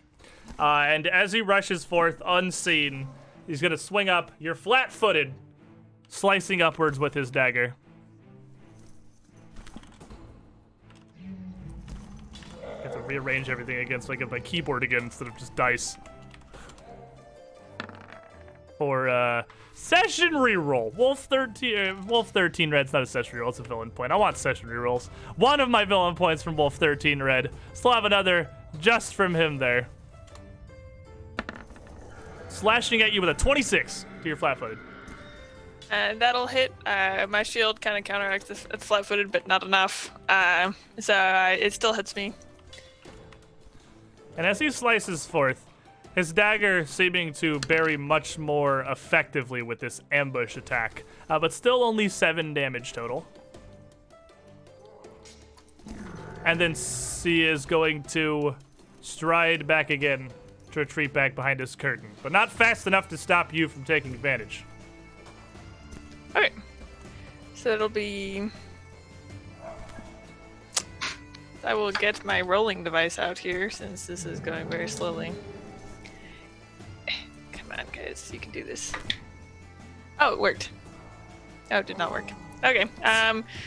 S1: And as he rushes forth unseen, he's going to swing up. You're flat-footed, slicing upwards with his dagger. I have to rearrange everything again so I get my keyboard again instead of just dice. For session reroll. Wolf 13 red's not a session reroll, it's a villain point. I want session rerolls. One of my villain points from Wolf 13 red. Still have another just from him there. Slashing at you with a 26 to your flat-footed.
S2: And that'll hit. My shield kind of counteracts the flat-footed, but not enough. So it still hits me.
S1: And as he slices forth, his dagger seeming to bury much more effectively with this ambush attack, but still only 7 damage total. And then he is going to stride back again to retreat back behind his curtain, but not fast enough to stop you from taking advantage.
S2: Okay. So it'll be... I will get my rolling device out here since this is going very slowly. Come on, guys, you can do this. Oh, it worked. Oh, it did not work. Okay.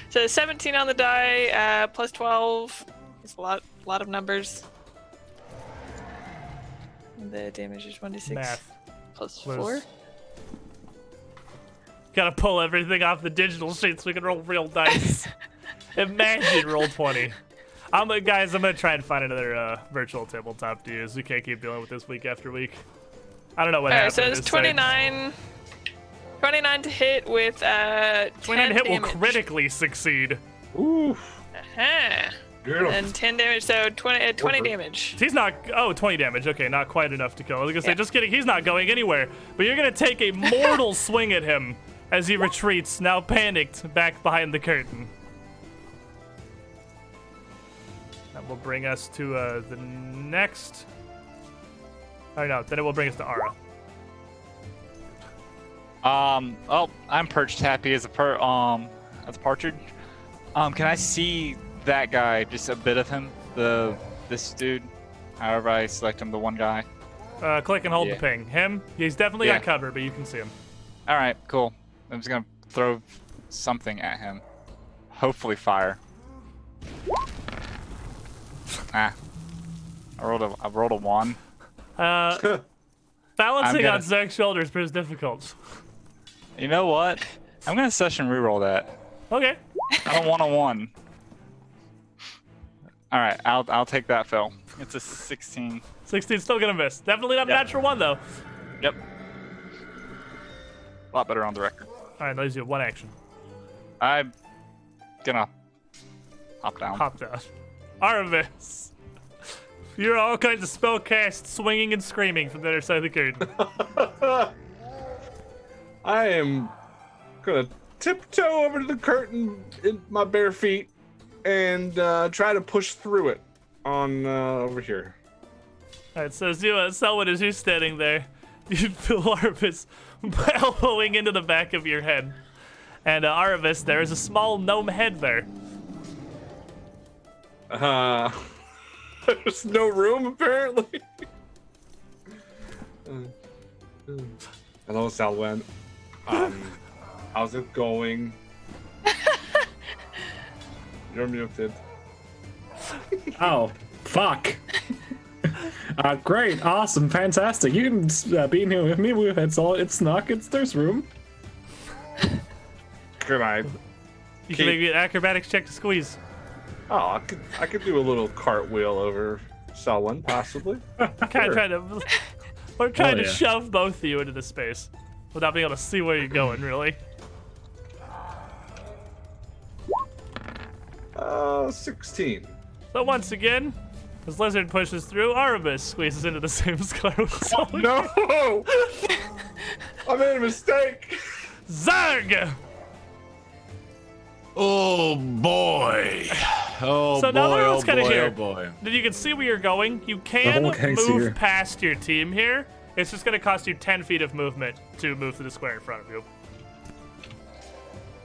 S2: So 17 on the die, plus 12. It's a lot of numbers. And the damage is 1d6.
S1: Math.
S2: Plus
S1: Was-
S2: 4.
S1: Gotta pull everything off the digital sheet so we can roll real dice. Imagine roll 20. Guys, I'm gonna try and find another virtual tabletop to use. We can't keep dealing with this week after week. I don't know what happened.
S2: So it's 29. 29 to hit with 10
S1: 29 to hit will
S2: damage.
S1: critically succeed.
S5: Ooh.
S2: Uh-huh.
S5: Beautiful.
S2: And 10 damage, so 20
S5: Perfect.
S2: damage.
S1: He's not. Oh, 20 damage. Okay, not quite enough to kill. I was gonna say,
S2: Yeah.
S1: just kidding. He's not going anywhere. But you're gonna take a mortal swing at him as he retreats, now panicked, back behind the curtain. That will bring us to the next. Oh no, then it will bring us to Ara.
S4: Oh, I'm perched happy as a partridge. Can I see that guy? Just a bit of him. This dude. However I select him, the one guy.
S1: Click and hold
S4: Yeah.
S1: the ping. Him, he's definitely
S4: Yeah.
S1: got cover, but you can see him.
S4: All right, cool. I'm just gonna throw something at him. Hopefully fire. Ah. I rolled a 1.
S1: Balancing
S4: I'm gonna-
S1: on Zach's shoulders proves difficult.
S4: You know what? I'm gonna session reroll that.
S1: Okay.
S4: I don't want a 1. All right, I'll take that, Phil. It's a 16.
S1: 16 still gonna miss. Definitely not a
S4: Yep.
S1: natural one though.
S4: Yep. A lot better on the record.
S1: All right, let's do one action.
S4: I'm gonna hop down.
S1: Hop down. Aramis. You're all kinds of spell cast, swinging and screaming from the other side of the curtain.
S5: I am gonna tiptoe over to the curtain in my bare feet and try to push through it on over here.
S1: All right, so as Selwyn, as you're standing there, you feel Aramis elbowing into the back of your head. And Aramis, there is a small gnome head there.
S5: There's no room apparently. Hello, Salwen. How's it going? You're muted.
S3: Oh, fuck. Great, awesome, fantastic. You can be in here with me. It's snug. There's room.
S5: Can I?
S1: You can make an acrobatics check to squeeze.
S5: Oh, I could do a little cartwheel over Selwyn, possibly.
S1: Kind of. We're trying to
S3: yeah.
S1: shove both of you into the space without being able to see where you're going, really.
S5: 16.
S1: So once again, as Lizard pushes through, Arabus squeezes into the same square with Solid.
S5: No! I made a mistake.
S1: Zerg!
S6: Oh boy. Oh
S1: So
S6: boy,
S1: now that
S6: oh
S1: everyone's kind of
S6: boy,
S1: here,
S6: oh boy.
S1: then you can see where you're going. You can
S3: whole gang's
S1: move
S3: here.
S1: past your team here. It's just going to cost you 10 feet of movement to move to the square in front of you.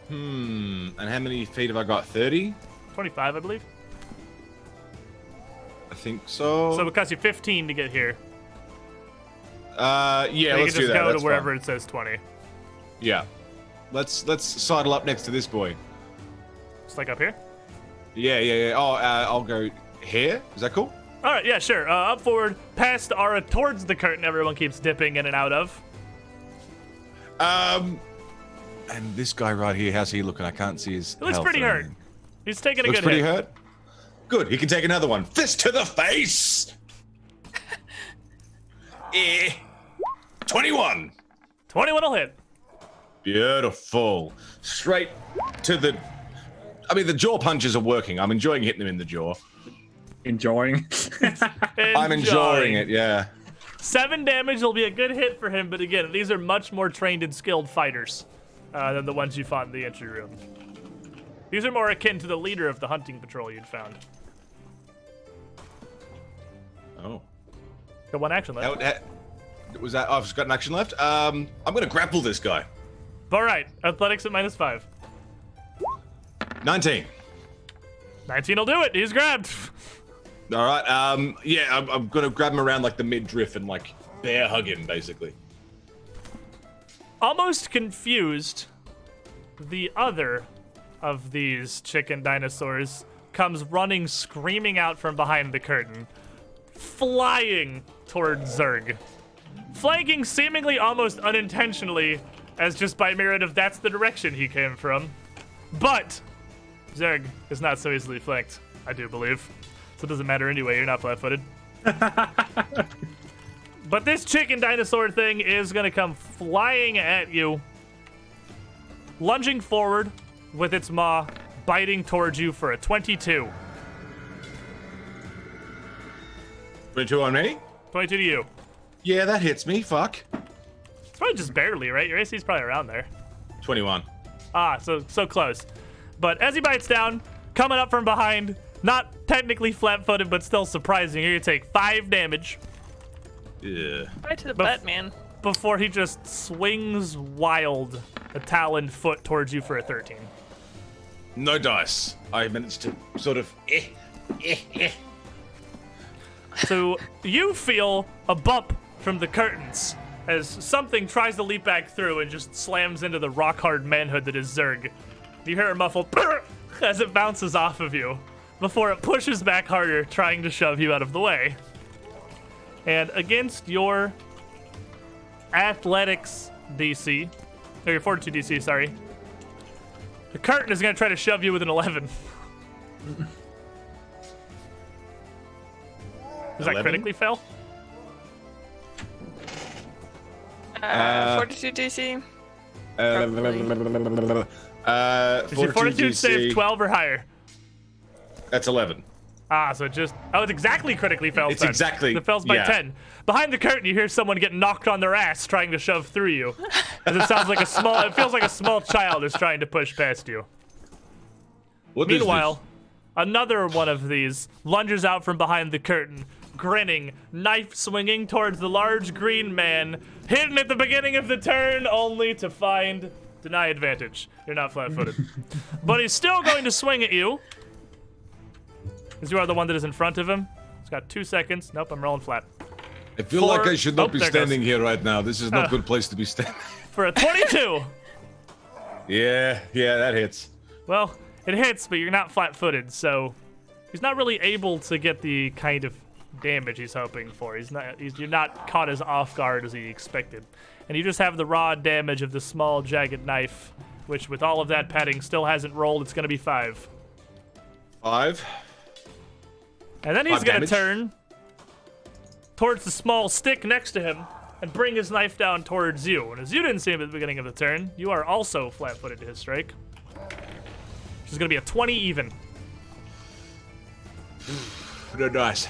S6: And how many feet have I got? 30?
S1: 25, I believe.
S6: I think so.
S1: So it costs you 15 to get here.
S6: Yeah,
S1: So you
S6: let's
S1: can
S6: do
S1: just
S6: that.
S1: go
S6: That's
S1: to wherever
S6: fine.
S1: it says 20.
S6: Yeah. Let's sidle up next to this boy.
S1: Just like up here.
S6: Yeah. Oh, I'll go here. Is that cool?
S1: All right, yeah, sure. Up forward, past Ara, towards the curtain everyone keeps dipping in and out of.
S6: And this guy right here, how's he looking? I can't see his
S1: He looks
S6: health
S1: pretty
S6: or
S1: hurt.
S6: anything.
S1: He's taking a
S6: Looks
S1: good
S6: pretty
S1: hit.
S6: hurt. Good. He can take another one. Fist to the face. 21.
S1: 21 will hit.
S6: Beautiful. Straight to the. I mean, the jaw punches are working. I'm enjoying hitting them in the jaw.
S3: Enjoying.
S6: I'm enjoying it. Yeah.
S1: 7 damage will be a good hit for him, but again, these are much more trained and skilled fighters than the ones you fought in the entry room. These are more akin to the leader of the hunting patrol you'd found.
S6: Oh.
S1: Got 1 action left.
S6: Was that? I've got an action left. I'm gonna grapple this guy.
S1: All right, athletics at -5.
S6: 19.
S1: 19 will do it. He's grabbed.
S6: All right. Yeah, I'm gonna grab him around like the midriff and like bear hug him, basically.
S1: Almost confused, the other of these chicken dinosaurs comes running, screaming out from behind the curtain, flying towards Zerg. Flanking seemingly almost unintentionally, as just by merit of that's the direction he came from. But Zerg is not so easily flanked, I do believe. So it doesn't matter anyway, you're not flat-footed. But this chicken dinosaur thing is gonna come flying at you, lunging forward with its maw, biting towards you for a 22.
S6: 22 on me.
S1: 22 to you.
S6: Yeah, that hits me. Fuck.
S1: It's probably just barely, right? Your AC's probably around there.
S6: 21.
S1: Ah, so close. But as he bites down, coming up from behind, not technically flat-footed, but still surprising, you're gonna take 5 damage
S6: Yeah.
S2: Right to the
S1: Bef-
S2: butt, man.
S1: before he just swings wild, a taloned foot towards you for a 13.
S6: No dice. I managed to sort of.
S1: So you feel a bump from the curtains as something tries to leap back through and just slams into the rock-hard manhood that is Zerg. You hear a muffled as it bounces off of you before it pushes back harder, trying to shove you out of the way. And against your athletics DC, or your fortitude DC, sorry, the curtain is going to try to shove you with an 11. Does that
S6: 11?
S1: critically fail?
S2: Fortitude DC.
S1: Is your fortitude save 12 or higher?
S6: That's 11.
S1: Ah, so it just... Oh, it's exactly critically fails.
S6: It's
S1: then.
S6: exactly-
S1: It fails by
S6: yeah.
S1: 10. Behind the curtain, you hear someone get knocked on their ass trying to shove through you. As it sounds like a small... It feels like a small child is trying to push past you.
S6: What is
S1: Meanwhile, another one of these lunges out from behind the curtain, grinning, knife swinging towards the large green man, hidden at the beginning of the turn only to find... Deny advantage. You're not flat-footed. But he's still going to swing at you. Because you are the one that is in front of him. He's got 2 seconds. Nope, I'm rolling flat.
S6: I feel like I should not
S1: Oh,
S6: be
S1: there it goes.
S6: standing here right now. This is not a good place to be standing.
S1: For a 22.
S6: Yeah, that hits.
S1: Well, it hits, but you're not flat-footed, so he's not really able to get the kind of damage he's hoping for. You're not caught as off guard as he expected. And you just have the raw damage of the small, jagged knife, which with all of that padding still hasn't rolled. It's going to be 5.
S6: 5.
S1: And then he's
S6: 5
S1: going to
S6: damage.
S1: turn towards the small stick next to him and bring his knife down towards you. And as you didn't see him at the beginning of the turn, you are also flat-footed to his strike. Which is going to be a 20 even.
S6: No dice.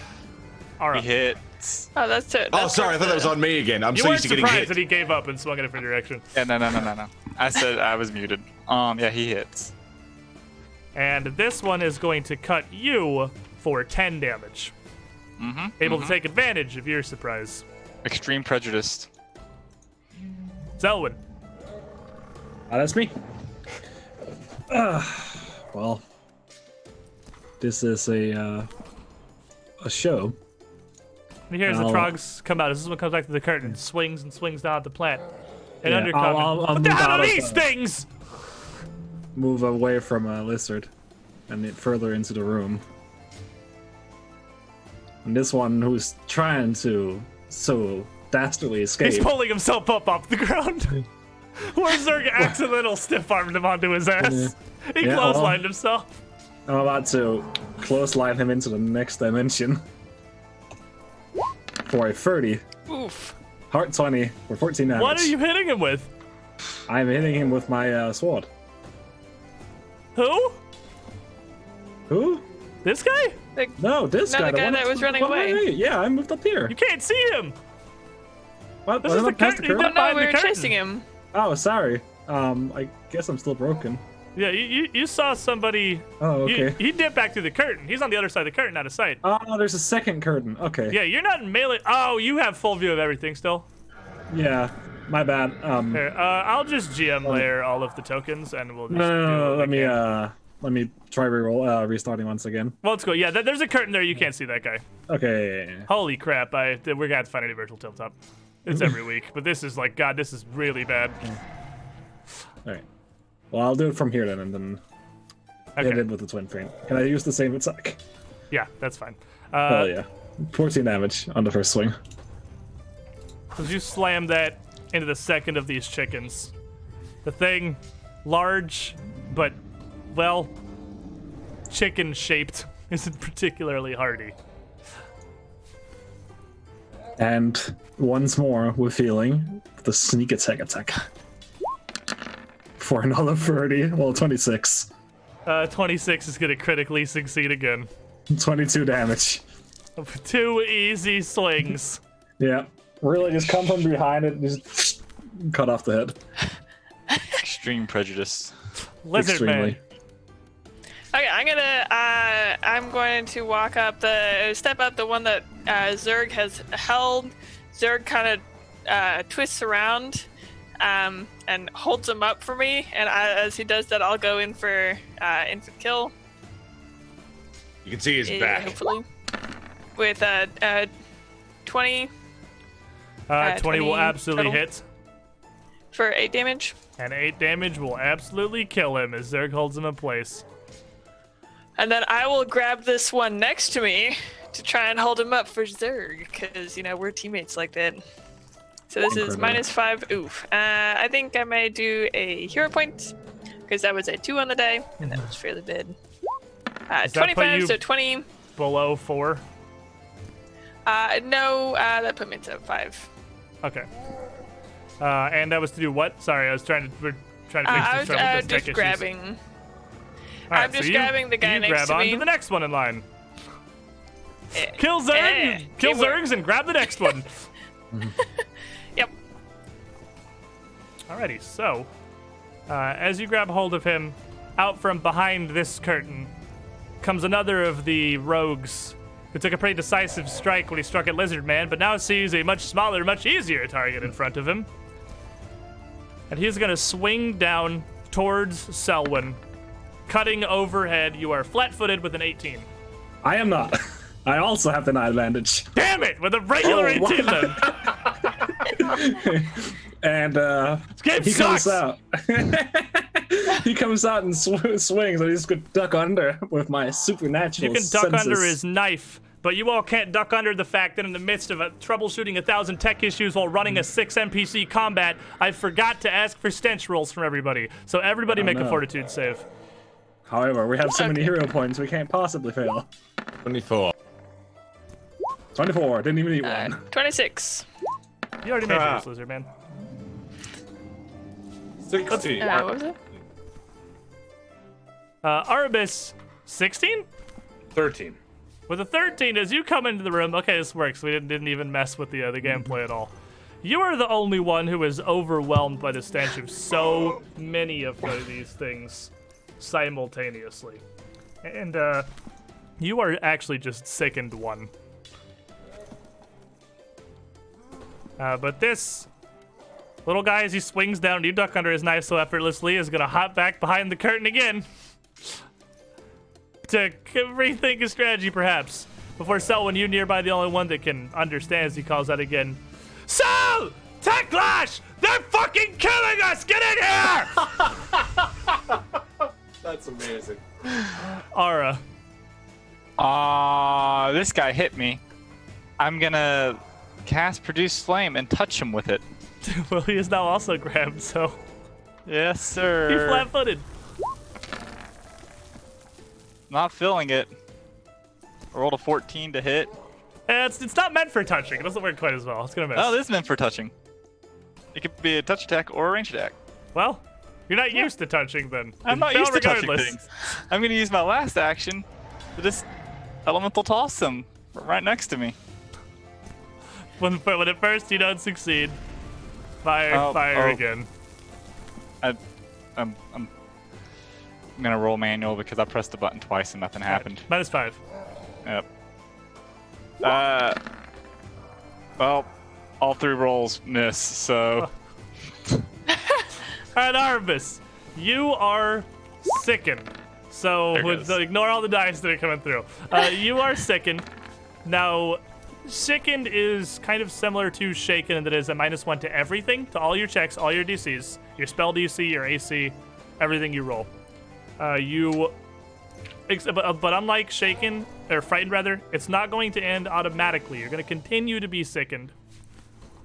S1: All
S4: He
S1: right.
S4: hits.
S2: Oh, that's it.
S6: Oh, sorry, I thought that was on me again. I'm
S1: You
S6: so
S1: weren't
S6: used to getting
S1: surprised
S6: hit.
S1: that he gave up and swung in a different direction.
S4: Yeah, no. I said I was muted. Yeah, he hits.
S1: And this one is going to cut you for 10 damage. Able to take advantage of your surprise.
S4: Extreme prejudiced.
S1: Selwyn.
S3: That's me. Well, this is a show.
S1: And here's the
S3: I'll-
S1: troggs come out. As this one comes back to the curtain, swings and swings down at the plant. And
S3: Yeah,
S1: undercoming.
S3: I'll
S1: What the
S3: move
S1: hell
S3: out
S1: are
S3: of
S1: these
S3: the-
S1: things?
S3: Move away from a lizard and it further into the room. And this one who's trying to so dastardly escape.
S1: He's pulling himself up off the ground. Warzerg accidental stiff-armed him onto his ass. He
S3: Yeah,
S1: clotheslined himself.
S3: I'm about to clothesline him into the next dimension. For a 30.
S2: Oof.
S3: Heart 20 for 14 damage.
S1: What are you hitting him with?
S3: I'm hitting him with my sword.
S1: Who?
S3: Who?
S1: This guy?
S3: No, this
S2: No,
S3: guy.
S2: the guy
S3: one
S2: that was running away.
S3: Yeah, I moved up here.
S1: You can't see him.
S3: What?
S1: This
S3: What,
S1: is
S3: am I
S1: the
S3: past
S1: curtain.
S3: the
S1: He
S3: curtain?
S1: done-
S2: No,
S1: Behind
S2: we
S1: the
S2: were
S1: curtain.
S2: chasing him.
S3: Oh, sorry. I guess I'm still broken.
S1: Yeah, you saw somebody.
S3: Oh, okay.
S1: He dipped back through the curtain. He's on the other side of the curtain, out of sight.
S3: Oh, there's a second curtain. Okay.
S1: Yeah, you're not in melee. Oh, you have full view of everything still.
S3: Yeah, my bad.
S1: Here, I'll just GM layer all of the tokens, and we'll just do
S3: No,
S1: what
S3: let
S1: we
S3: me
S1: can.
S3: let me try reroll restarting once again.
S1: Well, let's go. Yeah, there's a curtain there. You can't see that guy.
S3: Okay.
S1: Holy crap! We're gonna have to find a virtual tabletop. It's every week, but this is like, God, this is really bad.
S3: All right. Well, I'll do it from here then, and then hit
S1: Okay.
S3: it with the twin frame. Can I use the same attack?
S1: Yeah, that's fine.
S3: Oh yeah. 14 damage on the first swing.
S1: As you slam that into the second of these chickens, the thing, large, but, well, chicken-shaped, isn't particularly hardy.
S3: And once more, with feeling, the sneak attack. For another 30, well, 26.
S1: 26 is gonna critically succeed again.
S3: 22 damage.
S1: 2 easy swings.
S3: Yeah. Really, just come from behind it and just cut off the head.
S4: Extreme prejudice.
S1: Lizard man.
S3: Extremely.
S2: Okay, I'm going to walk up step up the one that Zerg has held. Zerg kind of twists around and holds him up for me. And as he does that, I'll go in for infant kill.
S6: You can see his back.
S2: Hopefully. With 20
S1: 20 will
S2: 20
S1: absolutely
S2: total.
S1: hit.
S2: for 8 damage.
S1: And 8 damage will absolutely kill him as Zerg holds him in place.
S2: And then I will grab this one next to me to try and hold him up for Zerg, because, you know, we're teammates like that. So this is
S3: Incredible.
S2: -5. Oof. I think I may do a hero point, because that was a 2 on the die, and that was fairly bad.
S1: Does that put
S2: 25,
S1: you-
S2: so 20.
S1: Below 4.
S2: No, that put me to 5.
S1: Okay. And that was to do what? Sorry, we're trying to fix
S2: I
S1: this
S2: was
S1: trouble with tech
S2: just
S1: issues.
S2: grabbing.
S1: All right,
S2: I'm just
S1: so
S2: grabbing the guy
S1: you
S2: next
S1: grab
S2: to
S1: on
S2: me.
S1: to the next one in line.
S2: Eh,
S1: Kill Zerg,
S2: eh,
S1: kill
S2: teamwork.
S1: Zergs, and grab the next one.
S2: Yep.
S1: Alrighty, so as you grab hold of him, out from behind this curtain comes another of the rogues who took a pretty decisive strike when he struck at Lizard Man, but now sees a much smaller, much easier target in front of him. And he's going to swing down towards Selwyn, cutting overhead. You are flat-footed with an 18.
S3: I am not. I also have the night advantage.
S1: Damn it! With a regular
S3: Oh,
S1: 18 then.
S3: And
S1: game
S3: he
S1: sucks!
S3: comes out. He comes out and swings, and I just could duck under with my supernatural
S1: You can duck
S3: senses.
S1: under his knife, but you all can't duck under the fact that in the midst of troubleshooting 1,000 tech issues while running a 6 NPC combat, I forgot to ask for stench rolls from everybody. So everybody make a
S3: no.
S1: fortitude save.
S3: However, we have so many hero points, we can't possibly fail.
S6: 24.
S3: 24, didn't even need one.
S2: 26.
S1: You already made yours, Lizard Man.
S5: 16.
S2: What was it?
S1: Arabis, 16?
S5: 13.
S1: With a 13, as you come into the room, okay, this works. We didn't even mess with the gameplay at all. You are the only one who is overwhelmed by the stench of so many of these things simultaneously. And you are actually just sickened one. But this little guy, as he swings down, you duck under his knife so effortlessly, is going to hop back behind the curtain again to rethink his strategy, perhaps. Before Selwyn, you nearby the only one that can understand, as he calls out again. Sel! Techlash! They're fucking killing us! Get in here!
S5: That's amazing.
S1: Ara.
S4: This guy hit me. I'm gonna cast Produce Flame and touch him with it.
S1: Well, he is now also grabbed, so
S4: Yes, sir.
S1: he's flat-footed.
S4: Not feeling it. I rolled a 14 to hit.
S1: It's not meant for touching. It doesn't work quite as well. It's gonna miss.
S4: Oh, this is meant for touching. It could be a touch attack or a range attack.
S1: Well, you're not used to touching then.
S4: I'm
S1: You
S4: not
S1: fail
S4: used to touching
S1: regardless.
S4: things. I'm gonna use my last action to just elemental toss him right next to me.
S1: When at first you don't succeed, fire again.
S4: I'm gonna roll manual because I pressed the button twice and nothing happened.
S1: -5.
S4: Yep. Well, all 3 rolls miss, so
S1: Alright, Arvis, you are sickened. So
S4: There goes.
S1: ignore all the dice that are coming through. You are sickened. Now, sickened is kind of similar to shaken in that it is a -1 to everything, to all your checks, all your DCs, your spell DC, your AC, everything you roll. But unlike shaken, or frightened rather, it's not going to end automatically. You're going to continue to be sickened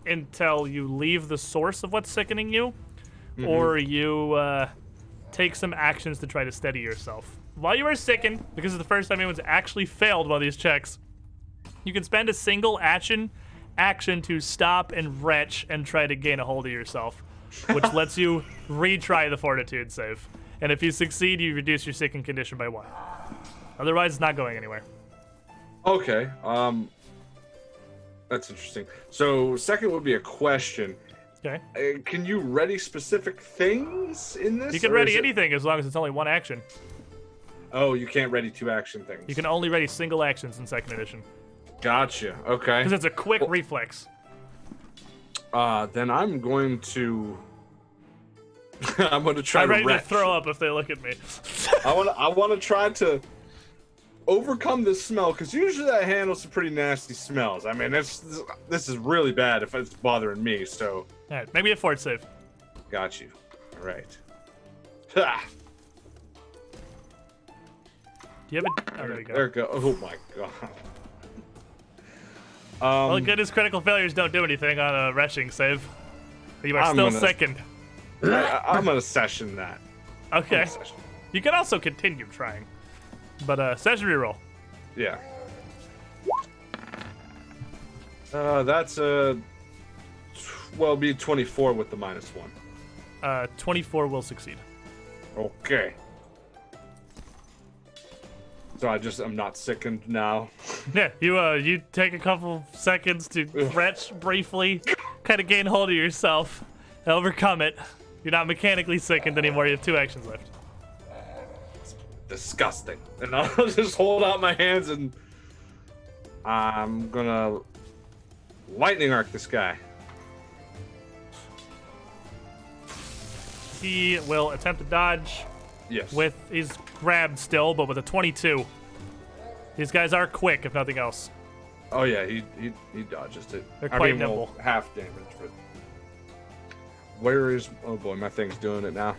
S1: until you leave the source of what's sickening you, or you take some actions to try to steady yourself. While you are sickened, because it's the first time anyone's actually failed one of these checks, you can spend a single action to stop and retch and try to gain a hold of yourself, which lets you retry the fortitude save. And if you succeed, you reduce your sickened condition by 1. Otherwise, it's not going anywhere.
S5: Okay. That's interesting. So, second would be a question.
S1: Okay.
S5: Can you ready specific things in this?
S1: You can
S5: or
S1: ready
S5: is it-
S1: anything as long as it's only 1 action.
S5: Oh, you can't ready 2 action things.
S1: You can only ready single actions in second edition.
S5: Gotcha. Okay.
S1: Because it's a quick reflex.
S5: Then I'm going to. I'm going to try
S1: I'm
S5: to
S1: ready to
S5: retch.
S1: throw up if they look at me.
S5: I want to try to overcome this smell, because usually that handles some pretty nasty smells. I mean, this is really bad if it's bothering me. So.
S1: All right, maybe a fort save.
S5: Got you. All right. Ha!
S1: Do you have a? Oh, there you go.
S5: There we go. Oh my god.
S1: Well, good as critical failures don't do anything on a retching save. You are
S5: I'm
S1: still
S5: gonna-
S1: sickened.
S5: I'm gonna session that.
S1: Okay.
S5: Session.
S1: You can also continue trying. But session reroll.
S5: Yeah. That's be 24 with the -1.
S1: 24 will succeed.
S5: Okay. So I'm not sickened now.
S1: Yeah, you take a couple seconds to retch briefly, kind of gain hold of yourself, overcome it. You're not mechanically sickened anymore. You have 2 actions left.
S5: Disgusting. And I'll just hold out my hands and I'm gonna lightning arc this guy.
S1: He will attempt to dodge.
S5: Yes.
S1: He's grabbed still, but with a 22. These guys are quick, if nothing else.
S5: Oh yeah, he dodges it.
S1: They're quite nimble.
S5: Well, half damage, but where is? Oh boy, my thing's doing it now.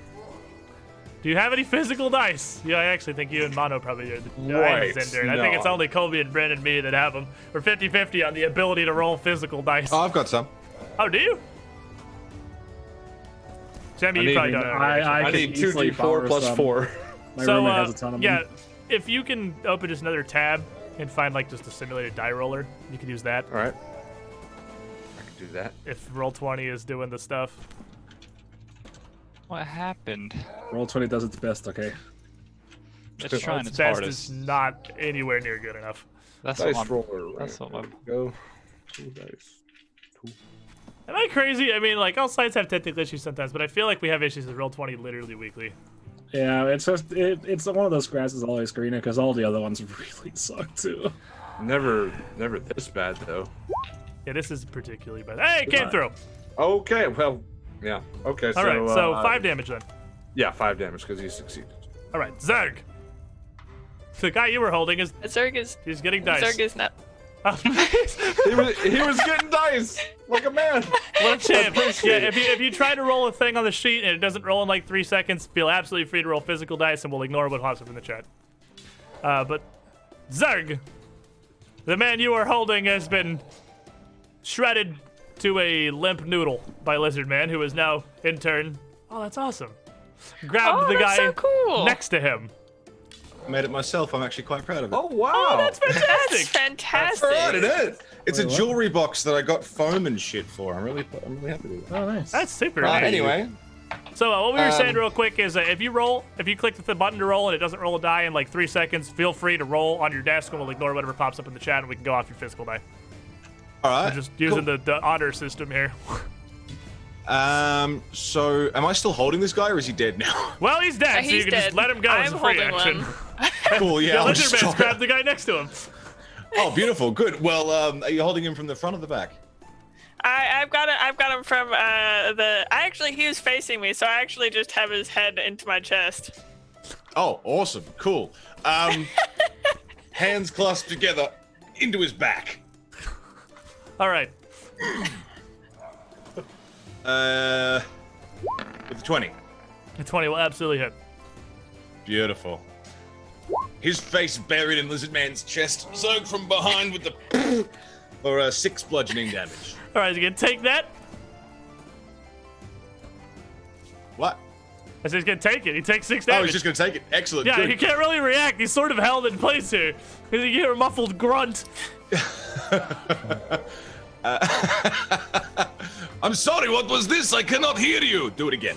S1: Do you have any physical dice? Yeah, I actually think you and Mono probably are the
S5: Right,
S1: Zinder. I think it's
S5: no.
S1: only Colby and Brent and me that have them. We're 50-50 on the ability to roll physical dice.
S6: Oh, I've got some.
S1: Oh, do you? Sammy, you
S5: need-
S1: probably don't.
S3: I
S5: I
S3: could
S5: need
S3: easily
S5: 2d4
S3: borrow
S5: plus
S3: some.
S5: 4.
S3: My
S1: So,
S3: roommate has a ton of
S1: yeah,
S3: them.
S1: if you can open just another tab and find like just a simulated die roller, you can use that.
S5: All right. I can do that.
S1: If Roll20 is doing the stuff.
S4: What happened?
S3: Roll20 does its best, okay?
S4: It's trying
S1: Its
S4: its
S1: best
S4: hardest.
S1: is not anywhere near good enough.
S4: That's
S5: Dice
S4: what I'm,
S5: roller.
S4: that's what
S5: right.
S4: I'm-
S5: Go. 2 dice.
S1: Am I crazy? I mean, like, all sites have technical issues sometimes, but I feel like we have issues with Roll20 literally weekly.
S3: Yeah, it's just it's one of those grass is always greener because all the other ones really suck too.
S5: Never this bad though.
S1: Yeah, this is particularly bad. Hey, it came through.
S5: Okay, well, yeah. Okay,
S1: All
S5: so
S1: right, so 5 damage then.
S5: Yeah, 5 damage because he succeeded.
S1: All right, Zerg. The guy you were holding is
S2: Zerg
S1: he's getting dice.
S2: is not.
S5: He was getting dice like a man.
S1: What a champ. Yeah,
S5: Appreciate it.
S1: if you try to roll a thing on the sheet and it doesn't roll in like 3 seconds, feel absolutely free to roll physical dice and we'll ignore what pops up in the chat. But Zerg, the man you are holding has been shredded to a limp noodle by Lizard Man, who is now in turn. Oh, that's awesome. Grabbed the guy
S2: that's so cool.
S1: next to him.
S6: I made it myself. I'm actually quite proud of it.
S5: Oh wow.
S1: Oh, that's
S2: That's
S1: fantastic.
S2: fantastic.
S6: Right, it is. It's a
S3: Wait, what?
S6: jewelry box that I got foam and shit for. I'm really happy with that.
S3: Oh, nice.
S1: That's super.
S6: Right,
S1: nice.
S6: anyway,
S1: So what we were saying
S6: Um,
S1: real quick is if you click the button to roll and it doesn't roll a die in like 3 seconds, feel free to roll on your desk and we'll ignore whatever pops up in the chat and we can go off your physical die.
S6: all right.
S1: We're just using the honor system here.
S6: So am I still holding this guy, or is he dead now?
S1: Well, he's dead, so you
S2: He's
S1: can just
S2: dead.
S1: let him go as
S2: I'm
S1: a free
S2: holding
S1: action.
S2: one.
S6: Cool. Yeah.
S1: The
S6: I'll just
S1: Lizard Man's
S6: chop
S1: grabbed
S6: it.
S1: the guy next to him.
S6: Oh, beautiful. Good. Well, are you holding him from the front or the back?
S2: I've got him from he was facing me, so I actually just have his head into my chest.
S6: Oh, awesome. Cool. Hands clasped together into his back.
S1: All right.
S6: With the 20.
S1: The 20 will absolutely hit.
S6: Beautiful. His face buried in Lizard Man's chest. Zerg from behind with the for 6 bludgeoning damage.
S1: All right, you gonna take that?
S6: What?
S1: I said he's gonna take it. He takes 6
S6: Oh,
S1: damage.
S6: he's just gonna take it. Excellent.
S1: Yeah,
S6: Good.
S1: he can't really react. He's sort of held in place here. You hear a muffled grunt.
S6: I'm sorry, what was this? I cannot hear you. Do it again.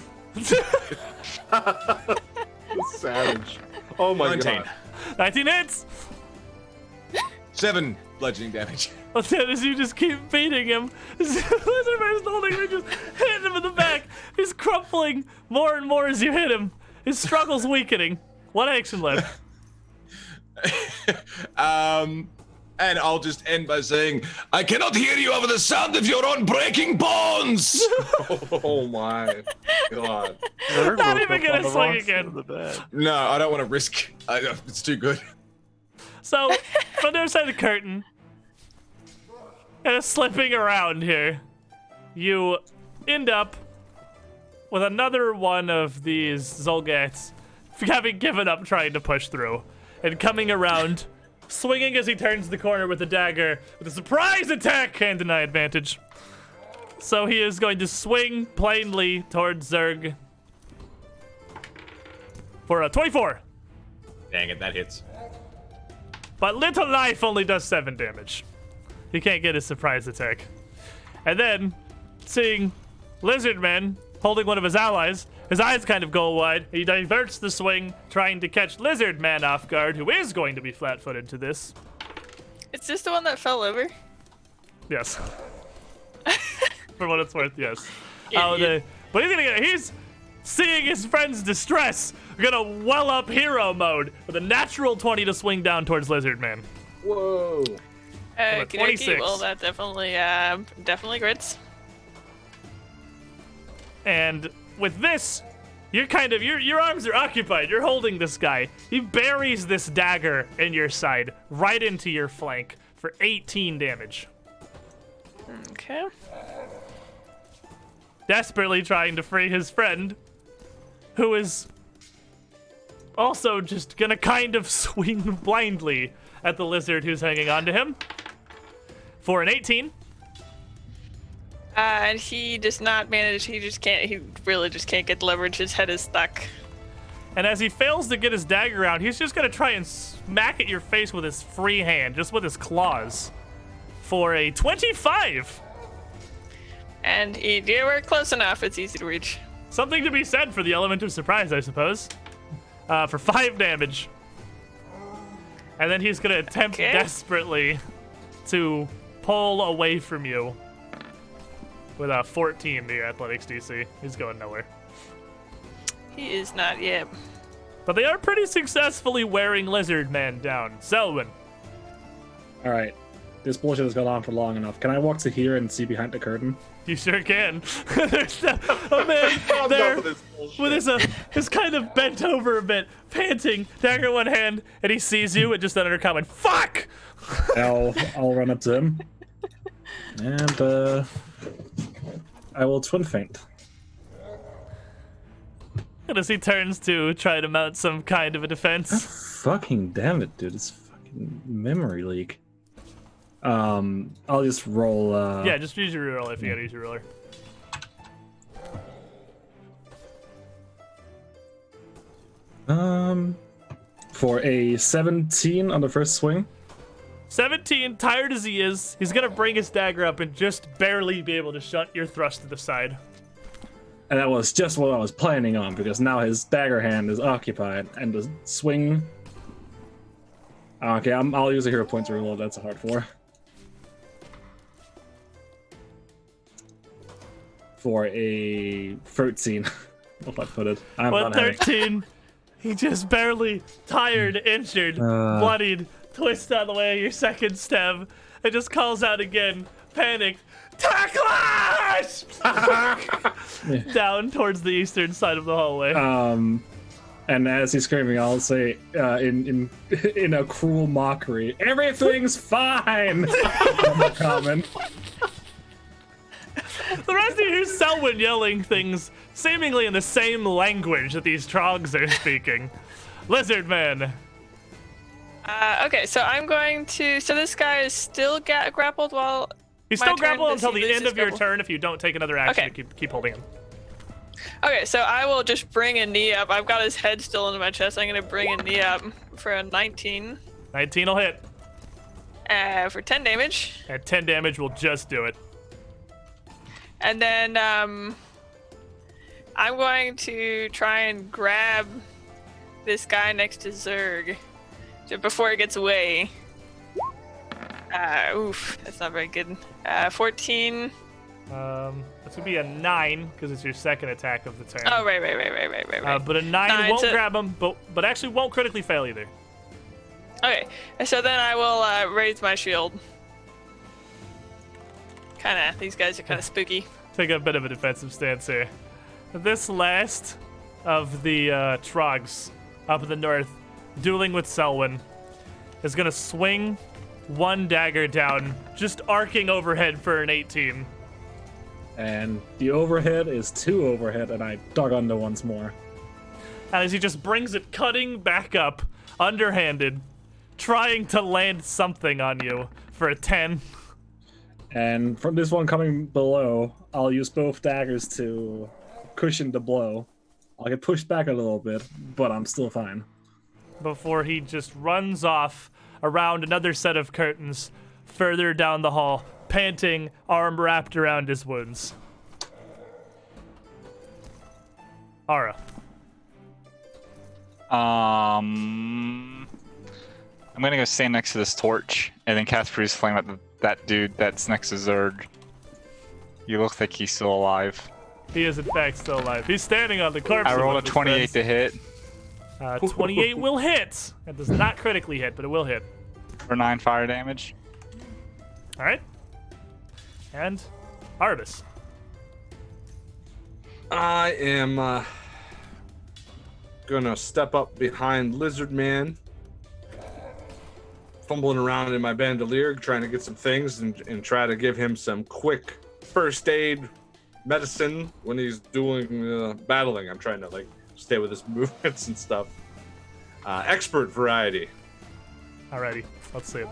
S5: Savage. Oh my
S6: 19.
S5: god.
S1: 19 hits.
S6: 7 bludgeoning damage.
S1: As you just keep beating him, Lizard Man's holding him, just hitting him in the back. He's crumpling more and more as you hit him. His struggle's weakening. One action left.
S6: And I'll just end by saying, I cannot hear you over the sound of your own breaking bones.
S5: Oh my god.
S1: Not even gonna swing again.
S6: No, I don't want to risk. It's too good.
S1: So, from the other side of the curtain, and slipping around here, you end up with another one of these Zolgats having given up trying to push through, and coming around, swinging as he turns the corner with the dagger, with a surprise attack and deny advantage. So he is going to swing plainly towards Zerg for a 24.
S6: Dang it, that hits.
S1: But Little Knife only does 7 damage. He can't get his surprise attack. And then, seeing Lizard Man holding one of his allies, his eyes kind of go wide. He diverts the swing, trying to catch Lizard Man off guard, who is going to be flat-footed to this.
S2: Is this the one that fell over?
S1: Yes. For what it's worth, yes.
S2: Idiot.
S1: But he's seeing his friend's distress, gonna well up hero mode with a natural 20 to swing down towards Lizard Man.
S5: Whoa.
S2: Okay,
S1: 26.
S2: well that definitely grits.
S1: And with this, you're kind of your arms are occupied. You're holding this guy. He buries this dagger in your side, right into your flank for 18 damage.
S2: Okay.
S1: Desperately trying to free his friend, who is also just gonna kind of swing blindly at the lizard who's hanging on to him for an 18.
S2: And he does not manage. He really just can't get the leverage. His head is stuck.
S1: And as he fails to get his dagger out, he's just going to try and smack at your face with his free hand, just with his claws, for a 25.
S2: And we're close enough. It's easy to reach.
S1: Something to be said for the element of surprise, I suppose. For 5 damage. And then he's going to attempt desperately to pull away from you with a 14, the athletics DC. He's going nowhere.
S2: He is not yet.
S1: But they are pretty successfully wearing Lizard Man down. Selwyn.
S3: All right. This bullshit has gone on for long enough. Can I walk to here and see behind the curtain?
S1: You sure can. There's a man there with his kind of bent over a bit, panting, dagger in one hand, and he sees you and just then undercommon, fuck!
S3: I'll run up to him. And I will twin feint.
S1: And as he turns to try to mount some kind of a defense.
S3: Fucking damn it, dude. It's fucking memory leak. I'll just roll.
S1: Yeah, just use your roller if you gotta use your roller.
S3: For a 17 on the first swing.
S1: 17, tired as he is, he's gonna bring his dagger up and just barely be able to shunt your thrust to the side.
S3: And that was just what I was planning on, because now his dagger hand is occupied, and the swing. Okay, I'll use a hero point to reload. That's a hard 4. For a 13. Flat-footed. I'm
S1: But
S3: not having.
S1: 13, he just barely tired, injured, bloodied, twists out of the way of your second stab, and just calls out again, panicked, Tacklash! Down towards the eastern side of the hallway.
S3: And as he's screaming, I'll say in a cruel mockery, "Everything's fine." Common.
S1: The rest of you hear Selwyn yelling things seemingly in the same language that these troggs are speaking. Lizard Man.
S2: Okay, so I'm going to. So this guy is still grappled while.
S1: He's
S2: my
S1: still
S2: turn,
S1: grappled
S2: does
S1: until
S2: he
S1: the
S2: lose
S1: end
S2: his
S1: of your
S2: grapple?
S1: turn if you don't take another action
S2: Okay.
S1: to keep holding him.
S2: Okay, so I will just bring a knee up. I've got his head still into my chest. I'm going to bring a knee up for a 19.
S1: 19 will hit.
S2: For 10 damage.
S1: At 10 damage, we'll just do it.
S2: And then I'm going to try and grab this guy next to Zerg just before he gets away. Oof, that's not very good. 14.
S1: This would be a 9 because it's your second attack of the turn.
S2: Oh, right.
S1: But a 9
S2: Nine
S1: won't
S2: to-
S1: grab him, but actually won't critically fail either.
S2: Okay, so then I will raise my shield. These guys are kind of spooky.
S1: Take a bit of a defensive stance here. This last of the troggs up in the north, dueling with Selwyn, is going to swing one dagger down, just arcing overhead for an 18.
S3: And the overhead is 2 overhead, and I dug under once more.
S1: And as he just brings it cutting back up, underhanded, trying to land something on you for a 10.
S3: And from this one coming below, I'll use both daggers to cushion the blow. I'll get pushed back a little bit, but I'm still fine.
S1: Before he just runs off around another set of curtains further down the hall, panting, arm wrapped around his wounds. Ara.
S4: I'm gonna go stand next to this torch and then cast Freeze Flame at that dude that's next to Zerg. You look like he's still alive.
S1: He is in fact still alive. He's standing on the corpse.
S4: I
S1: of one
S4: rolled a
S1: of his
S4: 28 to
S1: friends.
S4: hit
S1: 28 will hit. That does not critically hit, but it will hit.
S4: for 9 fire damage.
S1: All right. And Arbus.
S5: I am gonna step up behind Lizard Man, fumbling around in my bandolier, trying to get some things and try to give him some quick first aid medicine when he's doing battling. I'm trying to like stay with his movements and stuff. Expert variety.
S1: Alrighty. Let's see it.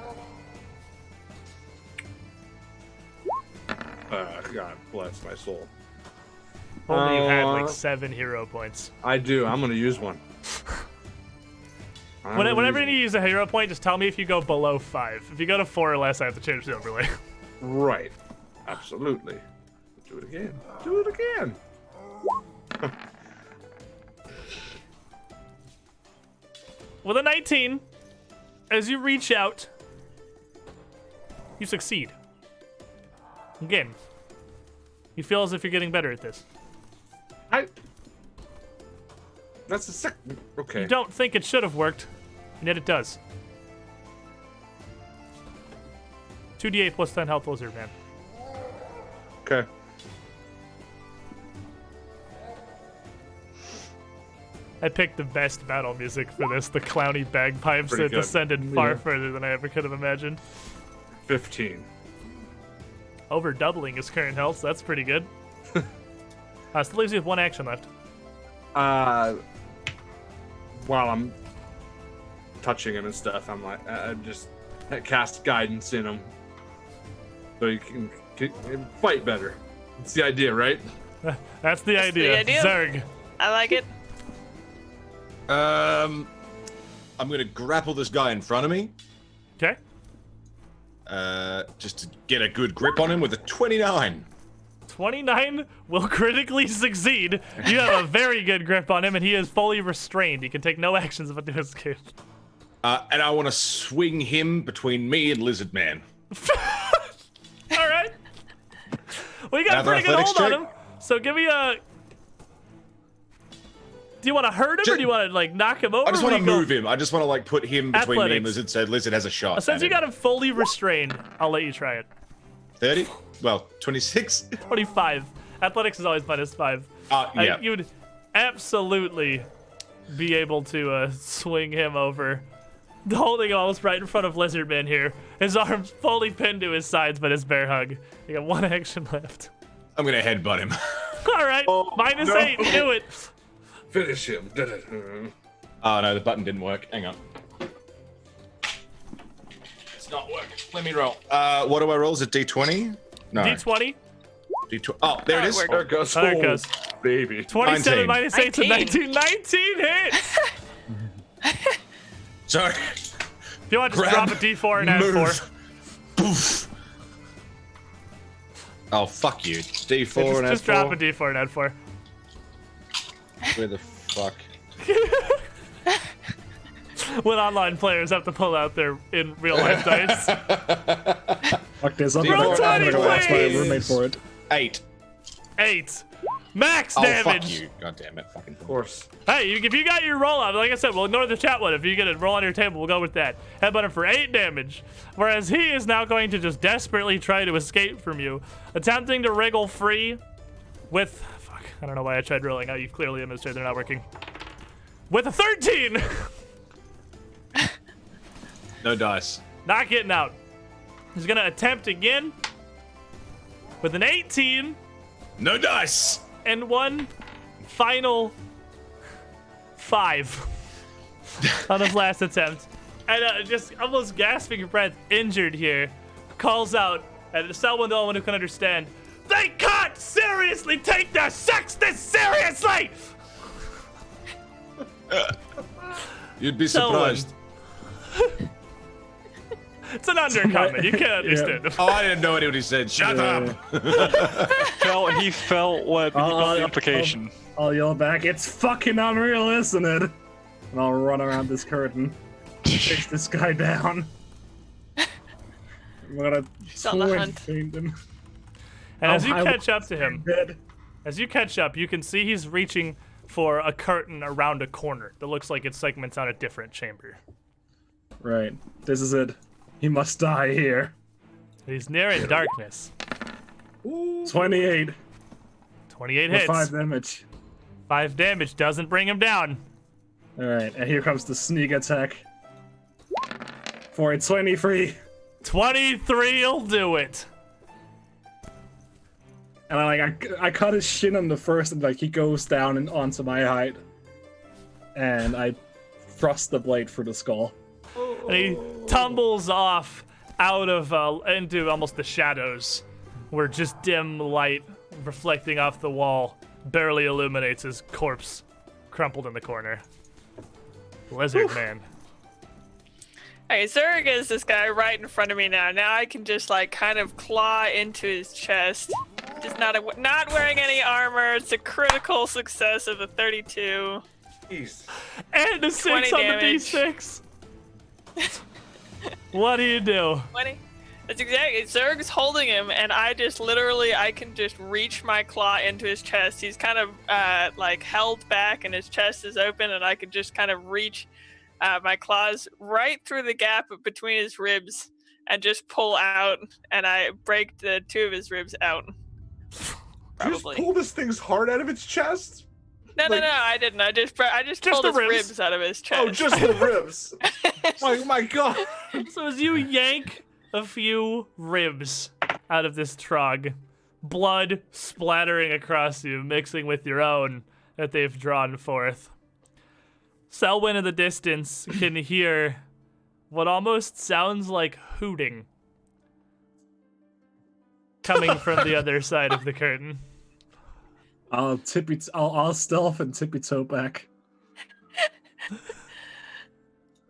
S5: God bless my soul.
S1: Only you had like 7 hero points.
S5: I do. I'm gonna use one.
S1: Whenever you use a hero point, just tell me if you go below 5. If you go to 4 or less, I have to change the overlay.
S5: Right. Absolutely. Do it again. Do it again.
S1: With a 19, as you reach out, you succeed. Again, you feel as if you're getting better at this.
S5: That's the second. Okay.
S1: You don't think it should have worked, and yet it does. 2d8 plus 10 health, lizard man.
S5: Okay.
S1: I picked the best battle music for this, the clowny bagpipes
S5: Pretty
S1: that
S5: good.
S1: descended far further than I ever could have imagined.
S5: 15.
S1: Over doubling his current health, so that's pretty good. Still leaves you with 1 action left.
S5: While I'm touching him and stuff, I'm like, just cast guidance in him, so you can fight better. That's the idea, right?
S1: That's the idea. Zerg.
S2: I like it.
S6: I'm gonna grapple this guy in front of me,
S1: Okay.
S6: just to get a good grip on him with a 29.
S1: 29 will critically succeed. You have a very good grip on him, and he is fully restrained. He can take no actions but to escape.
S6: And I want to swing him between me and Lizard Man.
S1: All right. Well, you got a
S6: Another
S1: pretty good hold
S6: athletics
S1: on him. So give me a... Do you want to hurt him, or do you want to, like, knock him over?
S6: I just want to
S1: Where do you
S6: move him. I just want to like put him between me and
S1: Athletics.
S6: Lizard, so Lizard has a shot.
S1: Since
S6: at
S1: you got him fully restrained, I'll let you try it.
S6: 30? Well, 26.
S1: 25. Athletics is always -5.
S6: Yeah.
S1: You'd absolutely be able to swing him over. Holding him almost right in front of Lizardman here. His arms fully pinned to his sides, but his bear hug. You got 1 action left.
S6: I'm gonna headbutt him.
S1: All right, -8. Do it.
S5: Finish him.
S6: Oh no, the button didn't work. Hang on. It's not working. Let me roll. What do I roll? Is it D20? No.
S1: D20.
S6: D20. Oh, there it is.
S2: Work.
S5: There it goes.
S1: There it goes.
S5: Baby.
S1: 27
S6: 19.
S1: -8 to 19. 19 hits.
S6: Sorry.
S1: If you want, just
S6: Grab,
S1: drop a D4 and add 4.
S6: move. Poof. Oh, fuck you. D4
S1: Yeah,
S6: and
S1: just
S6: add
S1: drop
S6: 4.
S1: a D4 and add 4.
S6: Where the fuck?
S1: When online players have to pull out their in real life dice.
S3: Fuck this. I'm
S1: Roll
S3: gonna
S1: 20,
S3: go ask my
S1: please.
S3: roommate for it.
S6: 8.
S1: 8. Max
S6: Oh,
S1: damage.
S6: fuck you. God damn it. Fucking
S5: Of course.
S1: Hey, if you got your roll on, like I said, we'll ignore the chat one. If you get a roll on your table, we'll go with that. Headbutt him for 8 damage. Whereas he is now going to just desperately try to escape from you, attempting to wriggle free with... Fuck, I don't know why I tried rolling out. You've clearly demonstrated they're not working. With a 13!
S6: No dice.
S1: Not getting out. He's going to attempt again with an 18
S6: No dice.
S1: and one final 5 on his last attempt. And just almost gasping for breath, injured here, calls out, and someone the only one who can understand, they can't seriously take their sex this seriously!
S6: You'd be
S1: Someone.
S6: surprised.
S1: It's an undercomment. You can't understand.
S6: Oh, I didn't know what he said. Shut up.
S4: He felt what got the implication.
S3: I'll yell back, it's fucking unreal, isn't it? And I'll run around this curtain, chase this guy down. I'm gonna
S2: He's on the
S3: twin
S2: hunt.
S3: fiend him.
S1: And as you
S3: I
S1: catch up to him,
S3: Dead.
S1: as you catch up, you can see he's reaching for a curtain around a corner that looks like it segments out a different chamber.
S3: Right, this is it. He must die here.
S1: He's near in darkness.
S3: 28
S1: 28
S3: with
S1: hits.
S3: 5 damage.
S1: 5 damage doesn't bring him down.
S3: Alright, and here comes the sneak attack. For a 23.
S1: 23'll do it.
S3: And I cut his shin on the first, and like he goes down and onto my height. And I thrust the blade through the skull.
S1: And he tumbles off out of into almost the shadows, where just dim light reflecting off the wall barely illuminates his corpse crumpled in the corner. Lizard Man.
S2: Okay, Zerg is this guy right in front of me now. Now I can just like kind of claw into his chest. Just not wearing any armor. It's a critical success of a 32.
S5: Jeez.
S1: And a 6 on
S2: damage.
S1: the D6. What do you do?
S2: 20. That's exactly. Zerg's holding him, and I can just reach my claw into his chest. He's kind of like held back, and his chest is open, and I can just kind of reach my claws right through the gap between his ribs and just pull out, and I break the 2 of his ribs out.
S5: You just pull this thing's heart out of its chest?
S2: No, I didn't. I just pulled
S1: the
S2: his
S1: ribs.
S2: ribs out of his chest.
S5: Oh, just the ribs. my God.
S1: So as you yank a few ribs out of this trog, blood splattering across you, mixing with your own that they've drawn forth, Selwyn in the distance can hear what almost sounds like hooting coming from the other side of the curtain.
S3: I'll stealth and tippy toe back.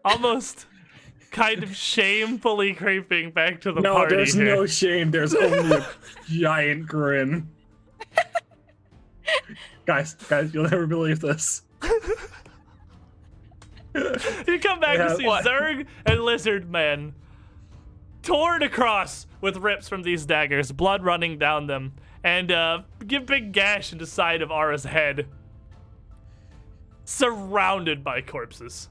S1: Almost kind of shamefully creeping back to the
S3: No,
S1: party
S3: there's
S1: here.
S3: no shame. There's only a giant grin. Guys, you'll never believe this.
S1: You come back to see
S2: What?
S1: Zerg and Lizard Man torn across with rips from these daggers, blood running down them, and give big gash in the side of Ara's head. Surrounded by corpses.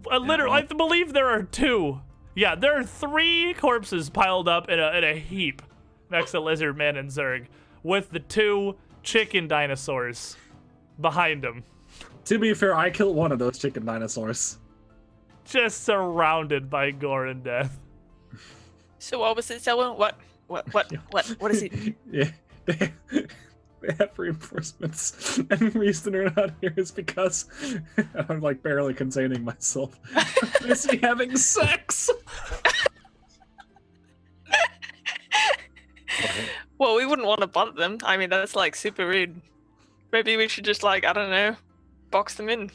S1: Literally, I believe there are 2. Yeah, there are 3 corpses piled up in a heap next to Lizard Man and Zerg, with the 2 chicken dinosaurs behind them.
S3: To be fair, I killed one of those chicken dinosaurs.
S1: Just surrounded by gore and death.
S2: So what was it, Selwyn? What is it?
S3: Yeah, they have reinforcements, and the reason they're not here is because I'm like barely containing myself. I'm busy having sex.
S2: Well, we wouldn't want to bother them. I mean, that's like super rude. Maybe we should just like, I don't know, box them in.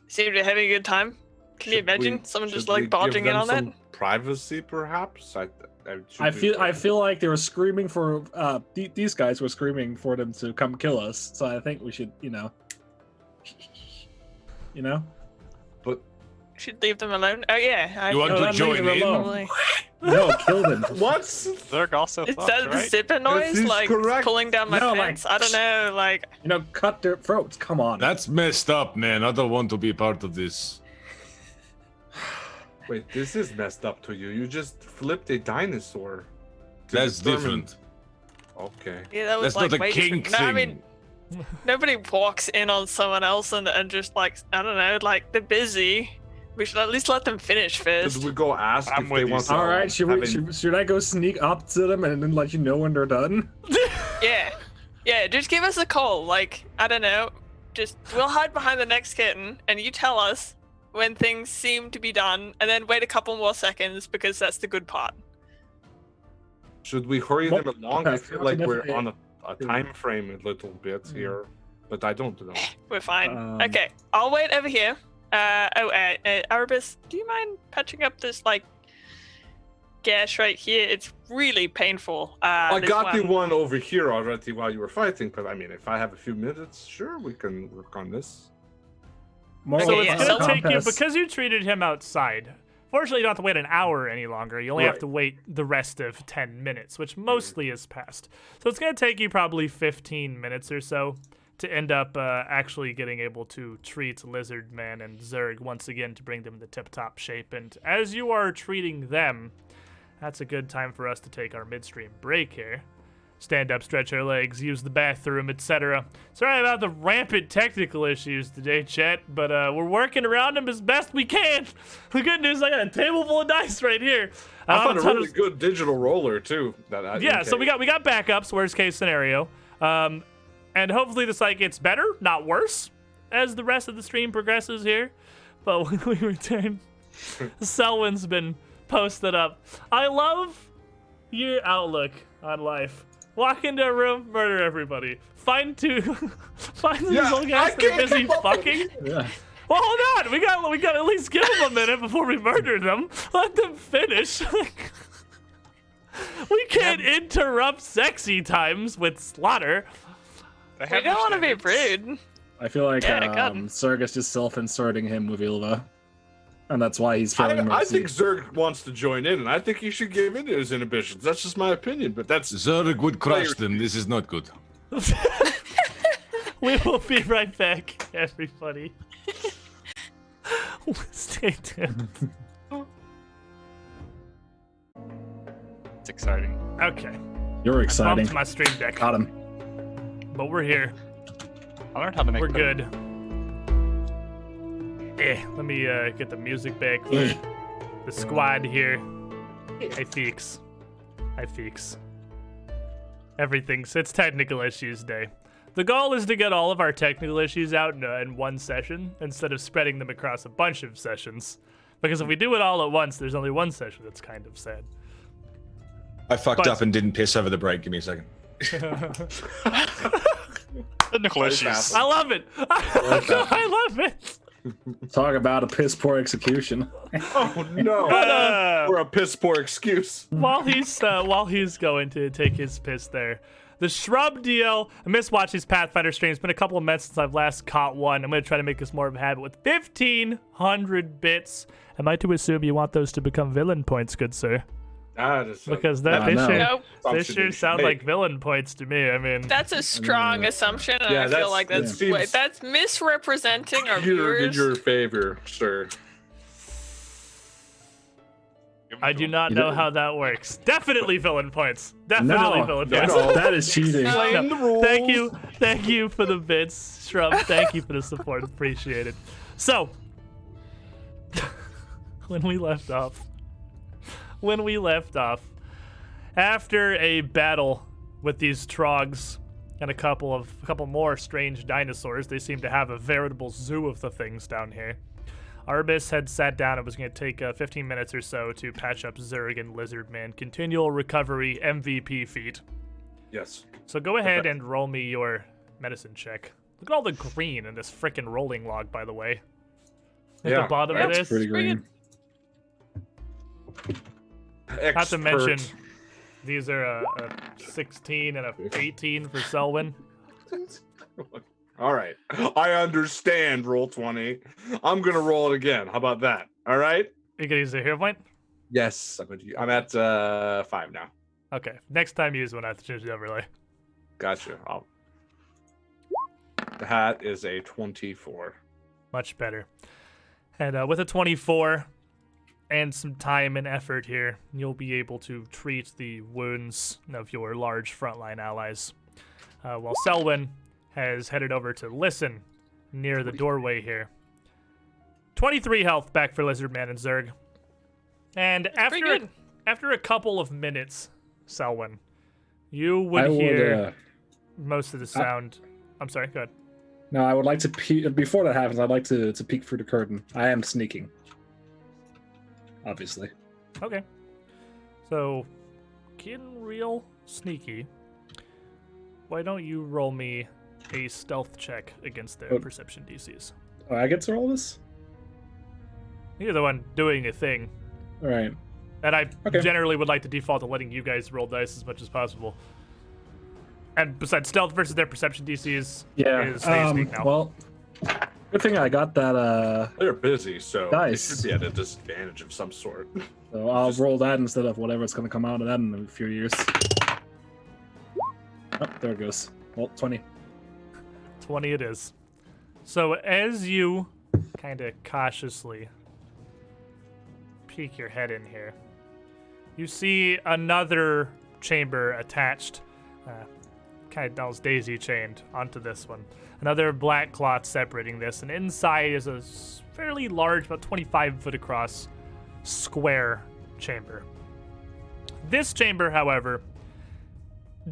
S2: Seem to be having a good time. Can you imagine someone just like barging in on that?
S5: Privacy, perhaps.
S3: I feel like they were screaming for these guys were screaming for them to come kill us. So I think we should, you know.
S5: But
S2: Should leave them alone. Oh yeah.
S6: You want to join in?
S2: Probably.
S3: No, kill them.
S5: what?
S4: Zerg also
S2: Is
S4: fucked,
S2: that the
S4: right?
S2: zipper noise?
S5: is
S2: Like
S5: correct.
S2: pulling down my
S3: No,
S2: pants?
S3: like-
S2: I don't know. Like
S3: Cut their throats. Come on.
S7: That's messed up, man. I don't want to be part of this.
S5: Wait, this is messed up to you. You just flipped a dinosaur. to
S7: That's
S5: determine-
S7: different.
S5: Okay.
S2: yeah, that was
S7: That's
S2: like
S7: not a
S2: way
S7: kink
S2: different. No, I
S7: thing.
S2: mean, nobody walks in on someone else and just like I don't know, like they're busy. We should at least let them finish first.
S5: Should we go ask
S4: I'm
S5: if
S4: with
S5: they
S4: you,
S5: want to?
S4: Sam.
S3: All right, should I go sneak up to them and then let you know when they're done?
S2: Yeah, just give us a call. Like, I don't know. Just, we'll hide behind the next kitten, and you tell us when things seem to be done, and then wait a couple more seconds, because that's the good part.
S5: Should we hurry
S3: Well,
S5: them along? I feel like we're
S3: definitely-
S5: on a time frame a little bit here, but I don't know.
S2: We're fine.
S3: Um,
S2: Okay, I'll wait over here. Erebus, do you mind patching up this, like, gash right here? It's really painful.
S5: I
S2: this
S5: got the one over here already while you were fighting, but I mean, if I have a few minutes, sure, we can work on this.
S3: More
S2: Okay,
S1: So
S3: like
S2: yeah,
S1: it's
S3: a
S1: gonna take you,
S3: compass.
S1: because you treated him outside. Fortunately, you don't have to wait an hour any longer. You only have
S5: Right.
S1: to wait the rest of 10 minutes, which mostly is passed. So it's gonna take you probably 15 minutes or so to end up actually getting able to treat Lizard Man and Zerg once again to bring them into tip-top shape. And as you are treating them, that's a good time for us to take our midstream break here. Stand up, stretch our legs, use the bathroom, etc. Sorry about the rampant technical issues today, chat, but we're working around them as best we can. The good news, I got a table full of dice right here.
S5: I
S1: don't
S5: found a
S1: have ton
S5: really
S1: of-
S5: good digital roller too.
S1: Yeah, so we got backups, worst case scenario. And hopefully the site gets better, not worse, as the rest of the stream progresses here. But when we return, Selwyn's been posted up. I love your outlook on life. Walk into a room, murder everybody. Find these little guys that are busy fucking.
S3: Yeah.
S1: Well, hold on. We got to at least give them a minute before we murder them. Let them finish. We can't interrupt sexy times with slaughter.
S2: We don't want to be rude.
S3: I feel like
S2: God.
S3: Circus just self-inserting him with Ilva. And that's why he's feeling
S5: I
S3: mercy.
S5: think Zerg wants to join in, and I think he should give in to his inhibitions. That's just my opinion, but that's
S7: Zerg would crush them. This is not good.
S1: We will be right back, everybody. Stay tuned.
S4: It's exciting.
S1: Okay.
S3: You're exciting.
S1: Bumped my stream deck,
S3: Got him.
S1: but we're here.
S4: I learned how to make.
S1: We're
S4: food.
S1: good. Let me get the music back for the squad here. Hey, Feeks. Hi, Feeks. It's technical issues day. The goal is to get all of our technical issues out in one session instead of spreading them across a bunch of sessions. Because if we do it all at once, there's only one session. That's kind of sad.
S6: I fucked up and didn't piss over the break. Give me a second.
S4: Technical issues.
S1: I love it. I love it.
S3: Talk about a piss poor execution.
S5: oh no, or a piss poor excuse.
S1: While he's going to take his piss there, the Shrub DL. I miss watching these Pathfinder streams. It's been a couple of months since I've last caught one. I'm going to try to make this more of a habit with 1,500 bits. Am I to assume you want those to become villain points, good sir? Because they sure sound like villain points to me. I mean,
S2: That's a strong assumption, and I feel like that's misrepresenting our viewers.
S5: In your favor, sir.
S1: I do not know how that works. Definitely villain points. Definitely villain points.
S3: That is cheating.
S5: Playing the rules.
S1: Thank you for the bits, Shrub. Thank you for the support. Appreciate it. So, when we left off, after a battle with these troggs and a couple more strange dinosaurs, they seem to have a veritable zoo of the things down here. Arbus had sat down and was going to take 15 minutes or so to patch up Zerg and Lizardman. Continual recovery MVP feat.
S5: Yes.
S1: So go ahead and roll me your medicine check. Look at all the green in this frickin' rolling log, by the way. At the bottom of this.
S3: Pretty green.
S1: Not to mention, these are a 16 and a 18 for Selwyn.
S5: All right. I understand, roll 20. I'm going to roll it again. How about that? All right?
S1: You can use a hero point?
S5: Yes. I'm at 5 now.
S1: Okay. Next time you use one, I have to change the overlay.
S5: Gotcha. That is a 24.
S1: Much better. And with a 24 and some time and effort here, you'll be able to treat the wounds of your large frontline allies. While Selwyn has headed over to listen near the doorway here. 23 health back for Lizardman and Zerg. And after a couple of minutes, Selwyn, you would hear most of the sound. I'm sorry, go ahead.
S3: No, I would like to peek. Before that happens, I'd like to peek through the curtain. I am sneaking. Obviously.
S1: Okay. So, getting real sneaky. Why don't you roll me a stealth check against their perception DCs?
S3: Oh, I get to roll this?
S1: You're the one doing a thing.
S3: All right.
S1: And I generally would like to default to letting you guys roll dice as much as possible. And besides, stealth versus their perception DCs is how you speak now.
S3: Well, good thing I got that.
S5: They're busy, so
S3: dice.
S5: they should be at a disadvantage of some sort.
S3: So I'll roll that instead of whatever's going to come out of that in a few years. Oh, there it goes. Well, 20.
S1: 20 it is. So as you kind of cautiously peek your head in here, you see another chamber attached, kind of daisy chained onto this one. Another black cloth separating this, and inside is a fairly large, about 25 foot across, square chamber. This chamber, however,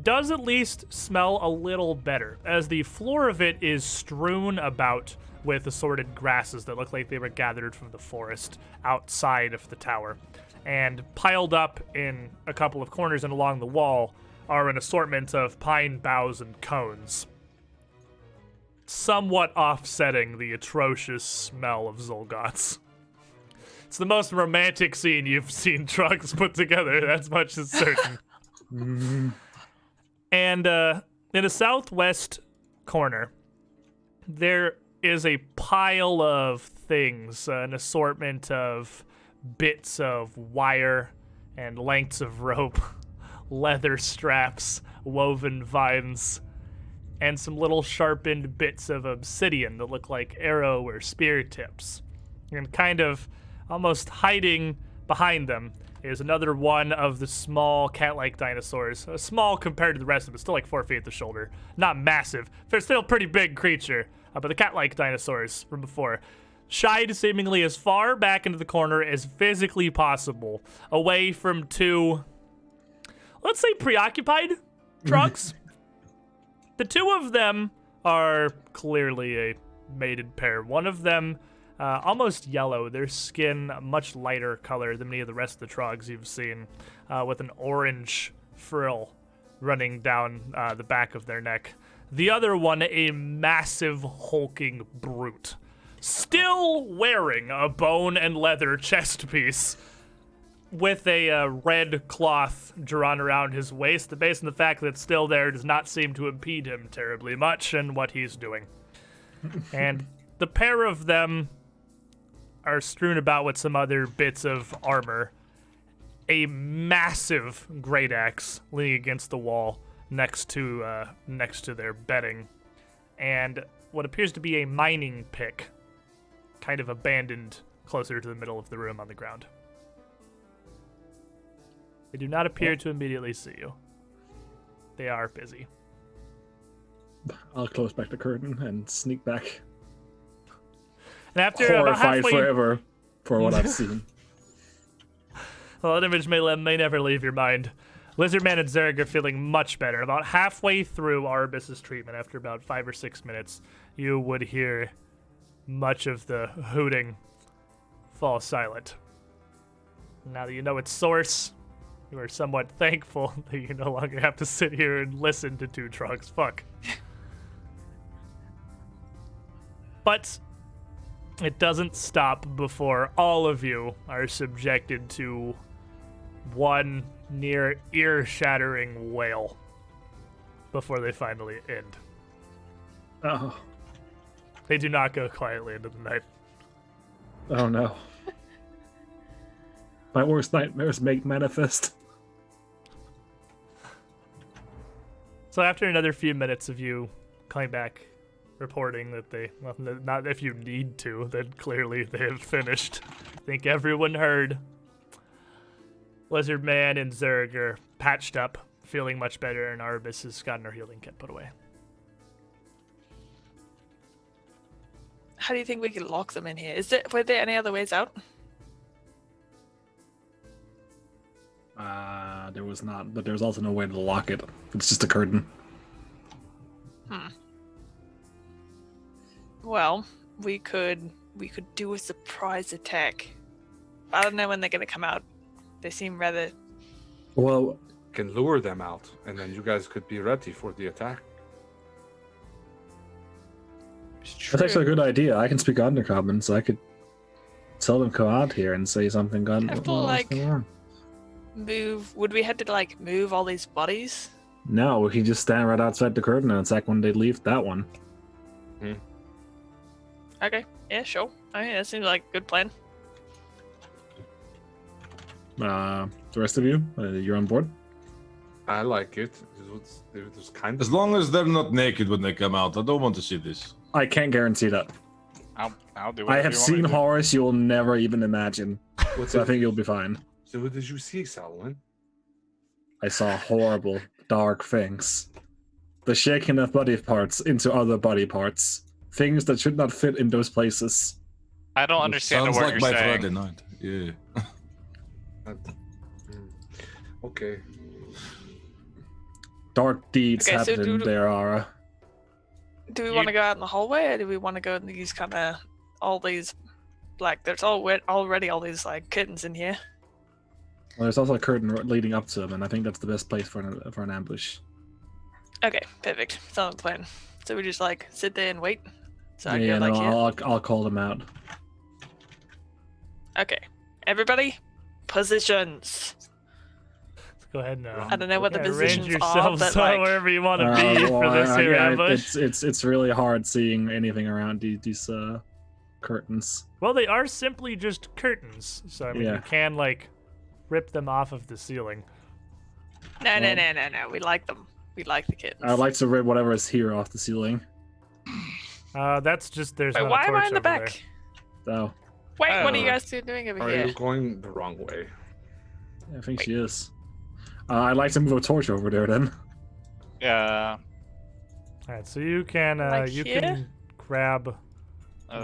S1: does at least smell a little better, as the floor of it is strewn about with assorted grasses that look like they were gathered from the forest outside of the tower. And piled up in a couple of corners and along the wall are an assortment of pine boughs and cones. somewhat offsetting the atrocious smell of Zolgots. It's the most romantic scene you've seen Troggs put together, that's much is certain. And in the southwest corner, there is a pile of things, an assortment of bits of wire and lengths of rope, leather straps, woven vines, and some little sharpened bits of obsidian that look like arrow or spear tips. And kind of almost hiding behind them is another one of the small cat-like dinosaurs. Small compared to the rest of them, but still like 4 feet at the shoulder. Not massive. They're still a pretty big creature, but the cat-like dinosaurs from before. Shied seemingly as far back into the corner as physically possible, away from two, let's say, preoccupied Troggs. The two of them are clearly a mated pair. One of them almost yellow, their skin a much lighter color than many of the rest of the Troggs you've seen, with an orange frill running down the back of their neck. The other one, a massive hulking brute, still wearing a bone and leather chest piece with a red cloth drawn around his waist. Based on the fact that it's still there does not seem to impede him terribly much in what he's doing. And the pair of them are strewn about with some other bits of armor. A massive great axe leaning against the wall next to their bedding, and what appears to be a mining pick, kind of abandoned closer to the middle of the room on the ground. They do not appear to immediately see you. They are busy.
S3: I'll close back the curtain and sneak back.
S1: And after about
S3: Horrified
S1: halfway,
S3: forever for what I've seen.
S1: well, that image may never leave your mind. Lizardman and Zerg are feeling much better. About halfway through Arbus's treatment, after about 5 or 6 minutes, you would hear much of the hooting fall silent. Now that you know its source, you are somewhat thankful that you no longer have to sit here and listen to two Troggs fuck. But it doesn't stop before all of you are subjected to one near ear-shattering wail before they finally end.
S3: Oh.
S1: They do not go quietly into the night.
S3: Oh no. My worst nightmares make manifest.
S1: So after another few minutes of you coming back, reporting that they, well, not if you need to, then clearly they have finished. I think everyone heard. Lizardman and Zerg are patched up, feeling much better, and Arbus has gotten her healing kit put away.
S2: How do you think we can lock them in here? Were there any other ways out?
S3: There was not, but there's also no way to lock it. It's just a curtain.
S2: Well, we could do a surprise attack. I don't know when they're gonna come out. They seem rather.
S3: Well,
S5: Can lure them out, and then you guys could be ready for the attack.
S3: that's actually a good idea. I can speak Undercommon, so I could tell them come out here and say something.
S2: Have to, like, move. Would we have to like move all these bodies?
S3: No, we can just stand right outside the curtain and attack when they leave that one.
S2: Okay. Yeah, sure. I mean, that seems like a good plan.
S3: The rest of you, you're on board?
S5: I like it. It was kind of.
S7: As long as they're not naked when they come out, I don't want to see this.
S3: I can't guarantee that.
S4: I'll do it.
S3: I have seen horrors you'll never even imagine. So I think you'll be fine.
S5: So what did you see, Salomon?
S3: I saw horrible, dark things. The shaking of body parts into other body parts. Things that should not fit in those places.
S4: I don't understand the
S7: Sounds
S4: word
S7: like
S4: you're
S7: my
S4: saying.
S7: Friday night. Yeah.
S5: Okay.
S3: Dark deeds
S2: Okay, so
S3: happen there, Ara.
S2: Do we want to go out in the hallway, or do we want to go in these kind of all these, like, there's already all these like kittens in here.
S3: Well, there's also a curtain leading up to them, and I think that's the best place for an ambush.
S2: Okay, perfect. Sounds like a plan. So we just like sit there and wait. So I
S3: Yeah,
S2: go
S3: no,
S2: like here.
S3: I'll call them out.
S2: Okay, everybody, positions.
S1: Let's go ahead and
S2: I don't know what the
S1: arrange
S2: positions are,
S1: yourselves
S2: but like,
S1: wherever you want to be for this here ambush.
S3: It's really hard seeing anything around these curtains.
S1: Well, they are simply just curtains, so I mean
S3: Yeah.
S1: you can like rip them off of the ceiling.
S2: no. We like them. We like the kittens.
S3: I'd like to rip whatever is here off the ceiling.
S1: That's just there's
S2: Wait,
S1: not
S2: why
S1: a
S2: am
S1: torch
S2: I in the
S1: over there.
S2: back?
S3: So
S2: Wait, what are you
S5: Oh.
S2: guys two doing over
S5: Are
S2: here?
S5: you going the wrong way?
S3: I think she is. I'd like to move a torch over there then.
S4: Yeah.
S1: All right, so you can
S2: Like
S1: you
S2: here?
S1: can grab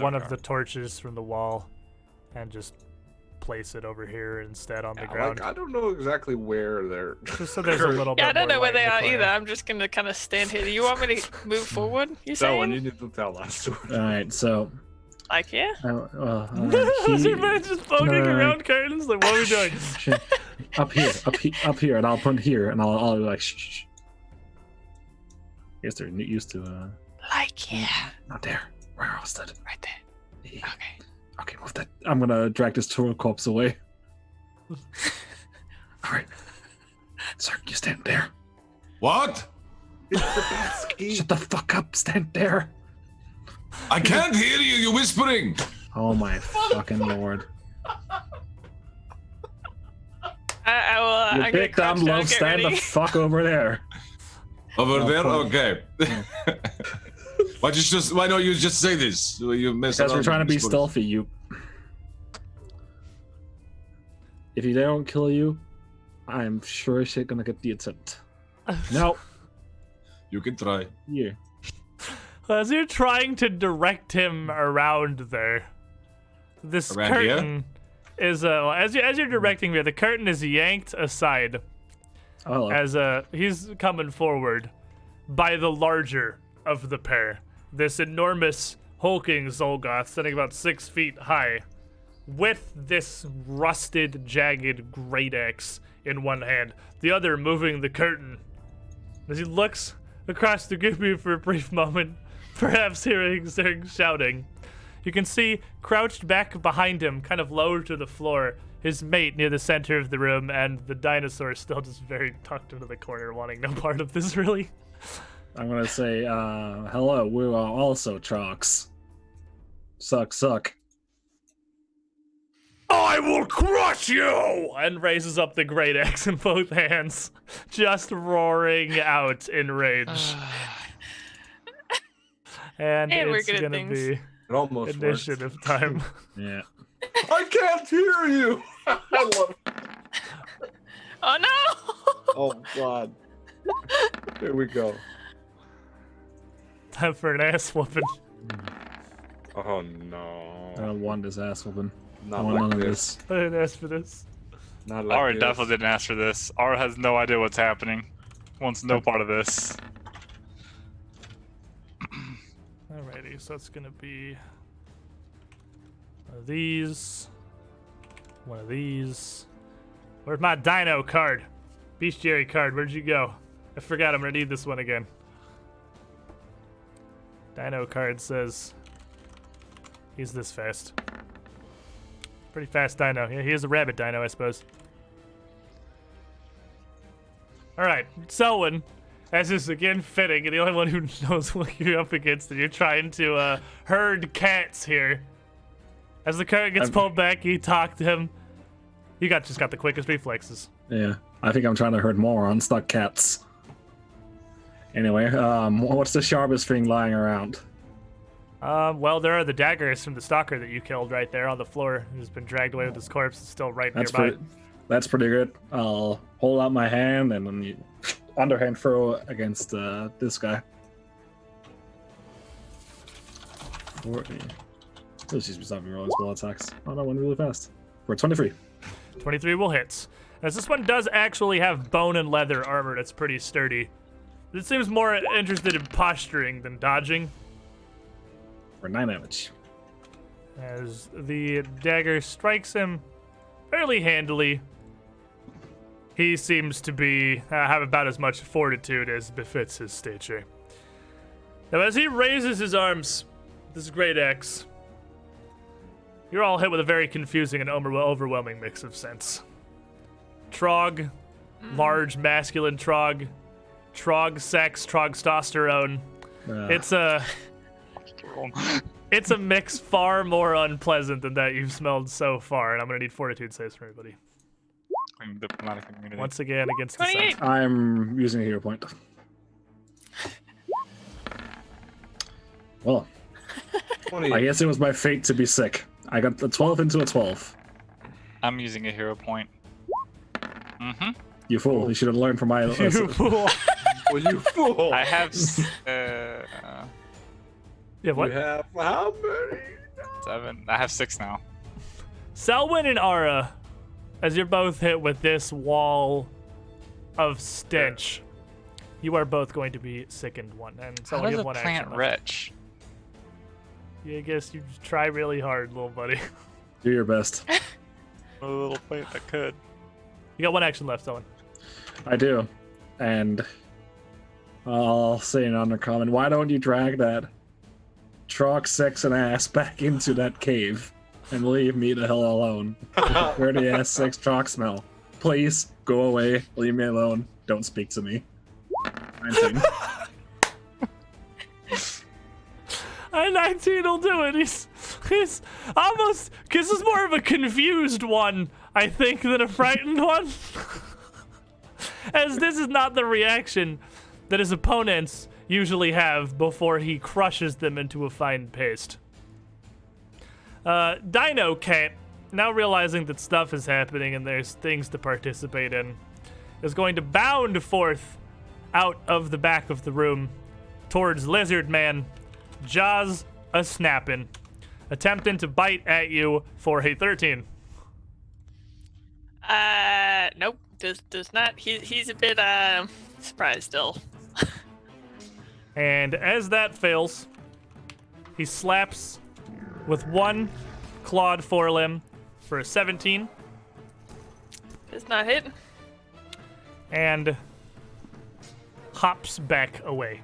S1: one of
S4: Okay.
S1: the torches from the wall and just place it over here instead on the
S5: Yeah,
S1: ground.
S5: like, I don't know exactly where they're.
S1: Just so there's a little bit
S2: Yeah, I don't
S1: more
S2: know where
S1: light in
S2: they
S1: the
S2: are
S1: corner.
S2: either. I'm just gonna kind of stand here. Do you want me to move forward? You
S5: That one
S2: saying?
S5: you need to tell us.
S3: All right, so
S2: Like here?
S1: Is your man just poking
S3: No.
S1: around curtains? Like, what are we doing?
S3: up here, and I'll put here, and I'll be like, shh. Yes, they're used to.
S2: Like here.
S3: Not there. Where else? That?
S2: Right there.
S3: Yeah.
S2: Okay.
S3: Okay, move that. I'm gonna drag this tour corpse away. All right, sir, you stand there.
S7: What?
S3: Shut the fuck up. Stand there.
S7: I can't hear you. You're whispering.
S3: Oh my fucking lord.
S2: I will.
S3: You
S2: I'm gonna
S3: big
S2: crouch
S3: dumb
S2: down,
S3: love,
S2: get
S3: stand
S2: ready.
S3: the fuck over there.
S7: Over
S3: Oh,
S7: there.
S3: fine.
S7: Okay. Why don't you just say this? You mess
S3: Because we're
S7: around
S3: trying to
S7: with
S3: be
S7: this one.
S3: stealthy, you. If they don't kill you, I'm sure as shit gonna get the attempt. No,
S7: You can try.
S3: yeah.
S1: As you're trying to direct him around there, this
S7: Around here?
S1: curtain is as you're directing me, the curtain is yanked aside
S3: Oh,
S1: as he's coming forward by the larger of the pair. This enormous hulking Zolgoth, standing about 6 feet high, with this rusted, jagged great axe in one hand, the other moving the curtain. As he looks across the group of you for a brief moment, perhaps hearing Zerg shouting, you can see crouched back behind him, kind of low to the floor, his mate near the center of the room, and the dinosaur still just very tucked into the corner, wanting no part of this, really.
S3: I'm gonna say, hello, we are also troggs. Suck.
S1: I will crush you! And raises up the great axe in both hands, just roaring out in rage. And
S2: And we're
S1: it's
S2: good at
S1: gonna
S2: things.
S1: be
S5: It almost worked.
S1: initiative time.
S3: Yeah.
S5: I can't hear you. I love it.
S2: Oh no!
S5: Oh God. Here we go.
S1: Time for an ass whooping.
S5: Oh no.
S3: I don't want this ass whooping. I
S5: Not
S3: want
S5: like
S3: none of
S5: this.
S3: this.
S1: I didn't ask for this.
S5: Not like
S4: Ara
S5: this.
S4: definitely didn't ask for this. Ara has no idea what's happening. Wants no part of this.
S1: Alrighty, so it's gonna be one of these, one of these. Where's my dino card? Bestiary card, where'd you go? I forgot, I'm gonna need this one again. Dino card says he's this fast. Pretty fast dino. Yeah, he is a rabbit dino, I suppose. Alright, Selwyn, as is again fitting, and the only one who knows what you're up against, and you're trying to herd cats here. As the curtain gets pulled back, you talk to him. You just got the quickest reflexes.
S3: Yeah. I think I'm trying to hurt morons, not cats. Anyway, what's the sharpest thing lying around?
S1: Well, there are the daggers from the stalker that you killed right there on the floor. He's been dragged away with his corpse. It's still right nearby.
S3: That's pretty good. I'll hold out my hand and then you underhand throw against this guy. 40. This used to be something rolling small attacks. Oh, that went really fast. We're 23.
S1: 23 will hit. As this one does actually have bone and leather armor that's pretty sturdy. It seems more interested in posturing than dodging.
S3: For 9 damage.
S1: As the dagger strikes him fairly handily. He seems to be have about as much fortitude as befits his stature. Now, as he raises his arms, this great axe, you're all hit with a very confusing and overwhelming mix of scents. Trog, large masculine trog, sex, trogstosterone. It's a mix far more unpleasant than that you've smelled so far, and I'm gonna need fortitude saves from everybody. Once again, against the
S2: 28.
S1: scent.
S3: I'm using a hero point. Well,
S5: 20.
S3: I guess it was my fate to be sick. I got the 12 into a 12.
S4: I'm using a hero point.
S3: You fool! You should have learned from my.
S1: You fool.
S5: Well, you fool.
S4: I have
S1: Yeah, what?
S5: You have how many?
S4: 7. I have 6 now.
S1: Selwyn and Ara, as you're both hit with this wall of stench, you are both going to be sickened one. And so
S4: How
S1: you
S4: does
S1: have
S4: a
S1: one
S4: plant
S1: action left.
S4: retch?
S1: Yeah, I guess you just try really hard, little buddy.
S3: Do your best.
S4: A little plant that could.
S1: You got one action left, Selwyn.
S3: I do, and I'll say an undercommon. Why don't you drag that trog, sex, and ass back into that cave and leave me the hell alone? Dirty ass, sex, trog smell. Please go away. Leave me alone. Don't speak to me. 19.
S1: 19 will do it. He's almost, because this is more of a confused one, I think, than a frightened one. As this is not the reaction that his opponents usually have before he crushes them into a fine paste. Dino Cat, now realizing that stuff is happening and there's things to participate in, is going to bound forth out of the back of the room towards Lizard Man, jaws a-snapping, attempting to bite at you for a 13.
S2: Nope. Does not. He's a bit surprised still.
S1: And as that fails, he slaps with one clawed forelimb for a 17.
S2: Does not hit.
S1: And hops back away.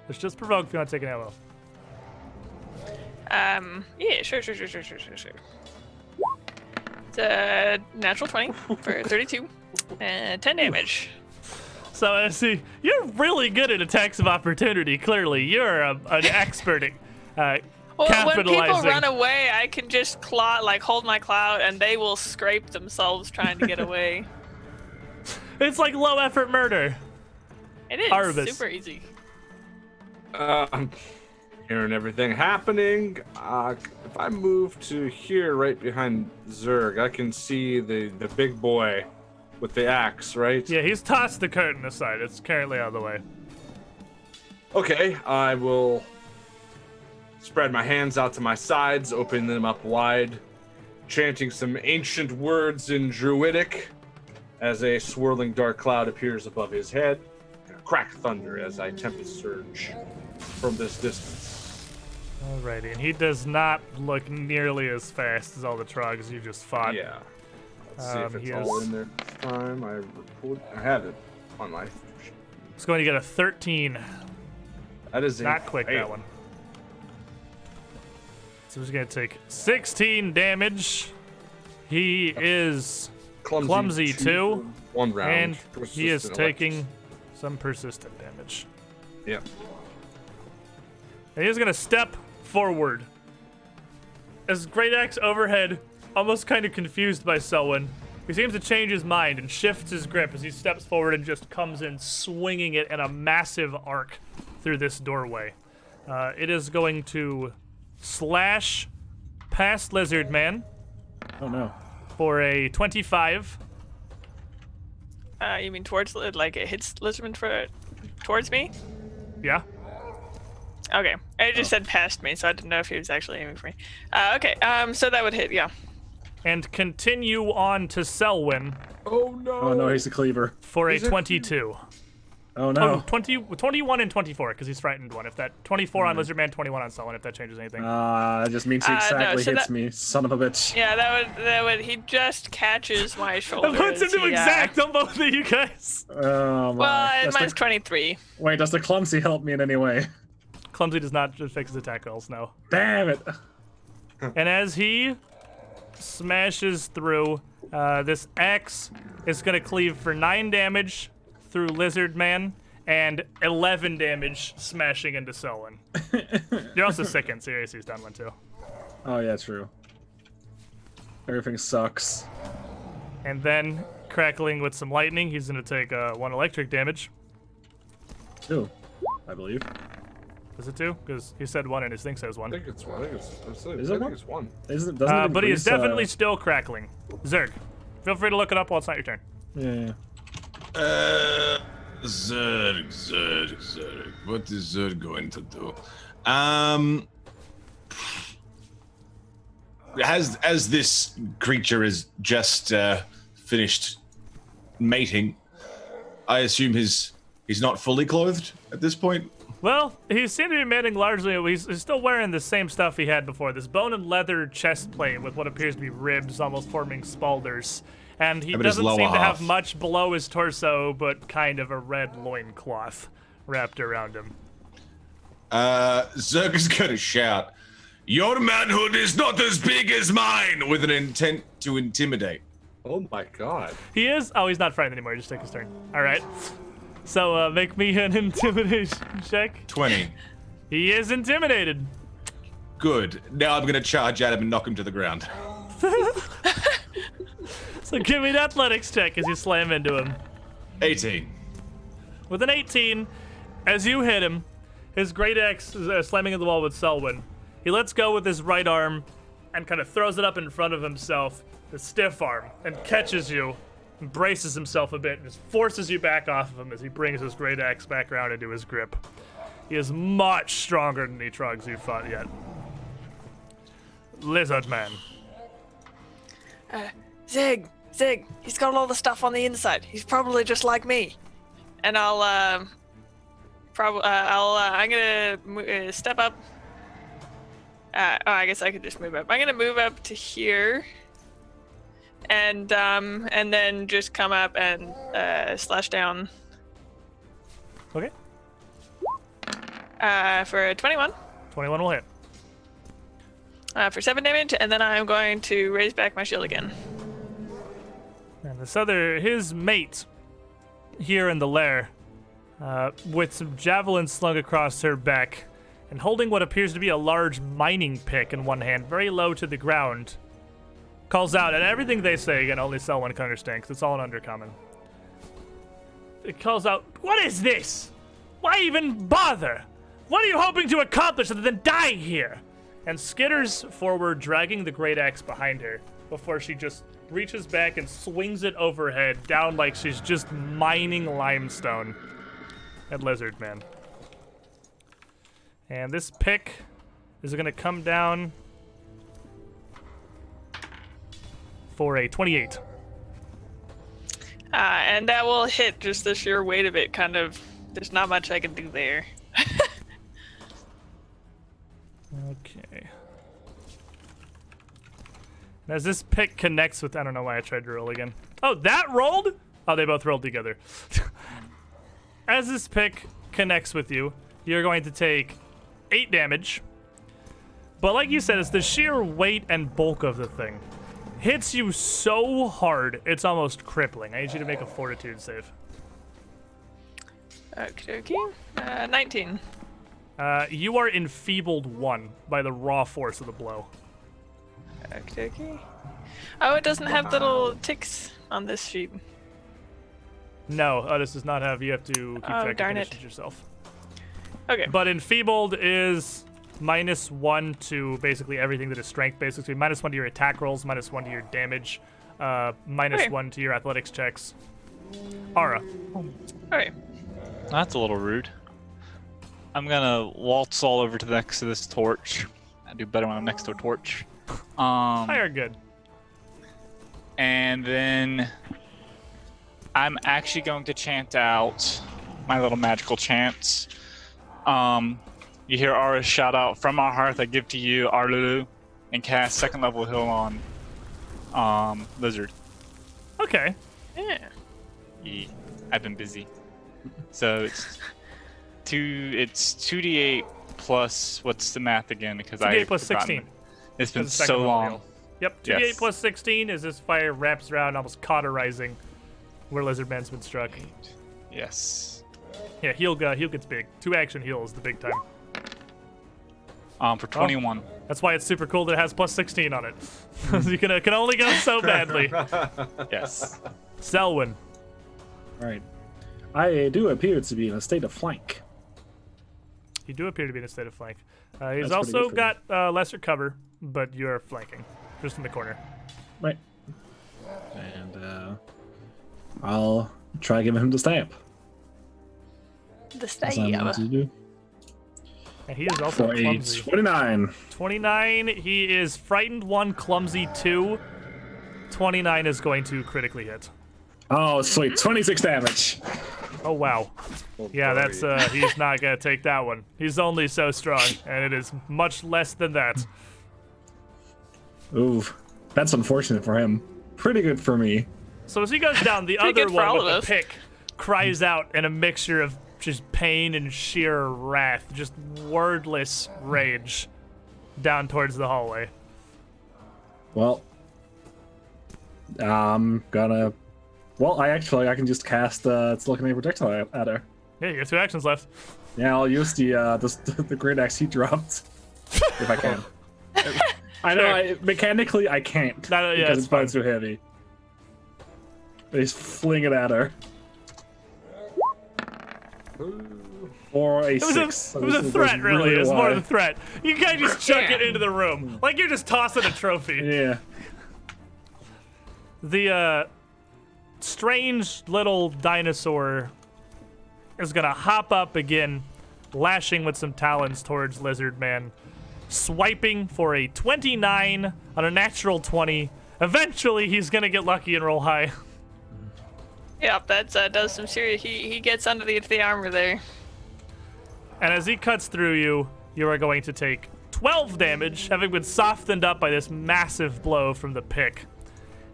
S1: Let's just provoke if you want to take an arrow.
S2: Yeah, sure. It's a natural 20 for 32 and 10 damage.
S1: So I see you're really good at attacks of opportunity. Clearly, you're an expert at
S2: Well, when
S1: capitalizing.
S2: people run away, I can just hold my clout, and they will scrape themselves trying to get away.
S1: It's like low effort murder.
S2: It is
S1: Arvis.
S2: super easy.
S5: I'm hearing everything happening. If I move to here, right behind Zerg, I can see the big boy with the axe, right?
S1: Yeah, he's tossed the curtain aside. It's currently out of the way.
S5: Okay, I will spread my hands out to my sides, open them up wide, chanting some ancient words in Druidic as a swirling dark cloud appears above his head. And a crack thunder as I tempest surge from this distance.
S1: Alrighty, and he does not look nearly as fast as all the trogs you just fought.
S5: Yeah. Let's see if
S1: he
S5: it's all
S1: is-
S5: in there. Time I have it on my.
S1: He's going to get a 13.
S5: That is
S1: Not quick, that one. So he's going to take 16 damage. He is clumsy too,
S5: 1 round.
S1: and he is
S5: Persistent
S1: taking
S5: electric.
S1: some persistent damage.
S5: Yep.
S1: And he's going to step forward. As Great Axe overhead, almost kind of confused by Selwyn, he seems to change his mind and shifts his grip as he steps forward and just comes in swinging it in a massive arc through this doorway. It is going to slash past Lizard Man
S3: Oh no.
S1: for a 25.
S2: You mean towards, like, it hits Lizardman towards me?
S1: Yeah.
S2: Okay. It just said past me, so I didn't know if he was actually aiming for me. Okay, so that would hit, yeah.
S1: And continue on to Selwyn
S5: Oh no!
S3: Oh no, he's the cleaver.
S1: for a
S5: Is it-
S1: 22.
S3: Oh no.
S1: 21 and 24, because he's frightened one. If that 24 on Lizardman, 21 on Selwyn, if that changes anything.
S3: That just means he
S2: no,
S3: exactly
S2: so
S3: hits
S2: that-
S3: me, son of a bitch.
S2: Yeah, that would, he just catches my shoulder.
S1: That puts him
S2: as
S1: to
S2: he,
S1: exact on both of you guys.
S3: Oh my.
S2: Well,
S3: Does
S2: mine's
S3: the,
S2: 23.
S3: wait, does the clumsy help me in any way?
S1: Clumsy does not fix his attack rolls, no.
S3: Damn it.
S1: And as he smashes through, this axe is going to cleave for 9 damage through Lizard Man and 11 damage smashing into Selwyn. You're also sickened, so your AC's down 1 too.
S3: Oh, yeah, true. Everything sucks.
S1: And then, crackling with some lightning, he's going to take 1 electric damage.
S3: 2, I believe.
S1: Is it 2? Because he said 1 and his thing says 1.
S5: I think it's one. I think
S3: Is it one?
S5: it's one.
S3: Doesn't it
S1: But he is
S3: increase,
S1: definitely still crackling. Zerg, feel free to look it up while it's not your turn.
S3: Yeah.
S7: Zerg. What is Zerg going to do?
S6: As this creature is just finished mating, I assume he's not fully clothed at this point.
S1: Well, he seemed to be mating largely. He's still wearing the same stuff he had before. This bone and leather chest plate with what appears to be ribs almost forming spaulders. And he
S6: But his
S1: doesn't
S6: lower
S1: seem to have
S6: half.
S1: much below his torso, but kind of a red loincloth wrapped around him.
S6: Zerg is gonna shout, "Your manhood is not as big as mine," with an intent to intimidate.
S5: Oh my god.
S1: He is? Oh, he's not frightened anymore. Just take his turn. All right. So make me an intimidation check.
S6: 20.
S1: He is intimidated.
S6: Good. Now I'm gonna charge at him and knock him to the ground.
S1: So give me an athletics check as you slam into him.
S6: 18.
S1: With an 18, as you hit him, his great axe is slamming into the wall with Selwyn. He lets go with his right arm and kind of throws it up in front of himself, the stiff arm, and catches you and braces himself a bit and just forces you back off of him as he brings his great axe back around into his grip. He is much stronger than the troggs you've fought yet. Lizard Man.
S2: Zig, he's got all the stuff on the inside. He's probably just like me. And I'm gonna step up. I guess I could just move up. I'm gonna move up to here, and then just come up and slash down.
S1: Okay.
S2: For a 21.
S1: 21 will hit.
S2: For 7 damage, and then I'm going to raise back my shield again.
S1: And his mate, here in the lair, with some javelins slung across her back, and holding what appears to be a large mining pick in one hand, very low to the ground, calls out, and everything they say, again, only Selwyn can understand, because it's all in Undercommon. It calls out, "What is this? Why even bother? What are you hoping to accomplish other than die here?" And skitters forward, dragging the great axe behind her, before she just reaches back and swings it overhead, down like she's just mining limestone at Lizard Man. And this pick is going to come down for a 28.
S2: And that will hit just the sheer weight of it, kind of. There's not much I can do there.
S1: Okay. And as this pick connects with, I don't know why I tried to roll again. Oh, that rolled? Oh, they both rolled together. As this pick connects with you, you're going to take 8 damage. But like you said, it's the sheer weight and bulk of the thing. Hits you so hard, it's almost crippling. I need you to make a fortitude save.
S2: Okie dokie. 19.
S1: You are enfeebled 1 by the raw force of the blow.
S2: Okie dokie. Oh, it doesn't have little ticks on this sheet.
S1: No, this does not have. You have to keep track of
S2: darn
S1: conditions
S2: it.
S1: yourself.
S2: Okay.
S1: But enfeebled is -1 to basically everything that is strength, basically. -1 to your attack rolls, -1 to your damage, -1 to your athletics checks. Ara.
S2: Okay.
S4: That's a little rude. I'm gonna waltz all over to next to this torch. I do better when I'm next to a torch.
S1: Higher good.
S4: And then I'm actually going to chant out my little magical chants. You hear Ara shout out, "From our hearth I give to you, Arlulu," and cast 2nd level heal on Lizard.
S1: Okay.
S2: Yeah.
S4: I've been busy. So it's 2d8 plus what's the math again? Because
S1: 2d8 plus
S4: forgotten
S1: 16.
S4: it. It's been
S1: That's the second
S4: so
S1: level
S4: long.
S1: heal. Yep, 2d8
S4: Yes.
S1: plus 16 as this fire wraps around, almost cauterizing where Lizardman's been struck.
S4: Yes.
S1: Yeah, heal gets big. 2 action heal is the big time.
S4: For 21.
S1: That's why it's super cool that it has plus 16 on it. You can only go so badly.
S4: Yes.
S1: Selwyn.
S3: All right. I do appear to be in a state of flank.
S1: You do appear to be in a state of flank. He's
S3: That's pretty
S1: also
S3: good
S1: got lesser cover, but you're flanking. Just in the corner.
S3: Right. And I'll try giving him the stamp.
S2: The
S3: As I'm going to do.
S1: And he is also
S3: For a
S1: clumsy.
S3: 29.
S1: 29, he is frightened 1, clumsy 2. 29 is going to critically hit.
S3: Oh, sweet. 26 damage.
S1: Oh, wow. Yeah, that's, he's not gonna take that one. He's only so strong, and it is much less than that.
S3: Oof. That's unfortunate for him. Pretty good for me.
S1: So as he goes down, the
S2: Pretty
S1: other
S2: good for
S1: one
S2: all
S1: with
S2: of
S1: the
S2: us.
S1: pick cries out in a mixture of just pain and sheer wrath, just wordless rage down towards the hallway.
S3: Well, I'm gonna... Well, I can just cast it's looking at projectile at her.
S1: Yeah, you have 2 actions left.
S3: Yeah, I'll use the great axe he dropped if I can. I know, mechanically I can't
S1: No, yeah,
S3: because
S1: it's
S3: it's probably too heavy. But he's fling it at her. Or a
S1: It was
S3: 6.
S1: a threat, really. It was more of a threat. You can't just chuck it into the room. Like you're just tossing a trophy.
S3: Yeah.
S1: The strange little dinosaur is gonna hop up again, lashing with some talons towards Lizard Man, swiping for a 29 on a natural 20. Eventually, he's gonna get lucky and roll high.
S2: Yep, that does some serious. He gets underneath the armor there.
S1: And as he cuts through you, you are going to take 12 damage, having been softened up by this massive blow from the pick.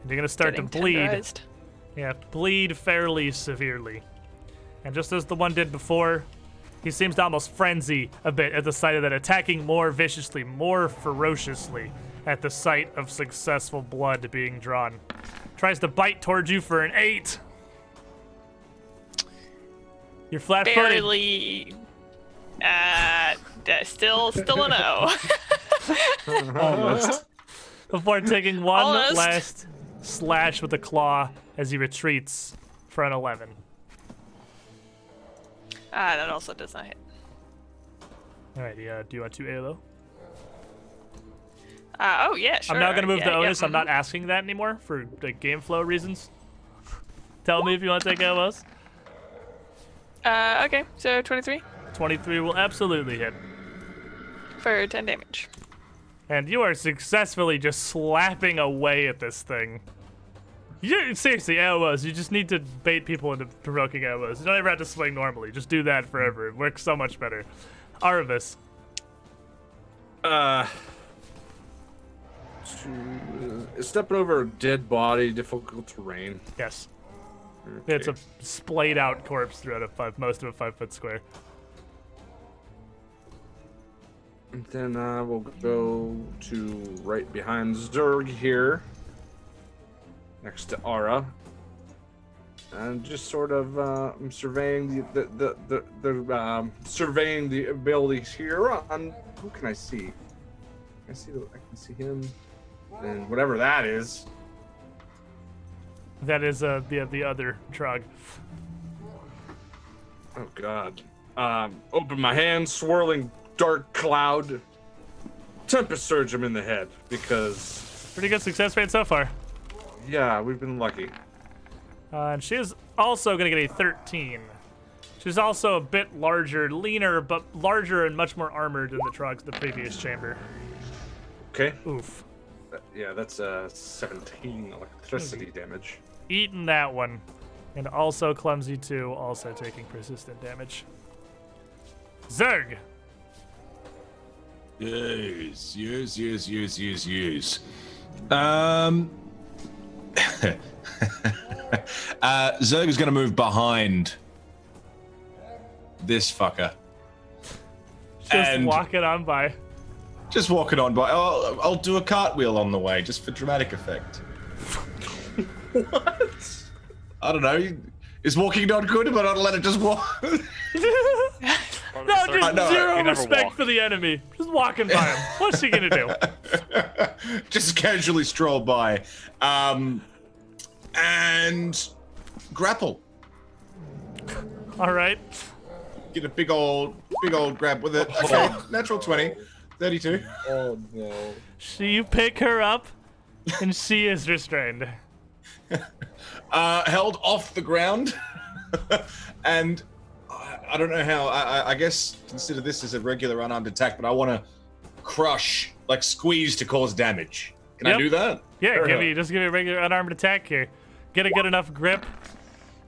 S1: And you're gonna start
S2: Getting
S1: to bleed.
S2: tenderized.
S1: Yeah, bleed fairly severely. And just as the one did before, he seems to almost frenzy a bit at the sight of that, attacking more viciously, more ferociously at the sight of successful blood being drawn. Tries to bite towards you for an 8. You're flat-footed.
S2: Barely. Still a no.
S3: Almost.
S1: Before taking one
S2: Almost.
S1: last slash with the claw as he retreats for an 11.
S2: That also does not hit.
S1: Alright, do you want to ALO?
S2: Oh yeah, sure.
S1: I'm now gonna move the
S2: Yeah,
S1: onus. I'm
S2: mhm.
S1: not asking that anymore for like game flow reasons. Tell me if you want to take ALOs.
S2: Okay, so 23
S1: 23 will absolutely hit.
S2: for 10 damage.
S1: And you are successfully just slapping away at this thing. Seriously, AOs, you just need to bait people into provoking AOs. You don't ever have to swing normally. Just do that forever. It works so much better. Arvis.
S5: Stepping over a dead body, difficult terrain.
S1: Yes.
S5: Okay.
S1: It's a splayed out corpse throughout most of a 5-foot square.
S5: And then we'll go to right behind Zerg here, next to Ara, and just sort of I'm surveying surveying the abilities here. On who can I see? I can see him, and whatever that is.
S1: That is the other trog.
S5: Oh God! Open my hand, swirling dark cloud. Tempest surge him in the head because
S1: Pretty good success rate so far.
S5: yeah, we've been lucky.
S1: And she is also going to get a 13. She's also a bit larger, leaner, but larger and much more armored than the trogs in the previous chamber.
S5: Okay.
S1: Oof.
S5: Yeah, that's 17 electricity damage.
S1: Eating that one. And also clumsy too, also taking persistent damage. Zerg!
S7: Yes. Zerg is going to move behind this fucker.
S1: Just
S6: And-
S1: walking on by.
S6: Just walking on by. I'll do a cartwheel on the way, just for dramatic effect.
S5: What?
S6: I don't know. Is walking not good, but I'd let it just walk?
S1: No, just
S6: No,
S1: zero
S4: you never
S1: respect
S4: walk.
S1: for the enemy. Just walking by him. What's he gonna do?
S6: Just casually stroll by. And grapple.
S1: All right.
S6: Get a big old grab with it. Okay, natural 20. 32.
S5: Oh no.
S1: So you pick her up, and she is restrained.
S6: Held off the ground. And I don't know how. I guess consider this as a regular unarmed attack, but I want to crush, like squeeze to cause damage. Can I
S1: Yep.
S6: do that?
S1: Yeah,
S5: Fair
S1: give me a regular unarmed attack here. Get a good enough grip.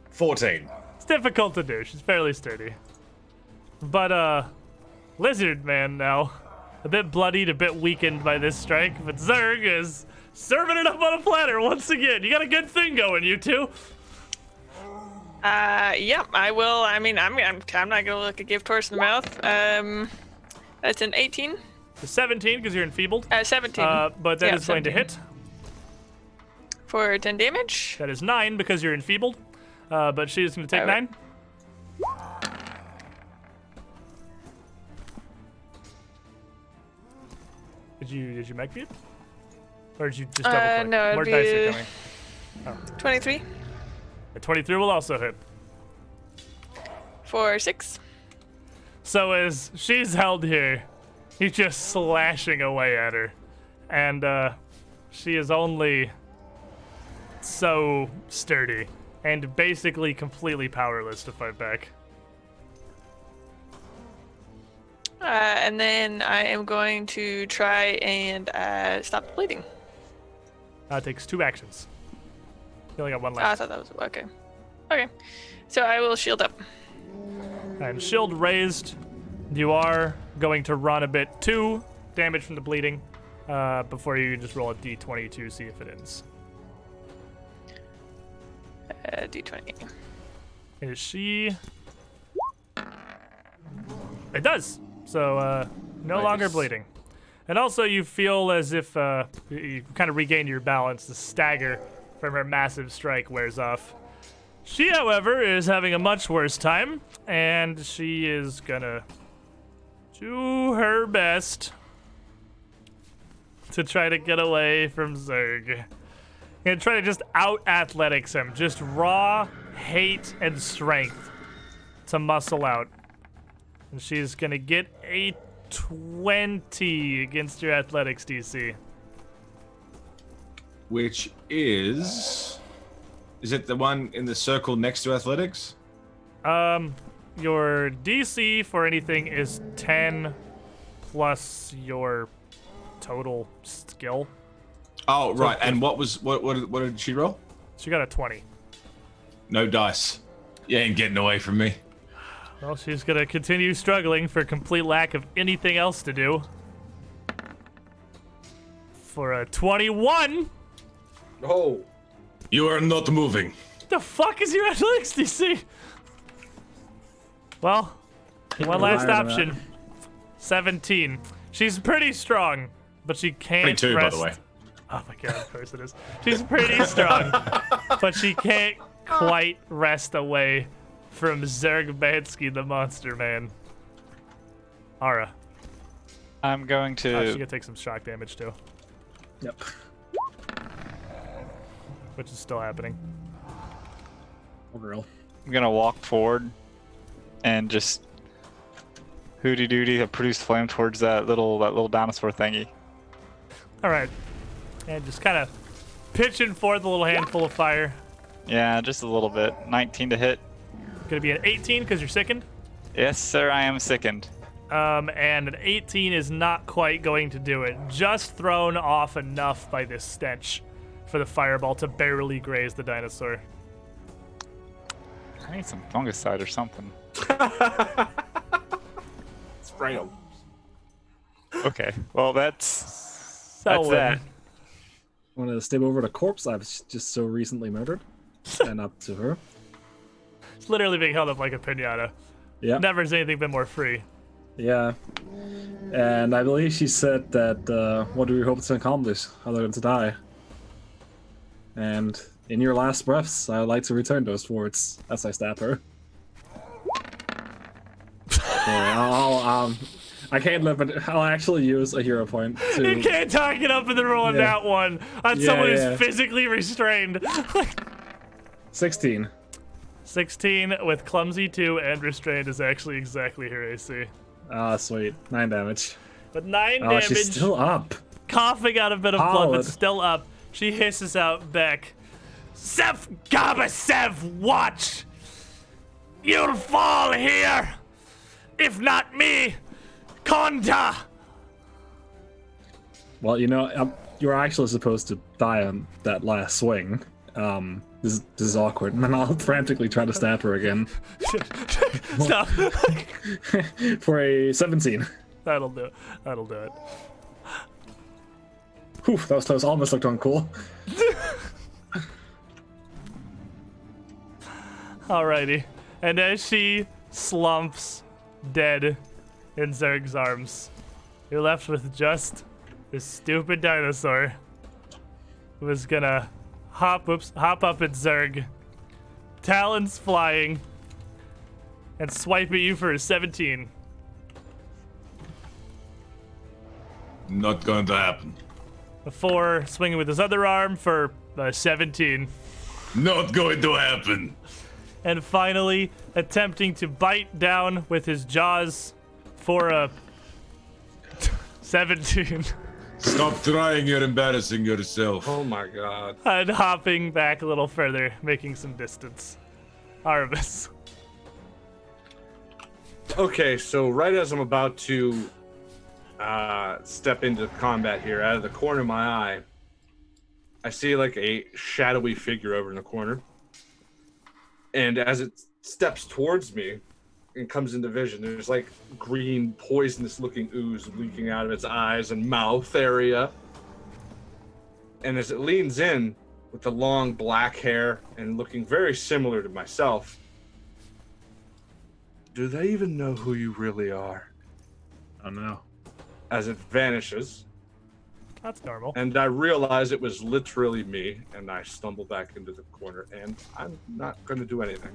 S6: 14.
S1: It's difficult to do. She's fairly sturdy. But Lizard Man now, a bit bloodied, a bit weakened by this strike, but Zerg is serving it up on a platter once again. You got a good thing going, you two.
S2: Yep, I will. I mean, I'm not gonna look a gift horse in the mouth. That's an 18.
S1: The 17 because you're enfeebled.
S2: 17.
S1: But that
S2: Yeah,
S1: is going to
S2: 17.
S1: hit.
S2: For 10 damage.
S1: That is 9 because you're enfeebled. But she is going to take
S2: Alright.
S1: 9. Did you make it? Or did you just double click?
S2: no, it'd
S1: More
S2: be-
S1: dice are coming.
S2: 23.
S1: A 23 will also hit.
S2: For 6.
S1: So as she's held here, he's just slashing away at her. And she is only so sturdy and basically completely powerless to fight back.
S2: And then I am going to try and stop the bleeding.
S1: It takes 2 actions. You only got 1
S2: I
S1: left.
S2: thought that was okay. Okay. So I will shield up.
S1: And shield raised. You are going to run a bit 2 damage from the bleeding before you just roll a d20 to see if it ends.
S2: D20.
S1: Is she? It does. So no longer bleeding. And also you feel as if you kind of regain your balance. The stagger from her massive strike wears off. She, however, is having a much worse time, and she is gonna do her best to try to get away from Zerg. Gonna try to just out-athletics him. Just raw hate and strength to muscle out. And she's gonna get a 20 against your athletics DC.
S6: Which is it the one in the circle next to athletics?
S1: Your DC for anything is 10 plus your total skill.
S6: Oh, right. And what did she roll?
S1: She got a 20.
S6: No dice. You ain't getting away from me.
S1: Well, she's gonna continue struggling for complete lack of anything else to do. For a 21.
S5: Oh.
S6: You are not moving.
S1: The fuck is your athletics DC? Well, one last
S3: higher than
S1: option. 17. She's pretty strong, but she can't
S6: 22,
S1: rest.
S6: by the way.
S1: Oh my god, of course it is. She's pretty strong, but she can't quite rest away from Zergbansky the Monster Man. Ara.
S4: I'm going
S1: She's
S4: to.
S1: gonna take some shock damage too,
S3: Yep.
S1: which is still happening.
S3: Real.
S4: I'm gonna walk forward and just hooty doody produce flame towards that little dinosaur thingy.
S1: All right, and just kind of pitching forth a little handful of fire.
S4: Yeah, just a little bit. 19 to hit.
S1: Gonna be an 18 because you're sickened.
S4: Yes, sir. I am sickened.
S1: And an 18 is not quite going to do it. Just thrown off enough by this stench for the fireball to barely graze the dinosaur.
S4: I need some fungicide or something.
S5: Spray him.
S4: Okay. Well, that's
S1: So
S4: that.
S3: Want to step over the corpse I've just so recently murdered, and up to her.
S1: It's literally being held up like a pinata.
S3: Yeah.
S1: Never has anything been more free.
S3: Yeah. And I believe she said that, what do you hope to accomplish other than to die? And in your last breaths, I would like to return those words as I stab her. I can't live it. I'll actually use a hero point to...
S1: You can't talk it up in the roll on that one on someone who's physically restrained.
S3: 16.
S1: 16 with clumsy 2 and restrained is actually exactly her AC.
S3: Ah, sweet. 9 damage.
S1: But 9
S3: Oh,
S1: damage,
S3: she's still up.
S1: coughing out a bit of blood, but still up. She hisses out back, Sev Gaba Sev, watch! You'll fall here! If not me, Konta!
S3: Well, you know, you're actually supposed to die on that last swing. This is awkward, and I'll frantically try to stab her again.
S1: Stop.
S3: For a 17.
S1: That'll do it. That'll do it.
S3: Whew, that was close. Almost looked uncool.
S1: Alrighty. And as she slumps dead in Zerg's arms, you're left with just this stupid dinosaur who is gonna hop up at Zerg, talons flying, and swipe at you for a 17.
S7: Not going to happen.
S1: Before swinging with his other arm for 17.
S7: Not going to happen.
S1: And finally, attempting to bite down with his jaws for a 17.
S7: Stop trying, you're embarrassing yourself.
S5: Oh my god.
S1: And hopping back a little further, making some distance. Arvis.
S5: Okay, so right as I'm about to step into combat here, out of the corner of my eye, I see like a shadowy figure over in the corner. And as it steps towards me and comes into vision, there's like green, poisonous looking ooze leaking out of its eyes and mouth area. And as it leans in with the long black hair and looking very similar to myself, do they even know who you really are?
S3: Oh no.
S5: As it vanishes,
S1: That's normal.
S5: and I realize it was literally me, and I stumble back into the corner, and I'm not going to do anything.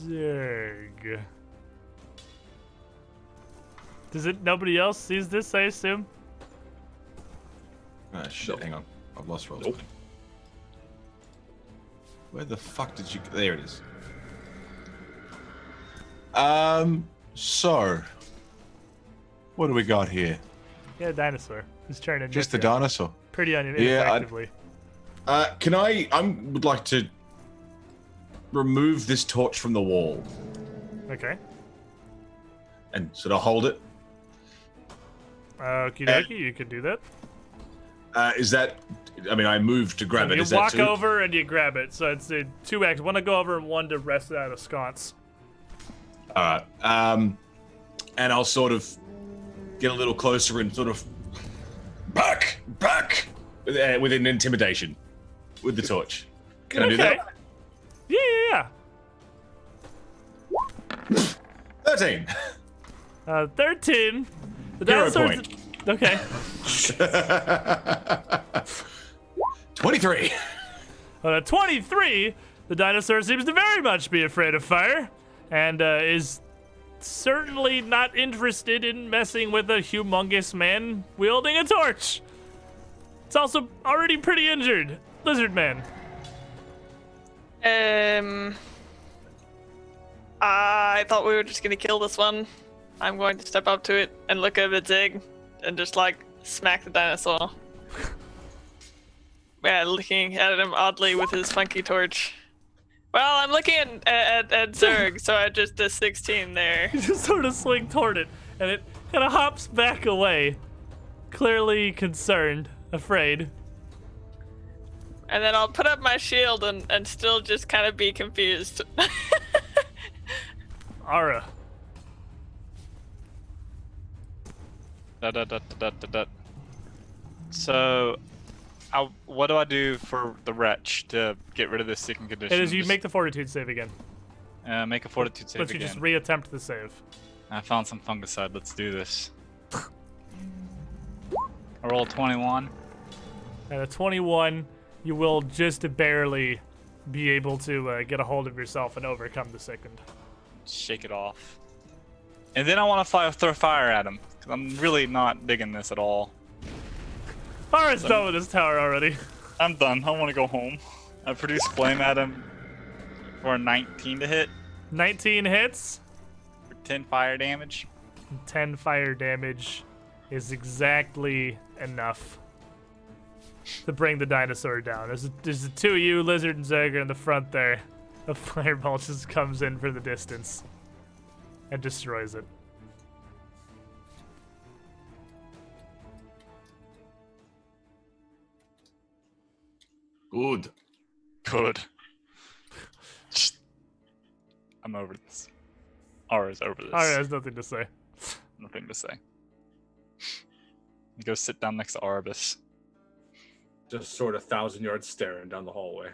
S1: Zerg. Does it? Nobody else sees this, I assume?
S7: Ah, shit, hang on. I've lost rolls.
S5: Nope.
S7: Where the fuck did you... There it is. So... What do we got here?
S1: Yeah, dinosaur. Who's turning
S7: Just the dinosaur.
S1: pretty
S7: Yeah,
S1: ineffectively.
S7: Can I would like to remove this torch from the wall
S1: Okay.
S7: and sort of hold it.
S1: Okie dokie, you can do that.
S7: Is that... I mean, I moved to grab it.
S1: You
S7: Is that
S1: walk
S7: two?
S1: over and you grab it. So it's a 2x. One to go over and one to rest it out of sconce.
S7: Alright. And I'll sort of get a little closer and sort of... Back! With an intimidation. With the torch. Can I do that?
S1: Yeah.
S7: 13!
S1: 13. The
S7: Hero
S1: dinosaur's-
S7: point.
S1: Okay.
S7: 23!
S1: 23. The dinosaur seems to very much be afraid of fire. And is certainly not interested in messing with a humongous man wielding a torch. It's also already pretty injured. Lizard man.
S2: I thought we were just gonna kill this one. I'm going to step up to it and look at its egg and just like smack the dinosaur. Yeah, looking at him oddly with his funky torch. Well, I'm looking at Zerg, so I just did 16 there.
S1: You just sort of swing toward it, and it kind of hops back away, clearly concerned, afraid.
S2: And then I'll put up my shield and still just kind of be confused.
S1: Ara.
S4: So, what do I do for the wretch to get rid of this sickened condition?
S1: It is you
S4: Just-
S1: make the fortitude save again.
S4: Make a fortitude save
S1: But you
S4: again.
S1: just reattempt the save.
S4: I found some fungicide. Let's do this. I roll 21.
S1: At a 21, you will just barely be able to get a hold of yourself and overcome the second.
S4: Shake it off. And then I want to throw fire at him, because I'm really not digging this at all.
S1: Alright, done with this tower already.
S4: I'm done. I want to go home. I produce flame at him for a 19 to hit.
S1: 19 hits.
S4: For 10 fire damage.
S1: 10 fire damage is exactly enough to bring the dinosaur down. There's the two of you, Lizard and Zerger, in the front there. A fireball just comes in for the distance and destroys it.
S7: Good.
S4: Good. I'm over this. Aura's over this.
S1: Alright, has nothing to say.
S4: Nothing to say. Go sit down next to Arbus.
S5: Just sort of 1,000 yards staring down the hallway.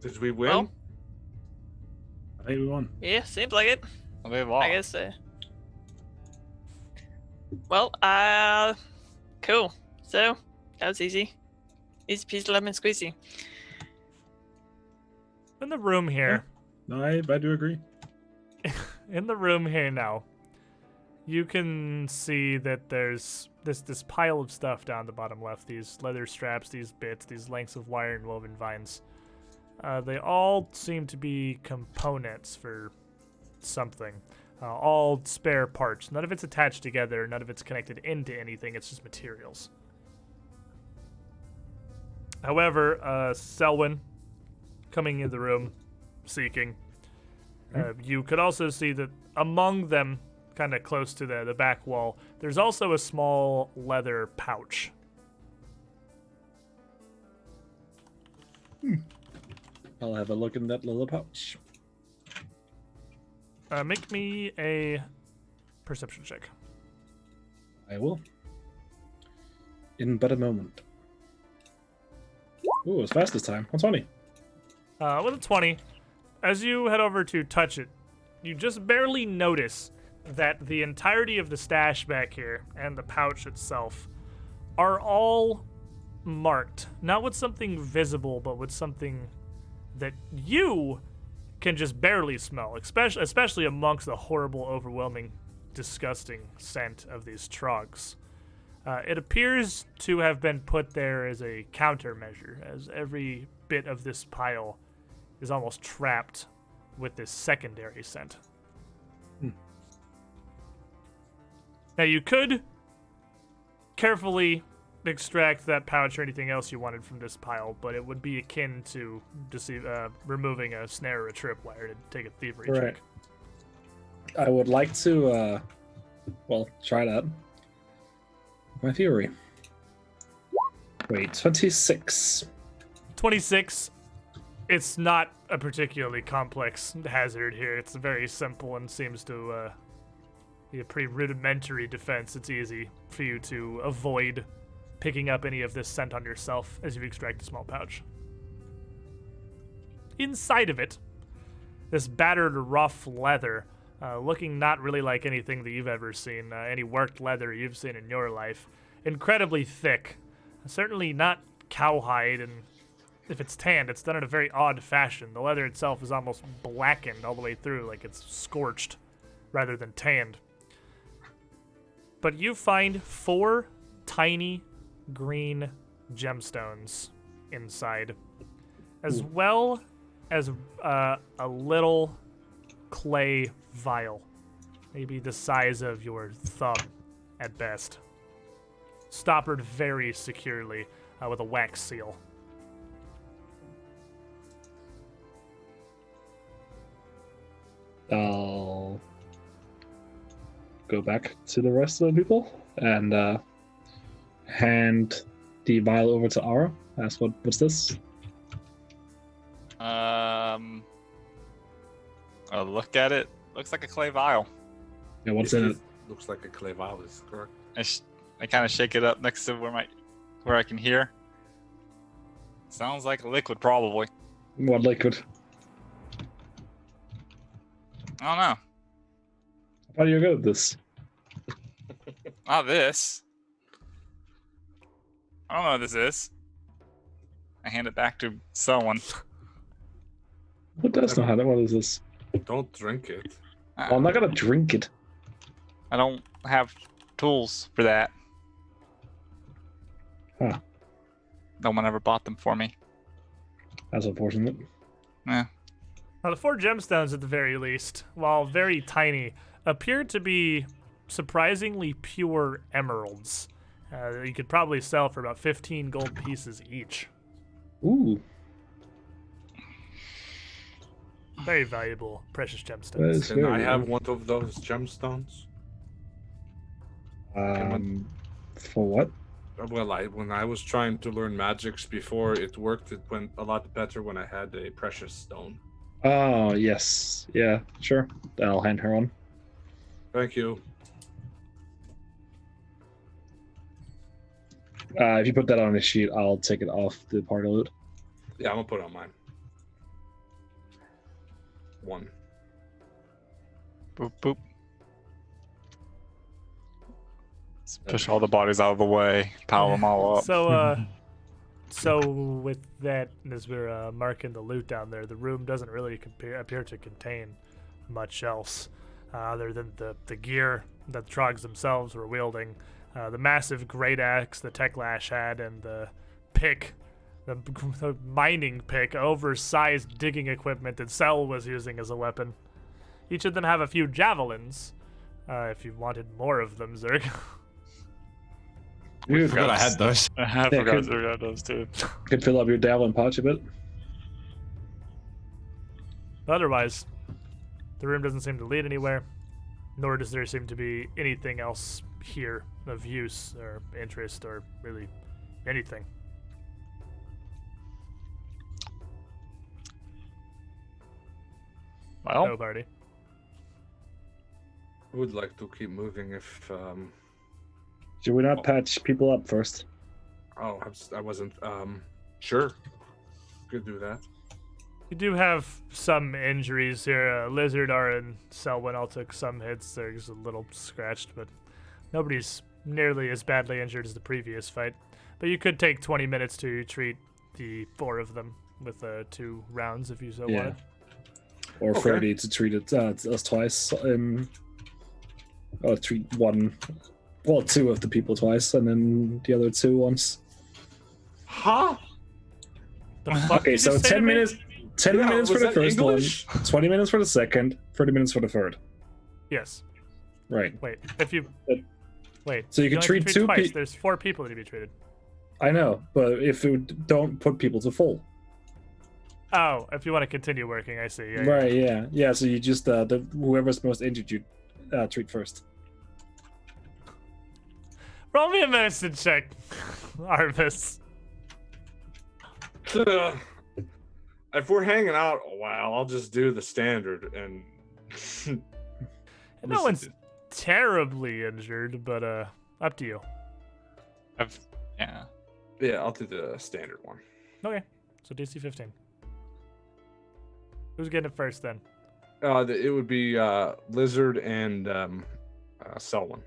S5: Did we win?
S2: Well,
S3: I think we won.
S2: yeah, seems like it.
S4: They lost.
S2: I guess. Well, cool. So that was easy. Easy peasy lemon squeezy.
S1: In the room here,
S3: No, I do agree.
S1: in the room here now, you can see that there's this pile of stuff down the bottom left. These leather straps, these bits, these lengths of wire and woven vines. They all seem to be components for something. All spare parts. None of it's attached together. None of it's connected into anything. It's just materials. However, Selwyn, coming in the room, seeking, you could also see that among them, kind of close to the back wall, there's also a small leather pouch.
S3: I'll have a look in that little pouch.
S1: Make me a perception check.
S3: I will. In but a moment. Ooh, it was fast this time. 120.
S1: With a 20, as you head over to touch it, you just barely notice that the entirety of the stash back here and the pouch itself are all marked. Not with something visible, but with something that you can just barely smell, especially amongst the horrible, overwhelming, disgusting scent of these troggs. It appears to have been put there as a countermeasure, as every bit of this pile is almost trapped with this secondary scent. Now, you could carefully extract that pouch or anything else you wanted from this pile, but it would be akin to removing a snare or a tripwire to take a thievery
S3: Right.
S1: check.
S3: I would like to, try that. My theory. Wait, 26.
S1: 26. It's not a particularly complex hazard here. It's very simple and seems to be a pretty rudimentary defense. It's easy for you to avoid picking up any of this scent on yourself as you extract a small pouch. Inside of it, this battered, rough leather, looking not really like anything that you've ever seen, any worked leather you've seen in your life. Incredibly thick, certainly not cowhide, and if it's tanned, it's done in a very odd fashion. The leather itself is almost blackened all the way through, like it's scorched rather than tanned. But you find 4 tiny green gemstones inside, as well as a little clay vial, maybe the size of your thumb at best, stoppered very securely with a wax seal.
S3: I'll go back to the rest of the people and hand the vial over to Aura. Ask what's this?
S4: I'll look at it. Looks like a clay vial.
S3: Yeah, what's in it?
S5: Looks like a clay vial is correct.
S4: I kind of shake it up next to where I can hear. Sounds like a liquid, probably.
S3: What liquid?
S4: I don't know.
S3: How do you go with this?
S4: Not this. I don't know what this is. I hand it back to someone.
S3: What does not have it? What is this?
S5: Don't drink it.
S3: Well, I'm not gonna drink it.
S4: I don't have tools for that.
S3: Huh.
S4: No one ever bought them for me.
S3: That's unfortunate.
S4: Yeah.
S1: Now, the 4 gemstones, at the very least, while very tiny, appear to be surprisingly pure emeralds. You could probably sell for about 15 gold pieces each.
S3: Ooh.
S1: Very valuable, precious gemstones.
S3: That is
S5: Can I
S3: very
S5: have one of those gemstones?
S3: For what?
S5: Well, when I was trying to learn magics before it worked, it went a lot better when I had a precious stone.
S3: Oh, yes. Yeah, sure. I'll hand her one.
S5: Thank you.
S3: If you put that on a sheet, I'll take it off the party loot.
S5: Yeah, I'm gonna put it on mine. 1.
S4: Boop, boop. Let's push all the bodies out of the way, pile them all up.
S1: So with that, as we're marking the loot down there, the room doesn't really appear to contain much else other than the gear that the troggs themselves were wielding, the massive great axe the Techlash had, and the pick, the mining pick, oversized digging equipment that Cell was using as a weapon. Each of them have a few javelins, if you wanted more of them, Zerg.
S7: I forgot I had those.
S4: I forgot to grab those too.
S3: Could fill up your javelin pouch a bit.
S1: But otherwise, the room doesn't seem to lead anywhere, nor does there seem to be anything else here of use or interest or really anything.
S4: Well,
S1: No party.
S5: I would like to keep moving if.
S3: Should we not patch people up first?
S5: Oh, I wasn't. Sure. Could do that.
S1: You do have some injuries here. Lizard, and Selwyn all took some hits. They're just a little scratched, but nobody's nearly as badly injured as the previous fight. But you could take 20 minutes to treat the 4 of them with 2 rounds if you so wanted.
S3: Or
S5: Okay.
S3: 30 to treat it us twice. Or treat 2 of the people twice, and then the other 2 once.
S5: Huh?
S1: The fuck
S3: Okay,
S1: did you
S3: so
S1: say
S3: 10
S1: to me?
S3: minutes. 10
S5: Yeah,
S3: minutes for
S5: was
S3: the
S5: that
S3: first
S5: English?
S3: one, 20 minutes for the second, 30 minutes for the third.
S1: Yes.
S3: Right.
S1: Wait. If you wait.
S3: So you can
S1: only
S3: treat
S1: have to
S3: 2
S1: twice.
S3: people.
S1: There's 4 people to be treated.
S3: I know, but if you don't put people to full.
S1: Oh, if you want to continue working, I see. Yeah,
S3: Right, yeah. So you just, whoever's most injured, you treat first.
S1: Roll me a medicine check, Arvis.
S5: If we're hanging out a while, I'll just do the standard and.
S1: No one's terribly injured, but up to you.
S4: yeah.
S5: Yeah, I'll do the standard one.
S1: Okay, so DC 15. Who's getting it first then?
S5: It would be Lizard and Selwyn.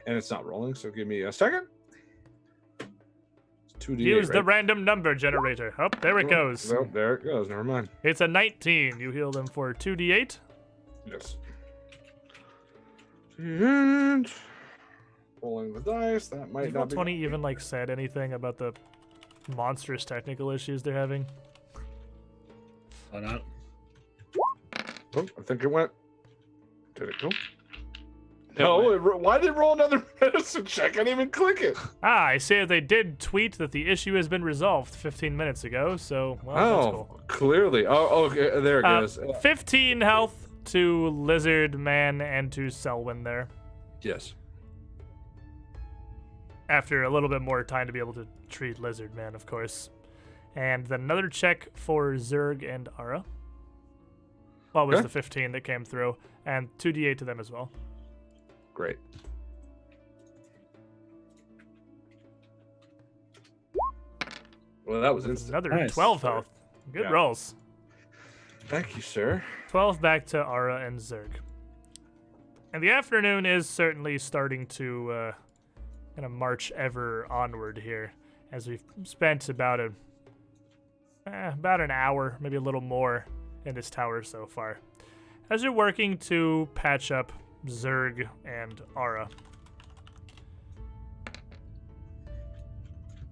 S5: And it's not rolling, so give me a second. It's 2d8,
S1: Use the
S5: right?
S1: random number generator. Oh, there it goes.
S5: Oh, there it goes. Never mind.
S1: It's a 19. You heal them for 2d8.
S5: Yes. And rolling the dice. That might
S1: Has
S5: not be.
S1: Roll20 even like said anything about the monstrous technical issues they're having?
S3: Why not?
S5: Oh, I think it went. Did it go? No, why did it roll another medicine check? I didn't even click it.
S1: I see they did tweet that the issue has been resolved 15 minutes ago, so, well, that's cool.
S5: Clearly. Oh, okay. There it goes.
S1: 15 health to Lizard Man and to Selwyn there.
S5: Yes.
S1: After a little bit more time to be able to treat Lizard Man, of course. And then another check for Zerg and Ara. What was
S5: Okay.
S1: the 15 that came through? And 2d8 to them as well.
S5: Great. Well, that was instant.
S1: Another
S3: Nice.
S1: 12 health. Good
S4: Yeah.
S1: rolls.
S5: Thank you, sir.
S1: 12 back to Ara and Zerg. And the afternoon is certainly starting to kind of march ever onward here, as we've spent about an hour, maybe a little more, in this tower so far. As you're working to patch up Zerg and Ara,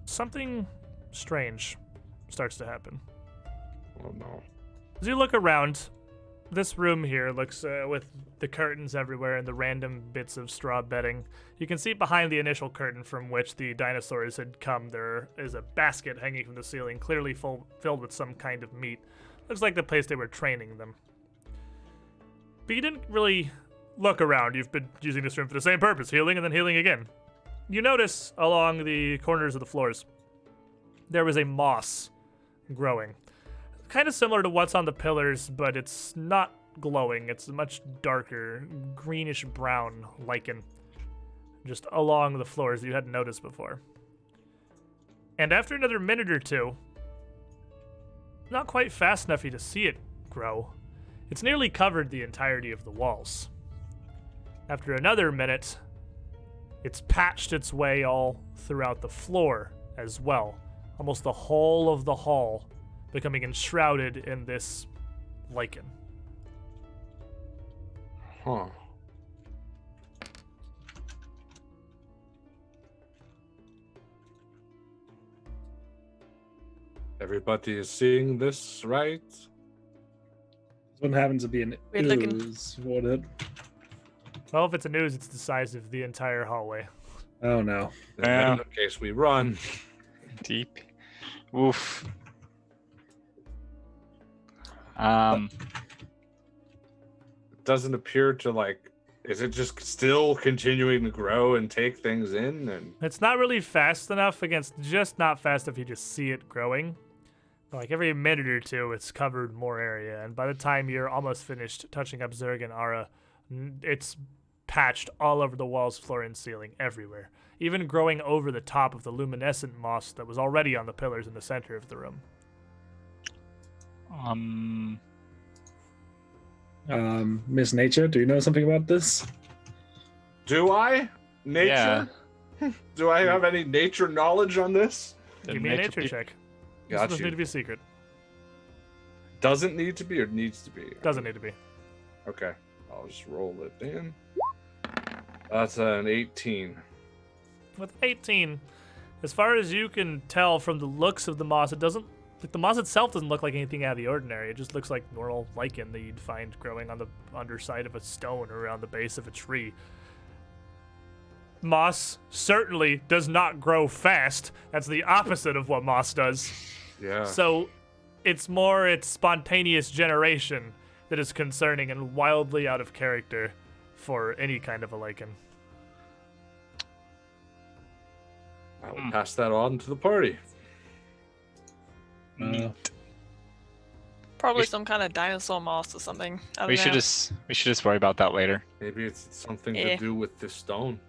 S1: something strange starts to happen.
S5: Oh no.
S1: As you look around, this room here looks with the curtains everywhere and the random bits of straw bedding. You can see behind the initial curtain from which the dinosaurs had come, there is a basket hanging from the ceiling, clearly filled with some kind of meat. Looks like the place they were training them. But you didn't really look around. You've been using this room for the same purpose, healing and then healing again. You notice along the corners of the floors, there was a moss growing. Kind of similar to what's on the pillars, but it's not glowing. It's a much darker, greenish brown lichen just along the floors that you hadn't noticed before. And after another minute or two, not quite fast enough for you to see it grow, it's nearly covered the entirety of the walls. After another minute, it's patched its way all throughout the floor as well. Almost the whole of the hall becoming enshrouded in this lichen.
S5: Huh. Everybody is seeing this, right?
S3: What happens to be an
S2: Weird looking.
S3: ooze, would it?
S1: Well, if it's a news, it's the size of the entire hallway.
S3: Oh no.
S4: Yeah.
S5: In that case, we run.
S4: Deep. Oof.
S5: It doesn't appear to is it just still continuing to grow and take things in? And
S1: It's not really fast enough just not fast if you just see it growing. But like every minute or two, it's covered more area. And by the time you're almost finished touching up Zerg and Ara, it's patched all over the walls, floor, and ceiling, everywhere. Even growing over the top of the luminescent moss that was already on the pillars in the center of the room.
S3: Miss Nature, do you know something about this?
S5: do I? Nature?
S4: Yeah.
S5: Do I have any nature knowledge on this?
S1: Give me a nature check. This
S5: Got
S1: doesn't need
S5: you.
S1: to be secret.
S5: Doesn't need to be or needs to be?
S1: Doesn't need to be.
S5: Okay. I'll just roll it in. That's an 18.
S1: With 18, as far as you can tell from the looks of the moss, it doesn't. Like the moss itself doesn't look like anything out of the ordinary. It just looks like normal lichen that you'd find growing on the underside of a stone or around the base of a tree. Moss certainly does not grow fast. That's the opposite of what moss does.
S5: Yeah.
S1: So it's more its spontaneous generation that is concerning and wildly out of character for any kind of a lichen.
S5: I will pass that on to the party.
S2: Probably some kind of dinosaur moss or something. I don't
S4: We
S2: know.
S4: should just worry about that later.
S5: Maybe it's something
S2: Yeah.
S5: to do with the stone.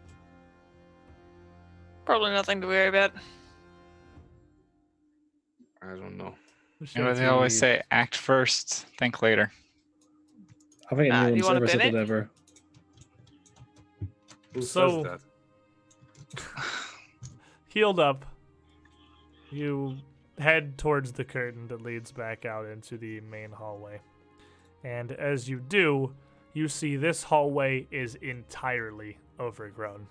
S2: Probably nothing to worry about.
S5: I don't know.
S4: You know what they always say, act first, think later.
S3: I think
S2: do
S3: anyone's
S2: you wanna
S3: ever said
S2: bin
S3: it
S2: it?
S3: ever.
S5: Who
S1: So-
S5: says that?
S1: Healed up, you head towards the curtain that leads back out into the main hallway. And as you do, you see this hallway is entirely overgrown.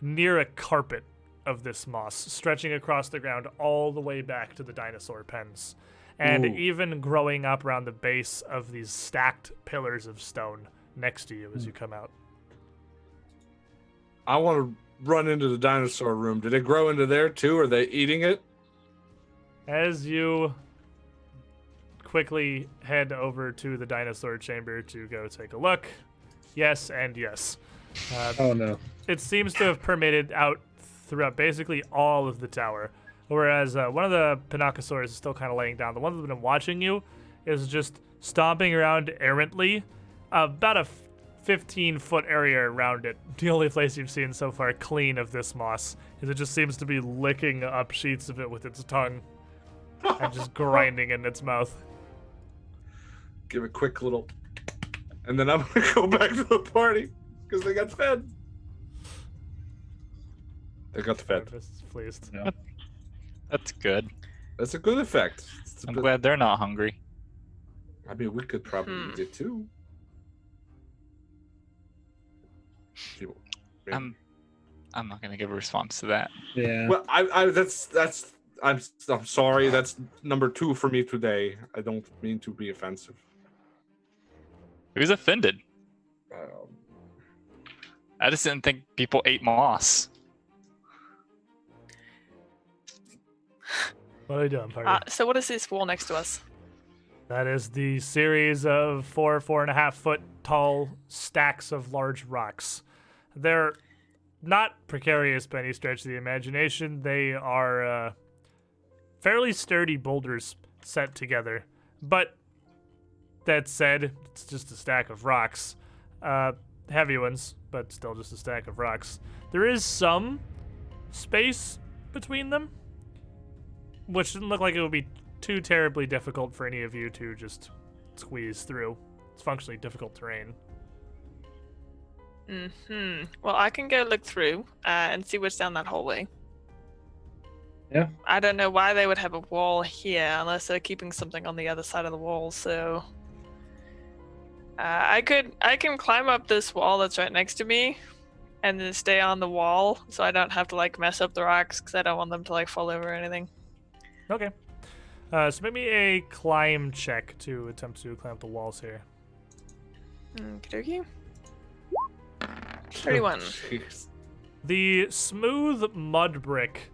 S1: Near a carpet of this moss, stretching across the ground all the way back to the dinosaur pens. And
S5: Ooh.
S1: even growing up around the base of these stacked pillars of stone next to you as you come out.
S5: I want to run into the dinosaur room. Did it grow into there too? Are they eating it?
S1: As you quickly head over to the dinosaur chamber to go take a look, yes and yes.
S3: Oh no.
S1: It seems to have permitted out throughout basically all of the tower, whereas one of the Pinacosaurs is still kind of laying down. The one that's been watching you is just stomping around errantly, about a 15-foot area around it. The only place you've seen so far clean of this moss is it just seems to be licking up sheets of it with its tongue and just grinding in its mouth.
S5: Give a quick little, and then I'm gonna go back to the party because they got fed. They got fed.
S1: This is pleased.
S3: Yeah.
S4: That's good.
S5: That's a good effect.
S4: I'm glad they're not hungry.
S5: I mean, we could probably use it too.
S4: I'm not gonna give a response to that.
S3: Yeah.
S5: Well, I'm sorry. That's number 2 for me today. I don't mean to be offensive.
S4: Who's offended?
S5: Um,
S4: I just didn't think people ate moss.
S1: What are you doing, party?
S2: So what is this wall next to us?
S1: That is the series of 4.5 foot tall stacks of large rocks. They're not precarious by any stretch of the imagination. They are fairly sturdy boulders set together. But that said, it's just a stack of rocks. Heavy ones, but still just a stack of rocks. There is some space between them, which didn't look like it would be too terribly difficult for any of you to just squeeze through. It's functionally difficult terrain.
S2: Well, I can go look through and see what's down that hallway.
S3: Yeah.
S2: I don't know why they would have a wall here unless they're keeping something on the other side of the wall. So I can climb up this wall that's right next to me, and then stay on the wall, so I don't have to like mess up the rocks because I don't want them to like fall over or anything.
S1: Okay. So make me a climb check to attempt to climb up the walls here.
S2: Okey-dokey. 31.
S5: Jeez.
S1: The smooth mud brick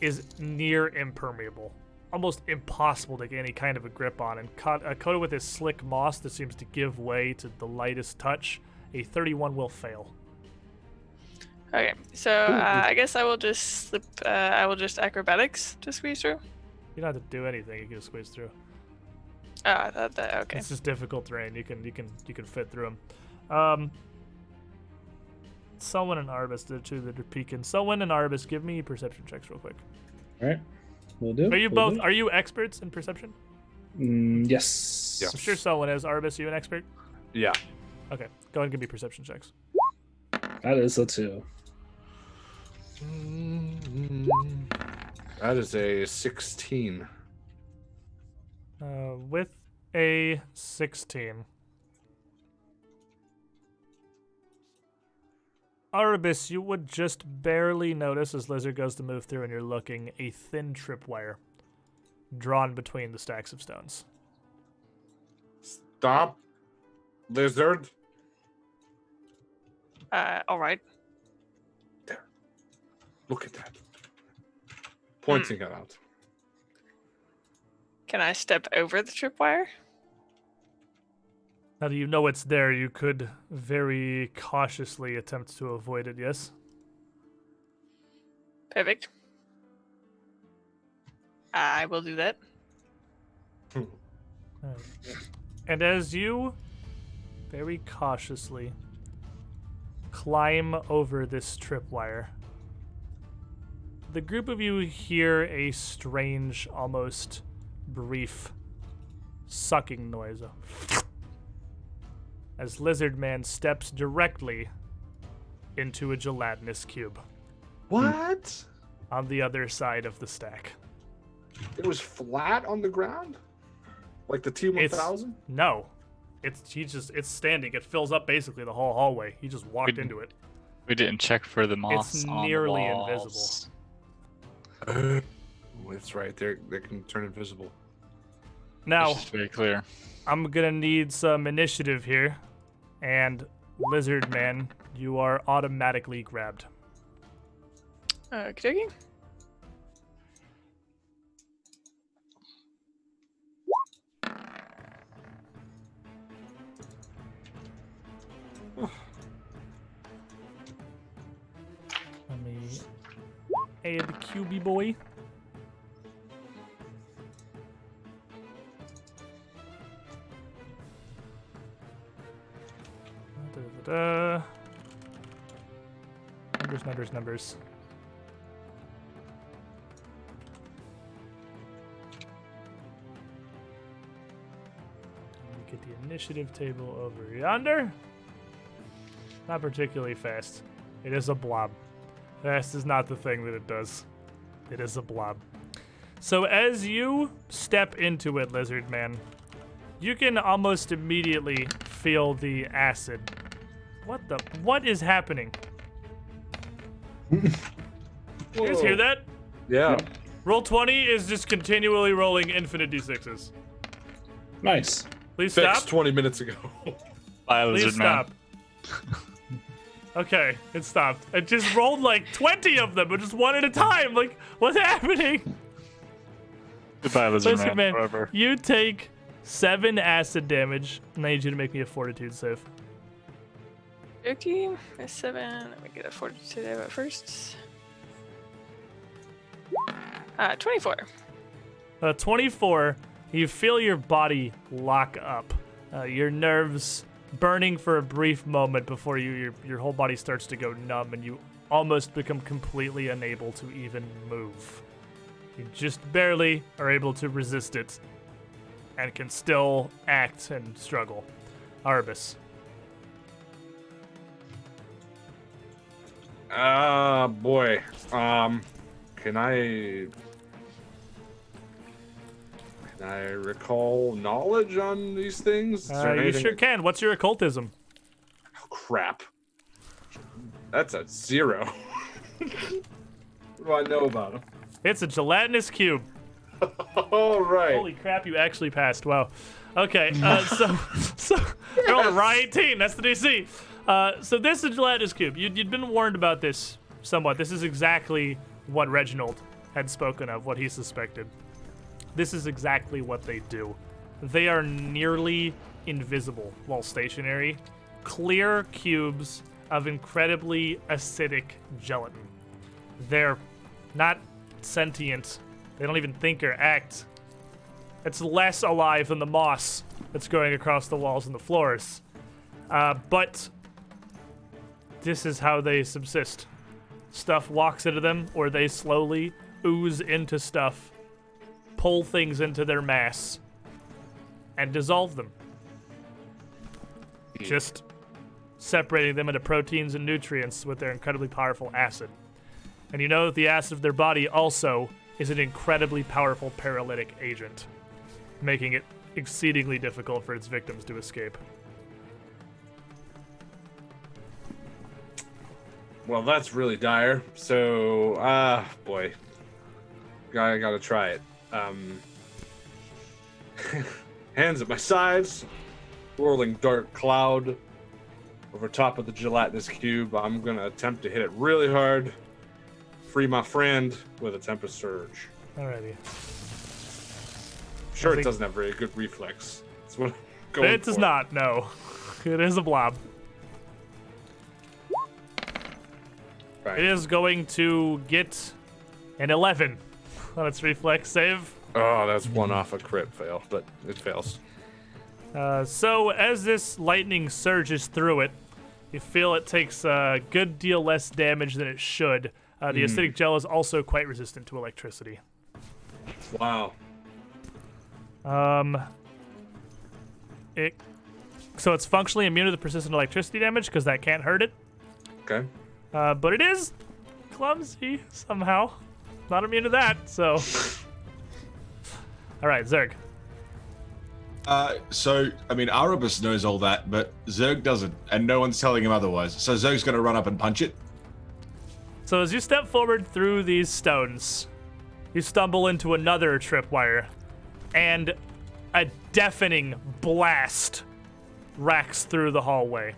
S1: is near impermeable. Almost impossible to get any kind of a grip on, and coated with this slick moss that seems to give way to the lightest touch. A 31 will fail.
S2: Okay, so I guess I will just slip. I will just acrobatics to squeeze through.
S1: You don't have to do anything. You can just squeeze through.
S2: Oh, I thought that. Okay.
S1: It's just difficult terrain. You can fit through them. Someone in Arbus, the two that are peeking. Someone in Arbus, give me perception checks real quick.
S3: All right. We'll do.
S1: Are you
S3: we'll
S1: both?
S3: do.
S1: Are you experts in perception?
S3: Yes.
S5: Yeah.
S1: I'm sure someone is. Arbus, are you an expert?
S5: Yeah.
S1: Okay, go ahead and give me perception checks.
S3: That is a 2.
S5: That is a 16.
S1: With a 16. Arbus, you would just barely notice as Lizard goes to move through and you're looking, a thin tripwire drawn between the stacks of stones.
S5: Stop, lizard.
S2: All right.
S5: Look at that. Pointing it out.
S2: Can I step over the tripwire?
S1: Now that you know it's there, you could very cautiously attempt to avoid it, yes?
S2: Perfect. I will do that.
S1: Alright. And as you very cautiously climb over this tripwire, the group of you hear a strange, almost brief sucking noise as Lizard Man steps directly into a gelatinous cube
S5: What?
S1: on the other side of the stack.
S5: It was flat on the ground? Like the T1000?
S1: No. It's standing. It fills up basically the whole hallway. He just walked
S4: We-
S1: into it.
S4: We didn't check for the moss.
S1: It's
S4: on the
S1: nearly
S4: walls.
S5: That's right. They can turn invisible.
S1: Now,
S4: It's just very clear.
S1: I'm gonna need some initiative here, and Lizard Man, you are automatically grabbed.
S2: Okey-dokey.
S1: Let me add the QB boy. Da-da-da-da. Numbers. initiative table over yonder. Not particularly fast. It is a blob. Fast is not the thing that it does. It is a blob. So as you step into it, Lizard Man, you can almost immediately feel the acid. What is happening? You guys hear that?
S5: Yeah.
S1: Roll 20 is just continually rolling infinite d6s.
S3: Nice.
S1: Please
S5: Fixed
S1: stop.
S5: 20 minutes ago.
S4: Bye,
S1: Please
S4: lizard man.
S1: stop. Okay, it stopped. It just rolled like 20 of them, but just one at a time. Like, what's happening?
S4: Goodbye, lizard
S1: Lizard
S4: man.
S1: Man,
S4: Forever.
S1: you take 7 acid damage, and I need you to make me a fortitude save.
S2: Okay, a 7. Let me get a fortitude save at first. 24.
S1: 24, you feel your body lock up. Your nerves burning for a brief moment before your whole body starts to go numb, and you almost become completely unable to even move. You just barely are able to resist it and can still act and struggle. Arbus.
S5: Boy. Can I recall knowledge on these things? Is there
S1: You
S5: anything-
S1: sure can. What's your occultism?
S5: Oh, crap. That's a 0. What do I know about him?
S1: It's a gelatinous cube.
S5: All right.
S1: Holy crap, you actually passed. Wow. Okay, so roll a 18. That's the DC. So this is a gelatinous cube. You'd been warned about this somewhat. This is exactly what Reginald had spoken of, what he suspected. This is exactly what they do. They are nearly invisible while stationary. Clear cubes of incredibly acidic gelatin. They're not sentient. They don't even think or act. It's less alive than the moss that's growing across the walls and the floors. But this is how they subsist. Stuff walks into them, or they slowly ooze into stuff, pull things into their mass, and dissolve them. Just separating them into proteins and nutrients with their incredibly powerful acid. And you know that the acid of their body also is an incredibly powerful paralytic agent, making it exceedingly difficult for its victims to escape.
S5: Well, that's really dire. So, boy. I gotta try it. Hands at my sides, whirling dark cloud over top of the gelatinous cube. I'm gonna attempt to hit it really hard. Free my friend with a Tempest Surge.
S1: Alrighty.
S5: Sure,
S1: I
S5: it
S1: think-
S5: doesn't have very good reflex. That's what I'm going
S1: It does
S5: for.
S1: not, no. It is a blob.
S5: Right.
S1: It is going to get an 11 on its reflex save.
S5: Oh, that's one off a crit fail, but it fails.
S1: So as this lightning surges through it, you feel it takes a good deal less damage than it should. The acidic gel is also quite resistant to electricity.
S5: Wow.
S1: So it's functionally immune to the persistent electricity damage because that can't hurt it.
S5: Okay.
S1: But it is clumsy somehow. Not immune to that, so. All right, Zerg.
S6: So, I mean, Arubus knows all that, but Zerg doesn't, and no one's telling him otherwise. So Zerg's going to run up and punch it.
S1: So as you step forward through these stones, you stumble into another tripwire, and a deafening blast racks through the hallway.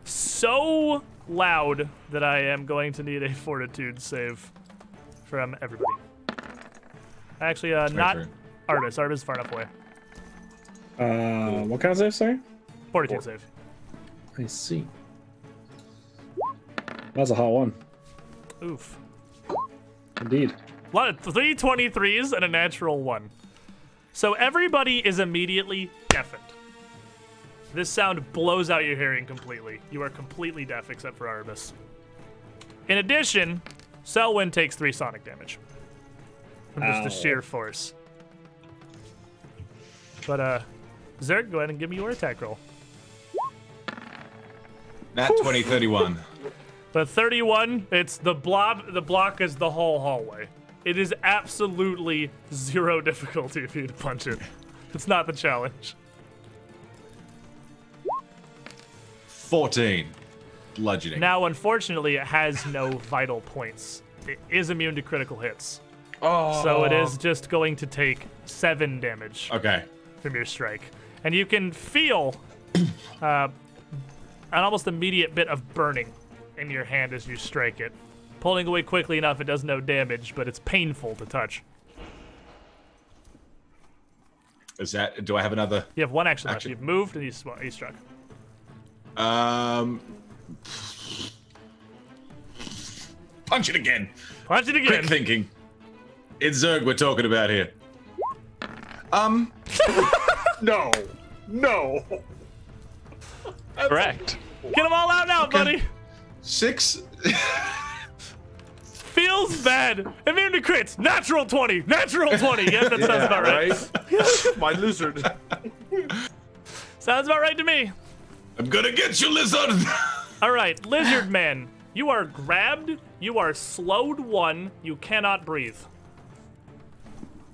S1: So loud that I am going to need a fortitude save from everybody. Actually, not
S6: turn.
S1: Artis. Artis is far enough away.
S3: What kind of save, sorry?
S1: Fortitude save.
S3: I see. That's a hot one.
S1: Oof.
S3: Indeed.
S1: A lot of 3 23s and a natural 1. So everybody is immediately deafened. This sound blows out your hearing completely. You are completely deaf except for Arbus. In addition, Selwyn takes 3 sonic damage from just the
S3: Ow.
S1: sheer force. But Zerg, go ahead and give me your attack roll.
S7: Nat 20, 31.
S1: The 31, it's the blob. The block is the whole hallway. It is absolutely 0 difficulty for you to punch it. It's not the challenge.
S7: 14. Bludgeoning.
S1: Now, unfortunately, it has no vital points. It is immune to critical hits.
S5: Oh.
S1: So it is just going to take 7 damage
S7: Okay.
S1: from your strike. And you can feel an almost immediate bit of burning in your hand as you strike it. Pulling away quickly enough, it does no damage, but it's painful to touch.
S7: Is that? Do I have another?
S1: You have 1 action left.
S7: Action.
S1: You've moved and you struck.
S7: Punch it again.
S1: Punch it again.
S7: Quick thinking. It's Zerg we're talking about here.
S5: No. No.
S4: Correct.
S1: Get them all out now, buddy.
S6: 6.
S1: Feels bad. Immune to crits. Natural 20. Natural 20. Yeah, that sounds about right.
S5: My lizard.
S1: Sounds about right to me.
S7: I'm gonna get you, lizard.
S1: All right, Lizard Man. You are grabbed. You are slowed 1. You cannot breathe.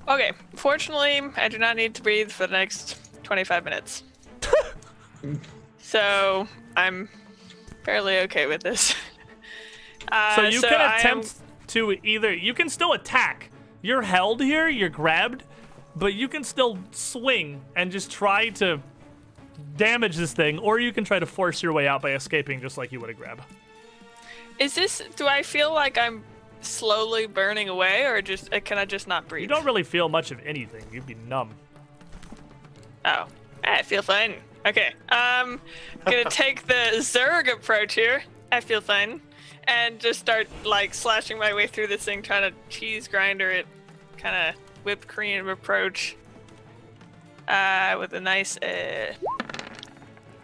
S2: Okay, fortunately, I do not need to breathe for the next 25 minutes. So, I'm fairly okay with this.
S1: So you can
S2: I
S1: attempt to either... You can still attack. You're held here. You're grabbed. But you can still swing and just try to damage this thing. Or you can try to force your way out by escaping just like you would a grab.
S2: Is this... Do I feel like I'm slowly burning away, or just can I just not breathe?
S1: You don't really feel much of anything. You'd be numb.
S2: Oh, I feel fine. Okay, I'm gonna take the Zerg approach here. I feel fine, and just start like slashing my way through this thing, trying to cheese grinder it, kind of whipped cream approach. With a nice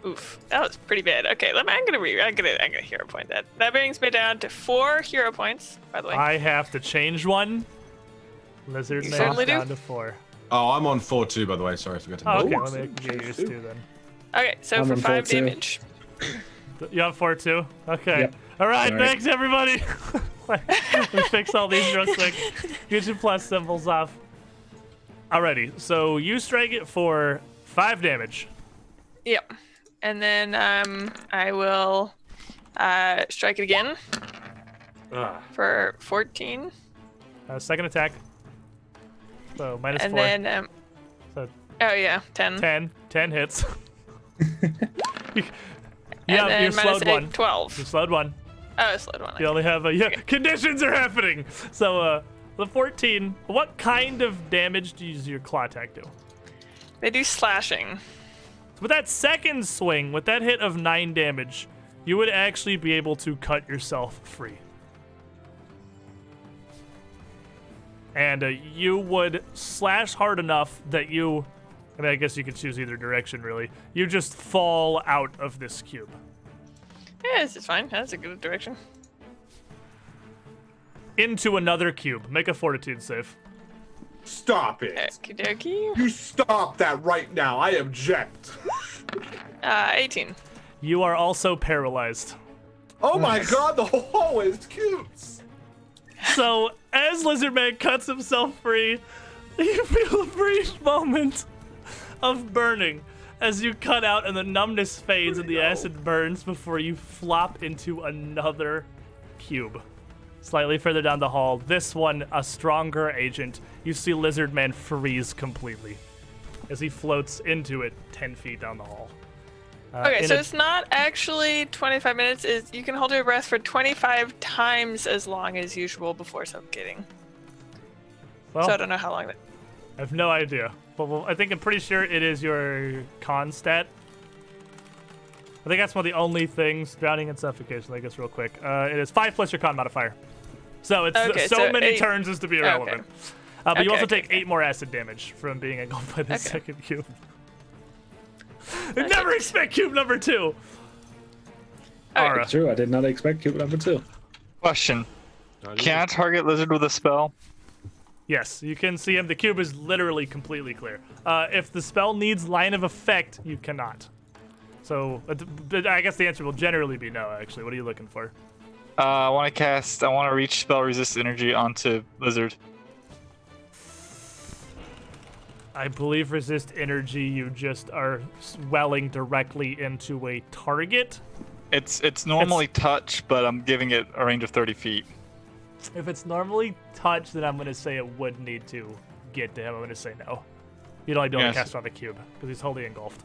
S2: oof, that was pretty bad. Okay, I'm gonna hero point that. That brings me down to 4 hero points, by the way.
S1: I have to change one. Lizard
S2: You
S1: Man
S2: certainly do.
S1: down to 4.
S7: Oh, I'm on 4 too, by the way. Sorry, I forgot to.
S1: Oh, okay,
S5: Oh,
S1: let me get yours too then.
S2: Okay, so
S3: I'm
S2: for
S3: on
S2: 5
S3: 4 too.
S2: damage.
S1: You have 4 too? Okay.
S3: Yep.
S1: All right,
S3: All right.
S1: thanks everybody. Let's fix all these real quick. Get your plus symbols off. Alrighty, so you strike it for 5 damage.
S2: Yep. And then I will strike it again for 14.
S1: Second attack. So minus
S2: And
S1: 4.
S2: then,
S1: So
S2: oh yeah, 10.
S1: 10 hits.
S2: And
S1: Yeah,
S2: then
S1: you're
S2: minus
S1: slowed
S2: 8,
S1: 1.
S2: 12.
S1: You're slowed 1.
S2: Oh, slowed 1.
S1: You only have conditions are happening. So the 14. What kind of damage does your claw attack do?
S2: They do slashing.
S1: With that second swing, with that hit of 9 damage, you would actually be able to cut yourself free. And you would slash hard enough that you, and I guess you could choose either direction really, you just fall out of this cube.
S2: Yeah, this is fine. That's a good direction.
S1: Into another cube. Make a fortitude save.
S5: Stop it.
S2: Okie dokie.
S5: You stop that right now. I object.
S2: 18.
S1: You are also paralyzed.
S5: Oh my god, the whole hallway is cubes.
S1: So, as Lizardman cuts himself free, you feel a brief moment of burning as you cut out and the numbness fades and the acid burns before you flop into another cube. Slightly further down the hall, this one, a stronger agent, you see Lizardman freeze completely as he floats into it 10 feet down the hall.
S2: Okay, so it's not actually 25 minutes. You can hold your breath for 25 times as long as usual before suffocating.
S1: Well,
S2: So I don't know how long that...
S1: I have no idea. But I'm pretty sure it is your con stat. I think that's one of the only things. Drowning and suffocation, I guess real quick. It is 5 plus your con modifier. So it's
S2: Okay,
S1: so
S2: so
S1: many
S2: 8.
S1: turns as to be irrelevant. But you
S2: Okay,
S1: also
S2: okay,
S1: take 8 more acid damage from being engulfed by the
S2: Okay.
S1: second cube. Never expect cube number 2. Ara.
S3: True, I did not expect cube number 2.
S4: Question. Can I target lizard with a spell?
S1: Yes, you can see him. The cube is literally completely clear. If the spell needs line of effect, you cannot. So I guess the answer will generally be no, actually. What are you looking for?
S4: I want to reach spell resist energy onto Lizard.
S1: I believe resist energy, you just are welling directly into a target.
S4: It's normally touch, but I'm giving it a range of 30 feet.
S1: If it's normally touch, then I'm going to say it would need to get to him. I'm going to say no. You'd only be able to cast it on the cube, because he's wholly engulfed.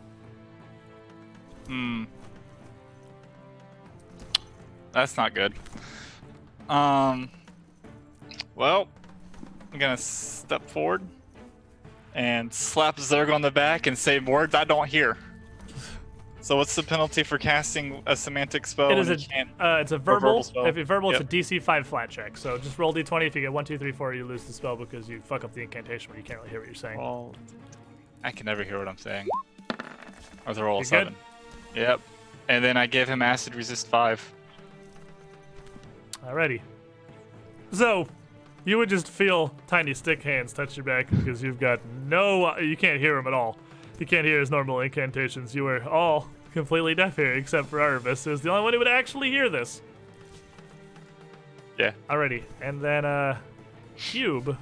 S4: That's not good. Well, I'm going to step forward and slap Zerg on the back and say words I don't hear. So what's the penalty for casting a semantic spell?
S1: It's a verbal.
S4: Spell?
S1: If it's verbal, it's a DC 5 flat check. So just roll D20. If you get 1, 2, 3, 4, you lose the spell because you fuck up the incantation where you can't really hear what you're saying.
S4: Well, I can never hear what I'm saying. Or the roll
S1: You
S4: 7.
S1: good?
S4: Yep. And then I give him acid resist 5.
S1: Alrighty. So, you would just feel tiny stick hands touch your back because you've got you can't hear him at all. You can't hear his normal incantations. You are all completely deaf here, except for Arvis, who's the only one who would actually hear this.
S4: Yeah.
S1: Alrighty, and then Cube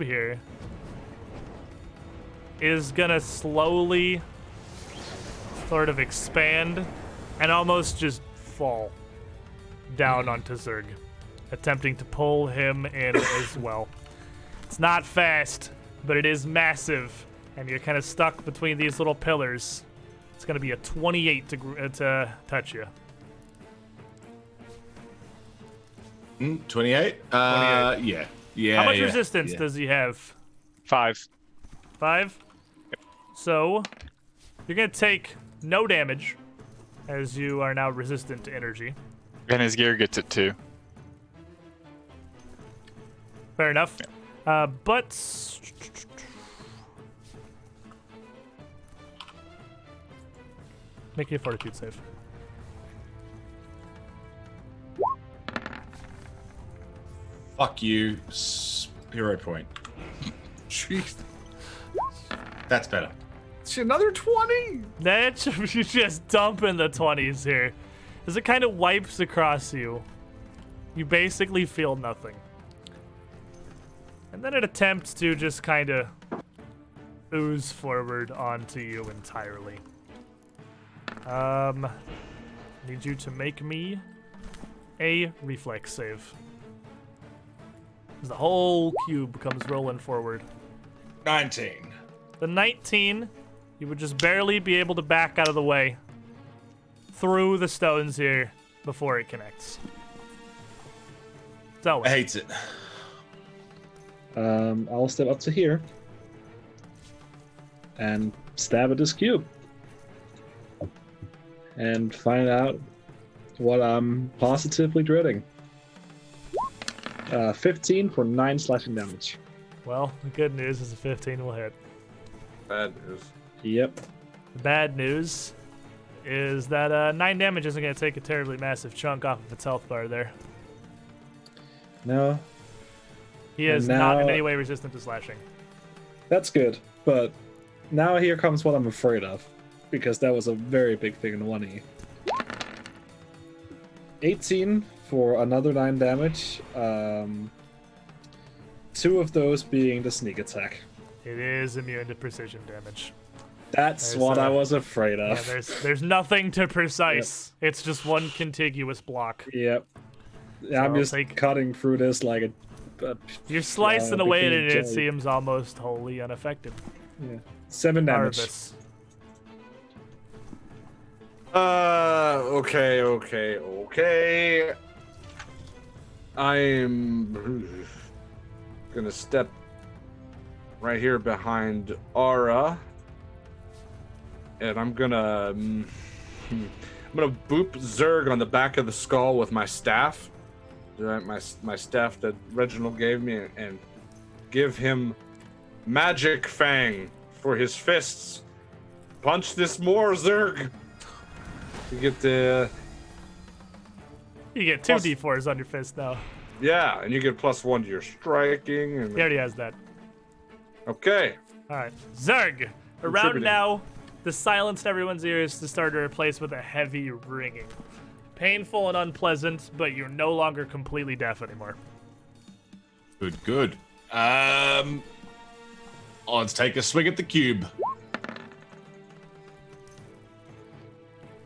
S1: here is gonna slowly sort of expand and almost just fall down onto Zerg, attempting to pull him in as well. It's not fast, but it is massive, and you're kind of stuck between these little pillars. It's going to be a 28 to touch you.
S6: 28? Yeah.
S1: How much resistance does he have?
S4: 5.
S1: 5?
S4: Yep.
S1: So, you're going to take no damage, as you are now resistant to energy.
S4: And his gear gets it too.
S1: Fair enough. But make me a fortitude save.
S6: Fuck you. Hero point.
S5: Jeez.
S6: That's better.
S5: It's another 20.
S1: That's you just dumping the 20s here. As it kind of wipes across you, you basically feel nothing. And then it attempts to just kind of ooze forward onto you entirely. Need you to make me a reflex save. As the whole cube comes rolling forward.
S6: 19.
S1: The 19, you would just barely be able to back out of the way through the stones here before it connects. So
S6: I hate it.
S3: I'll step up to here and stab at this cube and find out what I'm positively dreading. 15 for 9 slashing damage.
S1: well, the good news is a 15 will hit.
S5: Bad news.
S3: Yep.
S1: The bad news is that 9 damage isn't going to take a terribly massive chunk off of its health bar there.
S3: No,
S1: He is
S3: And
S1: not in
S3: now-
S1: any way resistant to slashing.
S3: that's good. But now here comes what I'm afraid of, because that was a very big thing in 1E. 18 for another 9 damage. 2 of those being the sneak attack.
S1: It is immune to precision damage.
S3: That's
S1: There's,
S3: what I was afraid
S1: Yeah,
S3: of.
S1: there's nothing to precise. It's just one contiguous block.
S3: Yep.
S1: So
S3: I'm
S1: I'll
S3: just
S1: take-
S3: cutting through this like a
S1: You're slicing away at
S3: big
S1: it, and it
S3: jelly.
S1: seems almost wholly unaffected.
S3: 7 damage.
S1: Harvest.
S5: Okay. I'm gonna step right here behind Aura, and I'm gonna boop Zerg on the back of the skull with my staff, my staff that Reginald gave me, and give him Magic Fang for his fists. Punch this more, Zerg. You get the
S1: You get 2
S5: Plus-
S1: d4s on your fist now.
S5: Yeah, and you get +1 to your striking. And
S1: He already has that.
S5: okay.
S1: All right, Zerg. Around
S5: Contributing.
S1: now, the silence in everyone's ears to start to replace with a heavy ringing. Painful and unpleasant, but you're no longer completely deaf anymore.
S7: Good. Let's take a swing at the cube.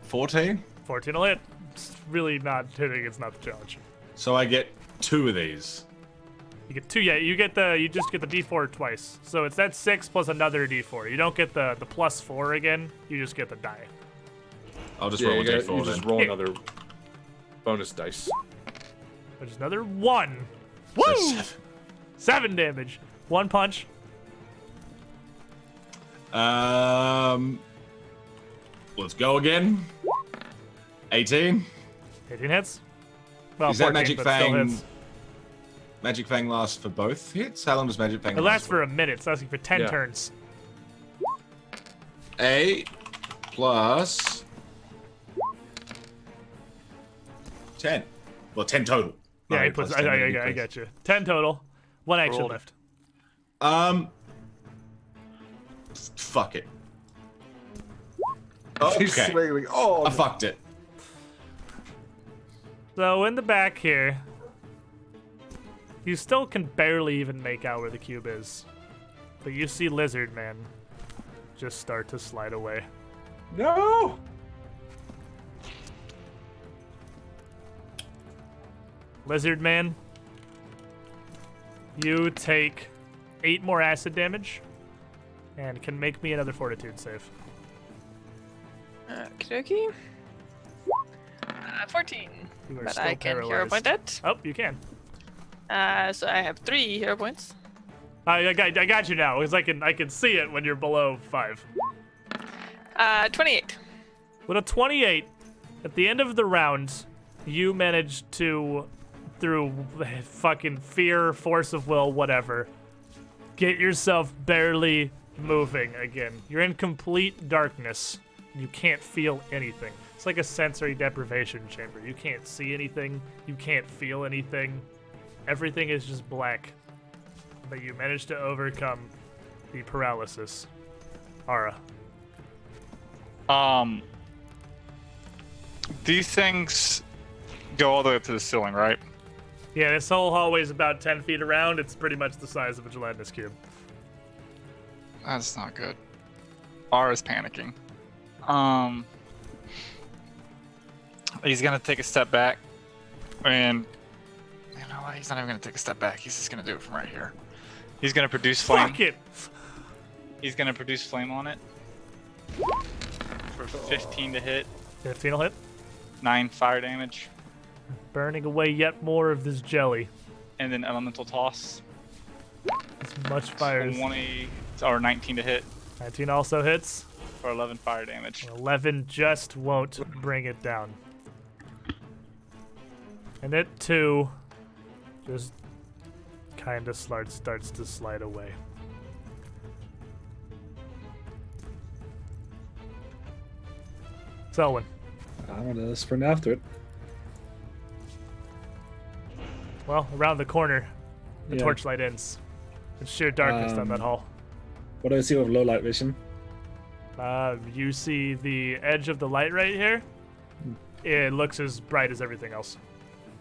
S7: 14.
S1: 14 will hit. It's really not hitting. It's not the challenge.
S7: So I get 2 of these.
S1: You get 2. Yeah, you just get the D4 twice. So it's that 6 plus another D4. You don't get the +4 again. You just get the die.
S7: I'll just
S5: Yeah,
S7: roll a
S5: you, gotta-
S7: d4
S5: you just
S7: then.
S5: roll another bonus dice.
S1: Which is another 1. Woo!
S7: So
S1: 7 damage. 1 punch.
S7: Let's go again. 18.
S1: 18 hits. Well,
S7: Is that
S1: 14,
S7: Magic
S1: but still
S7: Fang?
S1: hits.
S7: Magic Fang lasts for both hits? How long does Magic Fang
S1: It
S7: last
S1: lasts for a minute. It's lasting for 10
S5: Yeah.
S1: turns.
S7: 8 plus 10. Well, 10 total.
S1: Yeah,
S7: Not
S1: he
S7: 8
S1: puts.
S7: plus 10,
S1: I
S7: because-
S1: got you. 10 total. 1 action
S4: Rolled.
S1: left.
S7: Fuck it.
S5: He's
S7: Okay.
S5: swinging. Oh,
S7: I fucked it.
S1: So in the back here, you still can barely even make out where the cube is, but you see Lizard Man just start to slide away.
S5: no!
S1: Lizard Man, you take 8 more acid damage and can make me another Fortitude save.
S2: Okey-dokey. 14.
S1: You are
S2: But
S1: still
S2: I can hero
S1: paralyzed.
S2: point it.
S1: Oh, you can.
S2: So I have 3 hero points.
S1: I got you now, because I can see it when you're below 5.
S2: 28.
S1: With a 28, at the end of the round, you managed to, through fucking fear, force of will, whatever, get yourself barely moving again. You're in complete darkness. You can't feel anything. It's like a sensory deprivation chamber. You can't see anything. You can't feel anything. Everything is just black. But you managed to overcome the paralysis. Ara.
S4: These things go all the way up to the ceiling, right?
S1: Yeah, this whole hallway is about 10 feet around. It's pretty much the size of a gelatinous cube.
S4: That's not good. Ara's panicking. He's gonna take a step back, and you know what? He's not even gonna take a step back. He's just gonna do it from right here. He's gonna produce flame.
S1: Fuck it!
S4: He's gonna produce flame on it for 15 to hit,
S1: 15 will hit.
S4: 9 fire damage,
S1: Burning away yet more of this jelly.
S4: and then elemental toss.
S1: As much fire as
S4: 20 or 19 to hit
S1: 19 also hits.
S4: for 11 fire damage.
S1: 11 just won't bring it down. And it too just kind of starts to slide away. Selwyn.
S3: I'm gonna sprint after it.
S1: Well, around the corner, the
S3: Yeah.
S1: torchlight ends. It's sheer darkness down that hall.
S3: What do I see with low light vision?
S1: You see the edge of the light right here. It looks as bright as everything else.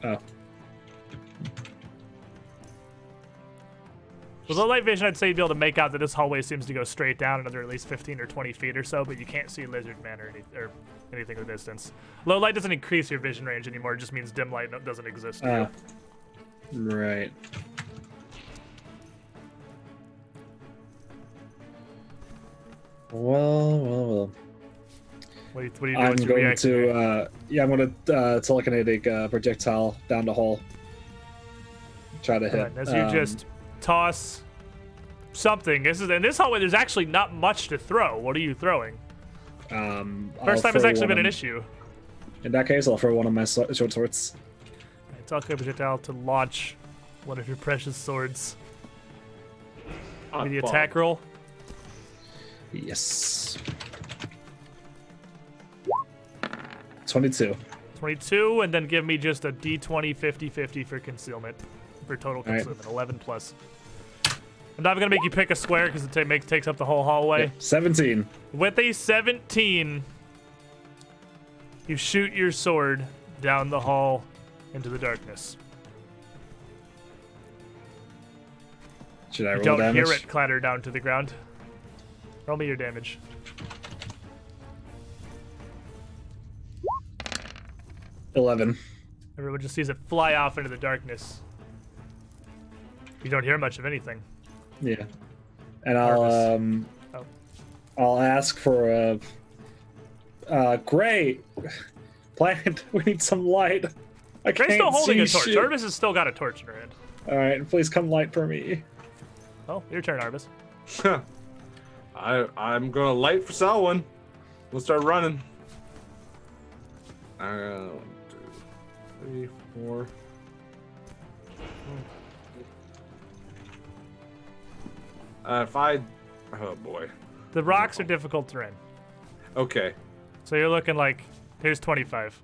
S3: Oh.
S1: With low light vision, I'd say you'd be able to make out that this hallway seems to go straight down another at least 15 or 20 feet or so, but you can't see Lizard Man or anything in the distance. Low light doesn't increase your vision range anymore. It just means dim light doesn't exist.
S3: Right. Well.
S1: What do you do?
S3: I'm
S1: What's your
S3: going
S1: reaction there?
S3: to, I'm going to telekinetic projectile down the hall. Try to hit.
S1: Alright, as you just toss something. In this hallway, there's actually not much to throw. What are you throwing? First time it's actually been an issue.
S3: In that case, I'll throw one of my short swords.
S1: Tell projectile to launch one of your precious swords. Give me the attack roll.
S3: Yes. 22.
S1: 22, and then give me just a d20 50-50 for concealment. For total
S3: right.
S1: concealment. 11 plus. I'm not going to make you pick a square because it takes up the whole hallway.
S3: Yeah, 17.
S1: With a 17, you shoot your sword down the hall into the darkness.
S3: Should I
S1: You
S3: roll
S1: don't
S3: damage?
S1: hear it clatter down to the ground. Roll me your damage.
S3: 11.
S1: Everyone just sees it fly off into the darkness. You don't hear much of anything.
S3: Yeah. And I'll
S1: Oh.
S3: I'll ask for a great plant. We need some light. I
S1: Gray's
S3: can't
S1: still holding a
S3: see
S1: torch.
S3: shit.
S1: Arbus has still got a torch in her hand.
S3: All right, please come light for me.
S1: Oh, your turn, Arbus.
S5: I'm gonna light for Selwyn. We'll start running. 1, 2, 3, 4. Oh boy.
S1: The rocks are difficult terrain.
S5: Okay.
S1: So you're looking like, here's 25.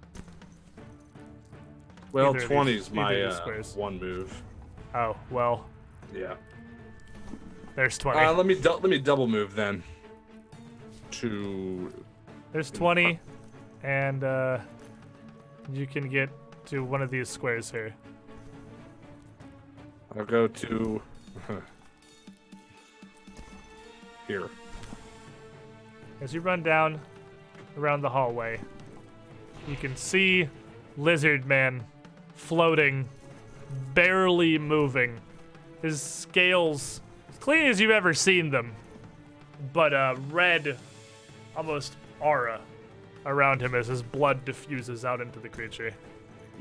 S5: Well,
S1: Either of
S5: 20
S1: these-
S5: is my
S1: either of these squares.
S5: one move.
S1: Oh, well,
S5: Yeah.
S1: there's 20.
S5: Let me double move then. To
S1: There's 20, and you can get to one of these squares here.
S5: I'll go to here.
S1: As you run down around the hallway, you can see Lizard Man floating, barely moving. His scales, as clean as you've ever seen them, but a red, almost aura around him as his blood diffuses out into the creature,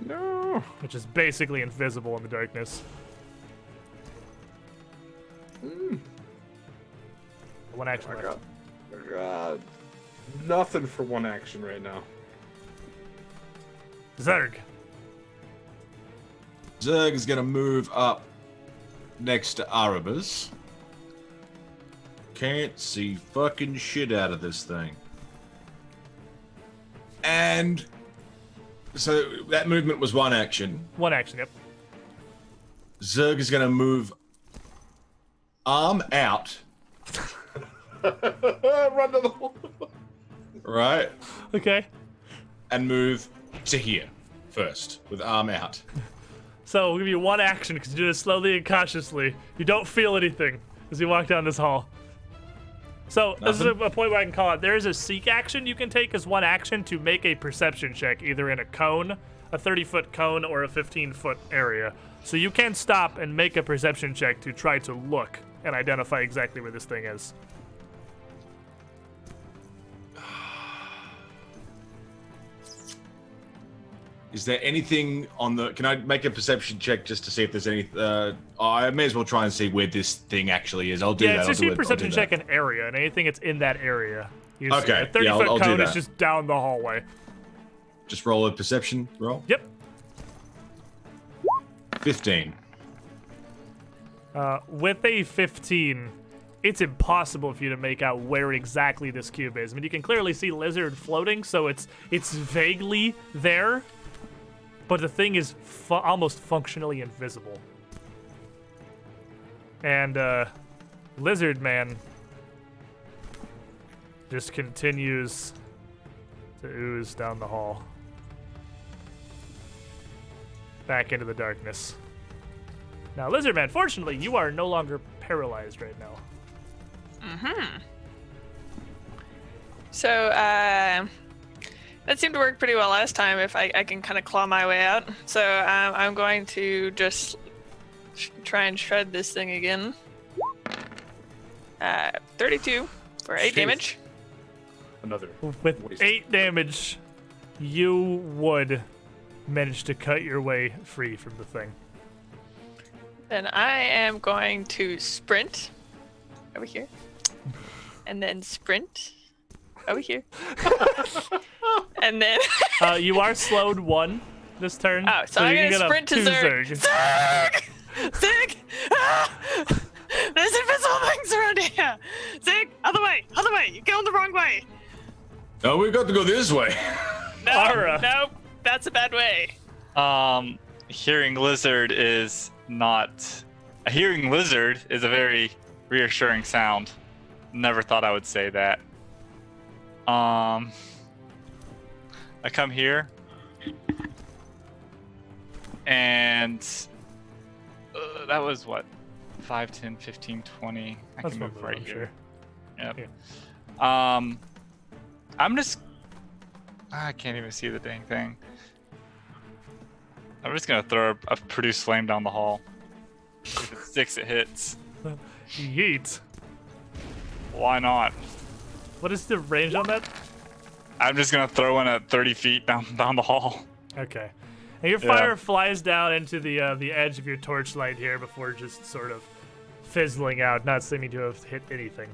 S5: No.
S1: which is basically invisible in the darkness. One action
S5: I
S1: left.
S5: got nothing for one action right now.
S1: Zerg.
S7: Zerg is going to move up next to Erebus. Can't see fucking shit out of this thing. And so that movement was one action.
S1: One action, yep.
S7: Zerg is going to move arm out,
S5: Run to the wall.
S7: right?
S1: Okay.
S7: And move to here first with arm out.
S1: So we'll give you one action because you do this slowly and cautiously. You don't feel anything as you walk down this hall. So this is a point where I can call it. There is a seek action you can take as one action to make a perception check, either in a cone, a 30-foot cone, or a 15-foot area. So you can stop and make a perception check to try to look and identify exactly where this thing is.
S7: Is there anything on the... Can I make a perception check just to see if there's any... I may as well try and see where this thing actually is. I'll do that.
S1: Yeah, it's just
S7: I'll
S1: a
S7: do it.
S1: perception
S7: I'll do
S1: check
S7: that.
S1: an area, and anything that's in that area. You see.
S7: Okay,
S1: A 30-foot
S7: yeah, I'll do
S1: cone is
S7: that.
S1: just down the hallway.
S7: Just roll a perception roll.
S1: Yep.
S7: 15.
S1: With a 15, it's impossible for you to make out where exactly this cube is. I mean, you can clearly see Lizard floating, so it's vaguely there, but the thing is almost functionally invisible. And Lizard Man just continues to ooze down the hall, back into the darkness. Now, Lizard Man, fortunately, you are no longer paralyzed right now.
S2: So, that seemed to work pretty well last time if I can kind of claw my way out. So, I'm going to just try and shred this thing again. 32 for 8
S5: Jeez.
S2: damage.
S5: Another.
S1: With
S5: Waste.
S1: 8 damage, you would manage to cut your way free from the thing.
S2: Then I am going to sprint over here. And then sprint over here. And then...
S1: You are slowed 1 this turn.
S2: Oh, so I'm
S1: you can
S2: gonna
S1: get
S2: sprint to
S1: two
S2: Zerg. Zerg! Zerg! Ah! There's invisible things around here! Zerg, other way! You're going the wrong way!
S7: No, we got to go this way.
S2: No,
S1: Ara.
S2: no. That's a bad way.
S4: Hearing lizard is not. A hearing lizard is a very reassuring sound. Never thought I would say that. I come here, and that was what? 5, 10, 15, 20. I
S1: That's
S4: can move right here. Yep.
S1: Yeah.
S4: I'm just. I can't even see the dang thing. I'm just gonna throw a produce flame down the hall. If it sticks, it hits.
S1: Yeet.
S4: Why not?
S1: What is the range on that?
S4: I'm just gonna throw in at 30 feet down the hall.
S1: Okay. And your fire flies down into the edge of your torchlight here before just sort of fizzling out, not seeming to have hit anything.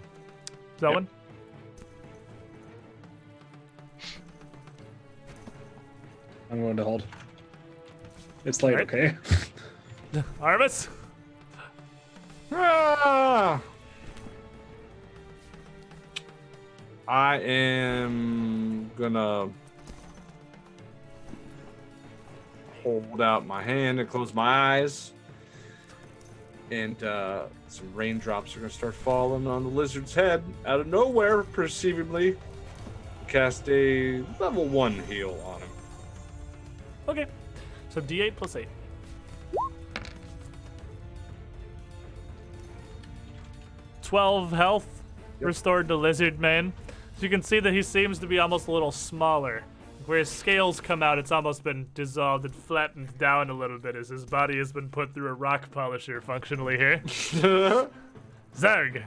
S1: Selwyn?
S3: I'm going to hold. It's late,
S1: Alright.
S3: okay?
S1: Arvis?
S5: Ah! I am gonna hold out my hand and close my eyes, and some raindrops are gonna start falling on the lizard's head out of nowhere, perceivably. Cast a level 1 heal on him.
S1: Okay. So D8 plus 8. $12 health restored to Lizard Man. So you can see that he seems to be almost a little smaller. Where his scales come out, it's almost been dissolved and flattened down a little bit as his body has been put through a rock polisher functionally here. Zerg.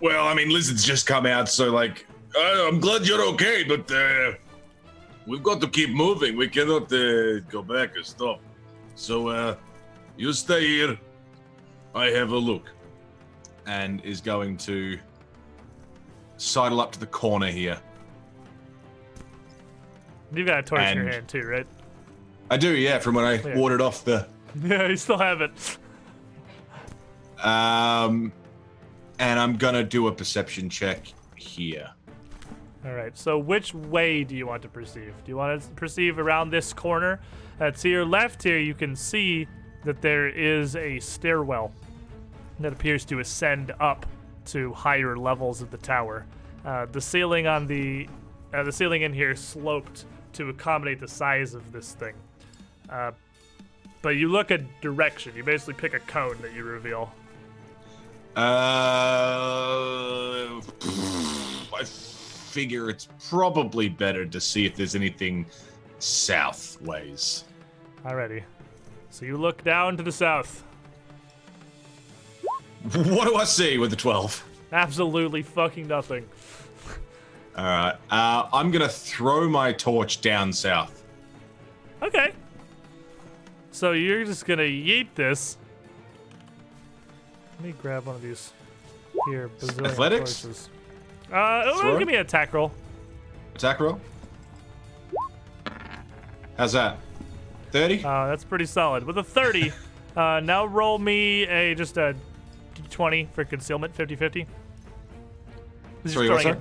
S7: Well, I mean, lizards just come out, so like, I'm glad you're okay, but we've got to keep moving. We cannot go back and stop. So, you stay here. I have a look.
S6: And is going to sidle up to the corner here.
S1: You got a torch in your
S6: And-
S1: hand too, right?
S6: I do, yeah, from when I
S1: Yeah.
S6: warded off the.
S1: Yeah, you still have it.
S6: And I'm gonna do a perception check here.
S1: All right, so which way do you want to perceive? Do you want to perceive around this corner? To your left here, you can see that there is a stairwell that appears to ascend up to higher levels of the tower. The ceiling on the ceiling in here sloped to accommodate the size of this thing. But you look at direction. You basically pick a cone that you reveal.
S6: I figure it's probably better to see if there's anything south ways.
S1: Alrighty. So you look down to the south.
S6: What do I see with the 12?
S1: Absolutely fucking nothing.
S6: All right. I'm gonna throw my torch down south.
S1: Okay. So you're just gonna yeet this. Let me grab one of these here. bazillion
S6: Athletics?
S1: torches.
S6: Throw?
S1: Give me an attack roll.
S6: Attack roll. How's that? 30?
S1: That's pretty solid. With a 30, now roll me just a d20 for concealment, 50-50.
S6: Sorry, what, sir?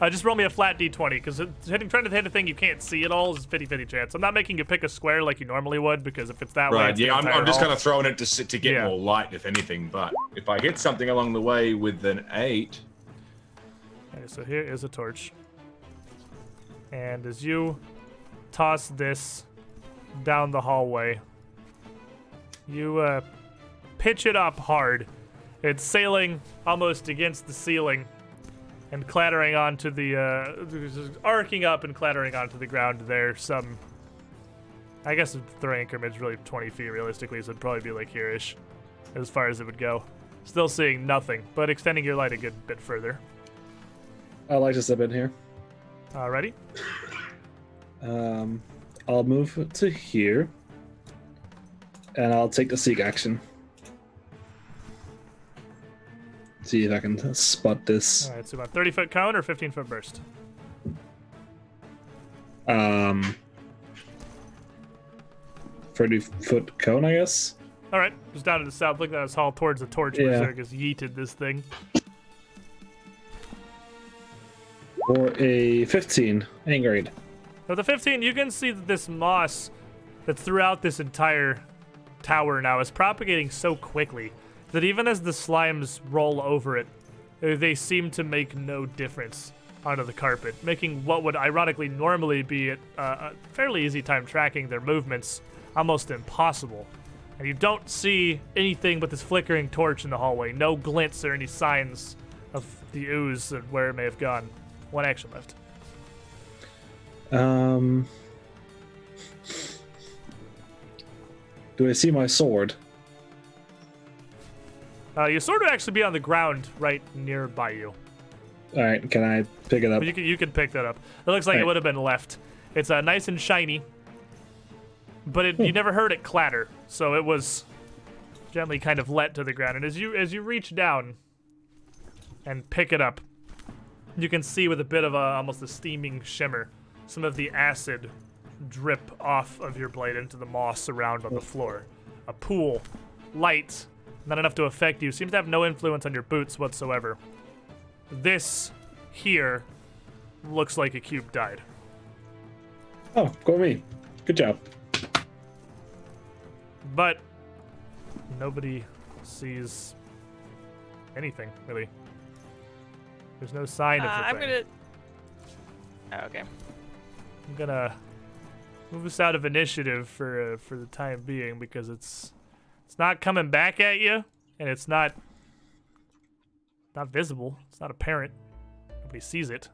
S1: Just roll me a flat d20, because trying to hit a thing you can't see at all is 50-50 chance. I'm not making you pick a square like you normally would, because if it's that way,
S6: Right,
S1: it's the
S6: yeah, I'm
S1: entire
S6: just
S1: hall.
S6: kind of throwing it to get
S1: Yeah.
S6: more light, if anything. But if I hit something along the way with an 8,
S1: Okay, so here is a torch. And as you toss this down the hallway, you pitch it up hard. It's sailing almost against the ceiling and clattering onto the, arcing up and clattering onto the ground there. I guess the throwing increment is really 20 feet realistically, so it'd probably be like here-ish as far as it would go. Still seeing nothing, but extending your light a good bit further.
S3: I like to step in here.
S1: Alrighty.
S3: I'll move to here, and I'll take the seek action. See if I can spot this.
S1: Alright, so about 30-foot cone or 15-foot burst?
S3: 30-foot cone, I guess.
S1: Alright, just down to the south, looking at this hall towards the torch where
S3: Yeah.
S1: Circus yeeted this thing.
S3: For a 15, ain't great.
S1: With the 15, you can see that this moss that's throughout this entire tower now is propagating so quickly that even as the slimes roll over it, they seem to make no difference onto the carpet, making what would ironically normally be a fairly easy time tracking their movements almost impossible. And you don't see anything but this flickering torch in the hallway, no glints or any signs of the ooze and where it may have gone. One action left.
S3: Do I see my sword?
S1: Your sword would actually be on the ground right nearby you.
S3: All right, can I pick it up?
S1: But you can pick that up. It looks like it
S3: Right.
S1: would have been left. It's nice and shiny, but you never heard it clatter, so it was gently kind of let to the ground. And as you reach down and pick it up, you can see with a bit of almost a steaming shimmer, some of the acid drip off of your blade into the moss around on the floor. A pool, light, not enough to affect you, seems to have no influence on your boots whatsoever. This here looks like a cube died.
S3: Oh, go me. Good job.
S1: But nobody sees anything, really. There's no sign of the
S2: I'm
S1: thing.
S2: gonna. Oh, okay.
S1: I'm gonna move us out of initiative for the time being because it's not coming back at you, and it's not visible. It's not apparent. Nobody sees it.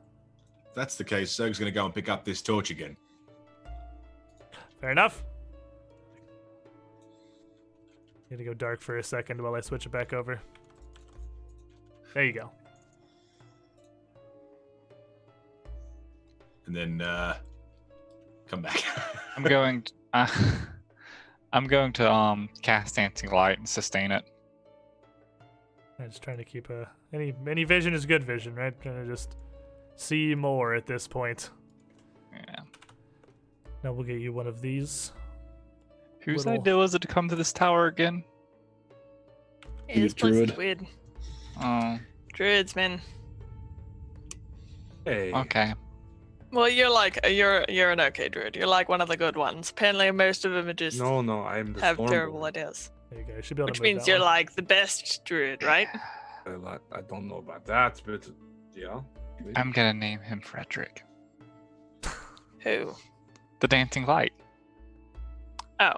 S6: If that's the case, Zerg's going to go and pick up this torch again.
S1: Fair enough. Need to go dark for a second while I switch it back over. There you go.
S6: And then come back.
S4: I'm going. I'm going to cast Dancing Light and sustain it.
S1: I'm just trying to keep any vision is good vision, right? Trying to just see more at this point.
S4: Yeah.
S1: Now we'll get you one of these.
S4: Whose
S1: Little-
S4: idea was it to come to this tower again?
S2: Yeah, this place
S3: druid.
S2: is weird.
S4: Oh,
S2: Druids, man.
S5: Hey.
S4: okay.
S2: Well, you're an okay druid. You're like one of the good ones. Apparently, most of them are just
S5: No, I'm the
S2: have
S5: Stormborn.
S2: terrible ideas.
S1: There you go. You should be able
S2: Which
S1: to move
S2: means
S1: that
S2: you're
S1: one.
S2: like the best druid, right?
S5: I don't know about that, but yeah.
S4: I'm gonna name him Frederick.
S2: Who?
S4: The Dancing Light.
S2: Oh,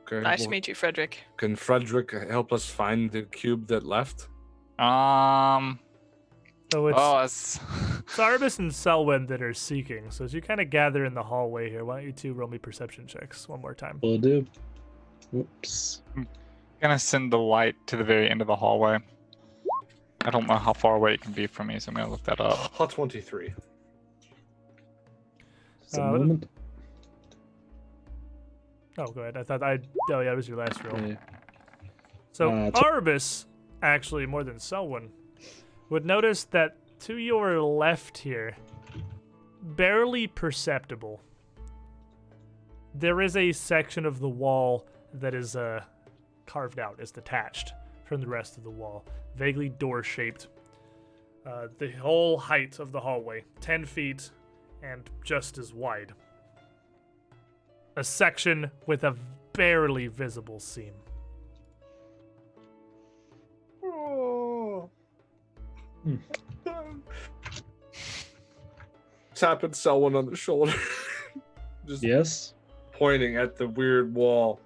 S5: Okay,
S2: nice to
S5: well,
S2: meet you, Frederick.
S5: Can Frederick help us find the cube that left?
S1: So it's,
S4: it's
S1: it's Arbus and Selwyn that are seeking. So as you kind of gather in the hallway here, why don't you two roll me perception checks one more time?
S3: Will do. Whoops.
S4: gonna send the light to the very end of the hallway. I don't know how far away it can be from me, so I'm gonna look that up.
S5: Hot 23.
S3: Just a
S1: what-
S3: moment.
S1: Oh, go ahead. Oh, yeah, it was your last roll.
S3: Yeah.
S1: So
S3: T-
S1: Arbus, actually more than Selwyn, would notice that to your left here, barely perceptible, there is a section of the wall that is carved out, is detached from the rest of the wall, vaguely door-shaped. The whole height of the hallway, 10 feet and just as wide. A section with a barely visible seam.
S5: Oh.
S3: Hmm.
S5: Tapping someone on the shoulder. Just
S3: Yes.
S5: pointing at the weird wall.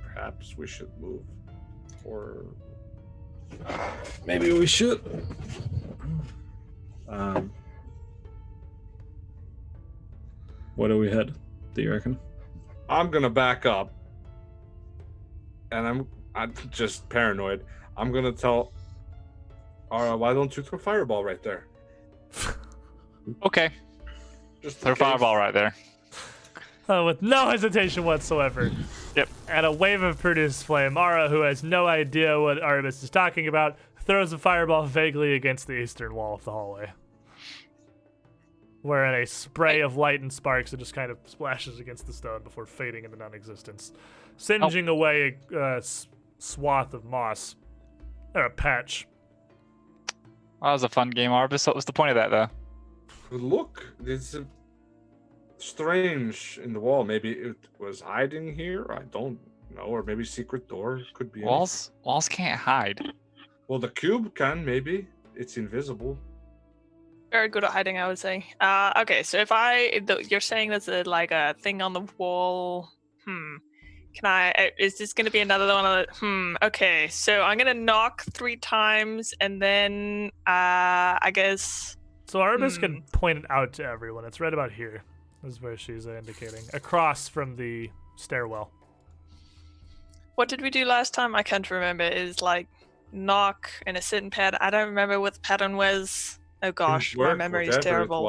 S5: Perhaps we should move. Or
S3: Maybe we should. Where do we head? Do you reckon?
S5: I'm gonna back up. And I'm just paranoid. I'm gonna tell why don't you throw fireball right there?
S4: Okay,
S5: Just
S4: throw
S5: in case.
S4: fireball right there.
S1: With no hesitation whatsoever.
S4: Yep.
S1: And a wave of produced flame, Ara, who has no idea what Arbus is talking about, throws a fireball vaguely against the eastern wall of the hallway. Wherein a spray of light and sparks that just kind of splashes against the stone before fading into non-existence, singeing away a swath of moss Or a patch.
S4: That was a fun game, Arbus. What was the point of that, though?
S5: Look, there's a strange in the wall. Maybe it was hiding here. I don't know, or maybe secret door could be.
S4: Walls can't hide.
S5: Well, the cube can. Maybe it's invisible.
S2: Very good at hiding, I would say. Okay, so if you're saying there's a thing on the wall. Can I? Is this going to be another one? Okay, so I'm going to knock 3 times, and then I guess.
S1: So Arbus can point it out to everyone. It's right about here. This is where she's indicating. Across from the stairwell.
S2: What did we do last time? I can't remember. Is knock and a sitting pad. I don't remember what the pattern was. Oh gosh, my memory is terrible.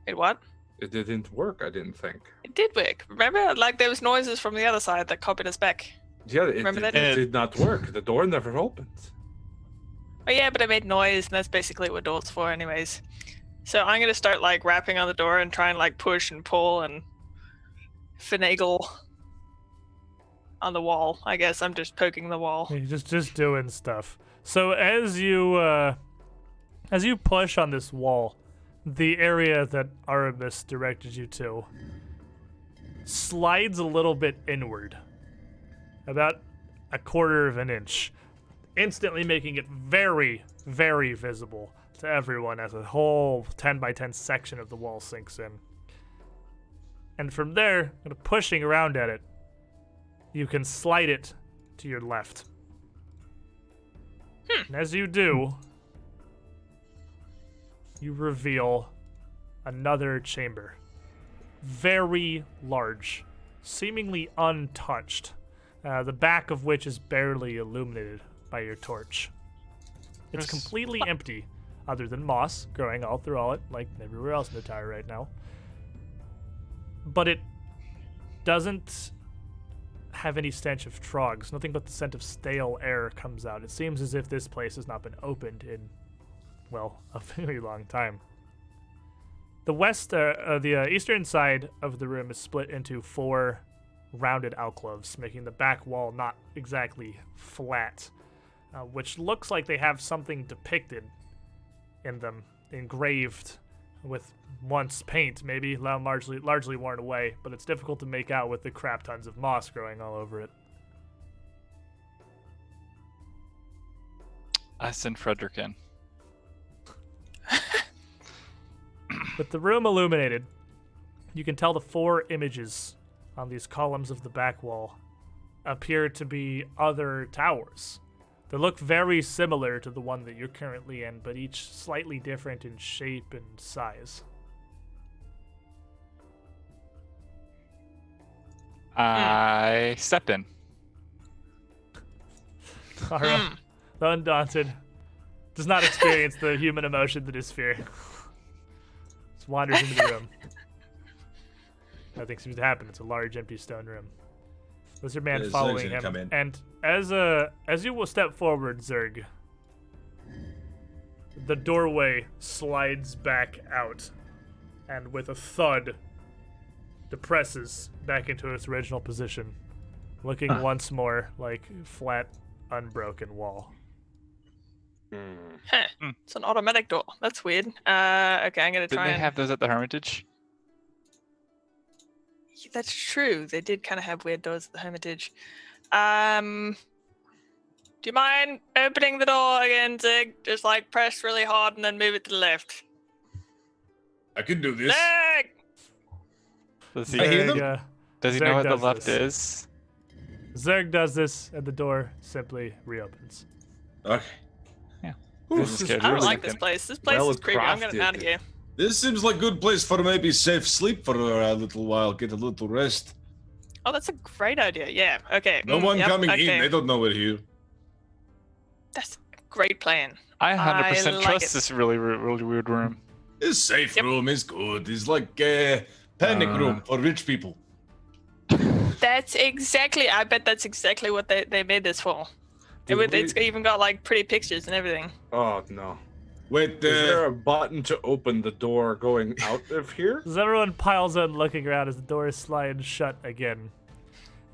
S2: Wait, what?
S5: It didn't work, I didn't think.
S2: It did work. Remember, there was noises from the other side that copied us back.
S5: Yeah,
S2: Remember that?
S5: It did not work. The door never opened.
S2: Oh yeah, but I made noise, and that's basically what door's for anyways. So I'm going to start, rapping on the door and try and, push and pull and finagle on the wall. I guess I'm just poking the wall.
S1: You're just doing stuff. So as you push on this wall, the area that Aramis directed you to slides a little bit inward, about a quarter of an inch, instantly making it very, very visible to everyone as a whole 10 by 10 section of the wall sinks in. And from there, pushing around at it, you can slide it to your left. And as you do, you reveal another chamber. Very large, seemingly untouched, the back of which is barely illuminated by your torch. It's completely empty, other than moss growing all through it, like everywhere else in the tower right now. But it doesn't have any stench of troggs. Nothing but the scent of stale air comes out. It seems as if this place has not been opened in, well, a very long time. The eastern side of the room is split into 4 rounded alcoves, making the back wall not exactly flat, which looks like they have something depicted in them, engraved with once paint, maybe largely worn away, but it's difficult to make out with the crap tons of moss growing all over it.
S4: I send Frederick in.
S1: With the room illuminated, you can tell the 4 images on these columns of the back wall appear to be other towers. They look very similar to the one that you're currently in, but each slightly different in shape and size.
S4: I step in.
S1: Ara, the Undaunted, does not experience the human emotion that is fear. Just wanders into the room. Nothing seems to happen. It's a large, empty stone room. Lizard Man
S6: Yeah,
S1: following
S6: Zerg's gonna
S1: him.
S6: come in.
S1: And as you will step forward, Zerg, the doorway slides back out, and with a thud, depresses back into its original position, looking once more like flat, unbroken wall.
S2: It's an automatic door. That's weird. Okay, I'm gonna
S4: Didn't
S2: try
S4: they
S2: and.
S4: have those at the Hermitage?
S2: That's true. They did kind of have weird doors at the Hermitage. Do you mind opening the door again, Zig? Just press really hard and then move it to the left.
S6: I can do this.
S2: Zig!
S4: Does he,
S6: I hear them.
S4: does he
S1: Zerg
S4: know what the
S1: does
S4: left
S1: this.
S4: is?
S1: Zerg does this, and the door simply reopens.
S6: Okay.
S5: This is
S2: I don't
S5: really
S2: like this place. This place is creepy. I'm getting out of here.
S6: This seems like a good place for maybe safe sleep for a little while, get a little rest.
S2: Oh, that's a great idea. Yeah. Okay.
S6: No one
S2: yep,
S6: coming
S2: okay.
S6: in, they don't know we're here.
S2: That's a great plan.
S4: I 100%
S2: like
S4: trust
S2: it.
S4: this really weird room.
S6: This safe
S2: Yep.
S6: room is good. It's like a panic room for rich people.
S2: That's exactly. I bet that's exactly what they made this for. It's even got pretty pictures and everything.
S5: Oh no.
S6: Wait,
S5: Is there a button to open the door going out of here?
S1: As everyone piles in looking around as the door slides shut again,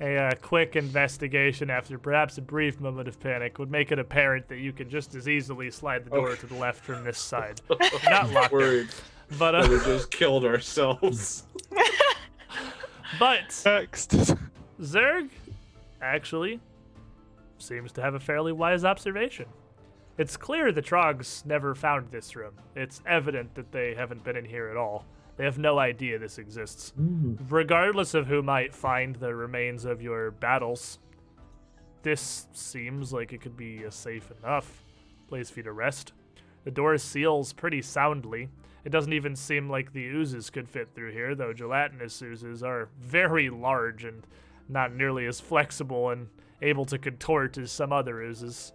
S1: A quick investigation after perhaps a brief moment of panic would make it apparent that you can just as easily slide the door to the left from this side. You're not locked in.
S5: Worried
S1: But,
S5: that we just killed ourselves.
S1: but
S4: Next.
S1: Zerg actually seems to have a fairly wise observation. It's clear the Troggs never found this room. It's evident that they haven't been in here at all. They have no idea this exists. Regardless of who might find the remains of your battles, this seems like it could be a safe enough place for you to rest. The door seals pretty soundly. It doesn't even seem like the oozes could fit through here, though gelatinous oozes are very large and not nearly as flexible and able to contort as some other oozes.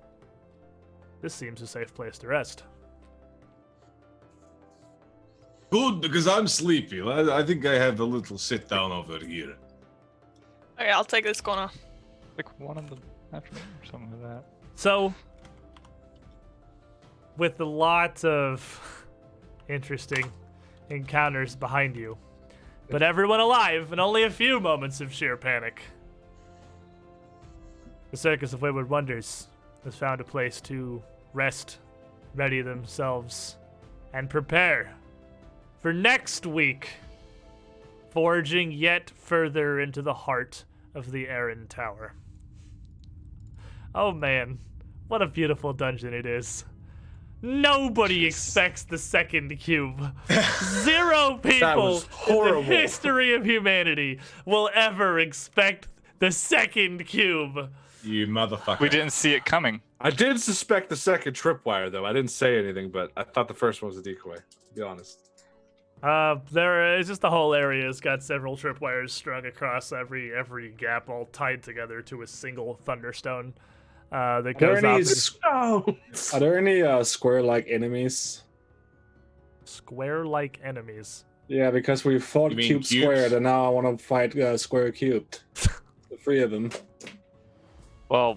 S1: This seems a safe place to rest.
S7: Good, because I'm sleepy. I think I have a little sit down over here.
S2: Okay, I'll take this corner.
S4: Like 1 in the afternoon or something like that.
S1: So, with a lot of interesting encounters behind you, but everyone alive and only a few moments of sheer panic, the Circus of Wayward Wonders has found a place to rest, ready themselves, and prepare for next week, forging yet further into the heart of the Erran Tower. Oh man, what a beautiful dungeon it is. Nobody expects the second cube. 0 people
S5: was
S1: in
S5: horrible.
S1: the history of humanity will ever expect the second cube.
S7: You motherfucker.
S4: We didn't see it coming.
S5: I did suspect the second tripwire, though. I didn't say anything, but I thought the first one was a decoy, to be honest.
S1: There is just the whole area has got several tripwires strung across every gap, all tied together to a single thunderstone that goes off.
S3: Are there any square-like enemies?
S1: Square-like enemies.
S3: Yeah, because we fought
S7: You mean
S3: cube
S7: cubes?
S3: squared, and now I want to fight square cubed. The 3 of them.
S4: Well,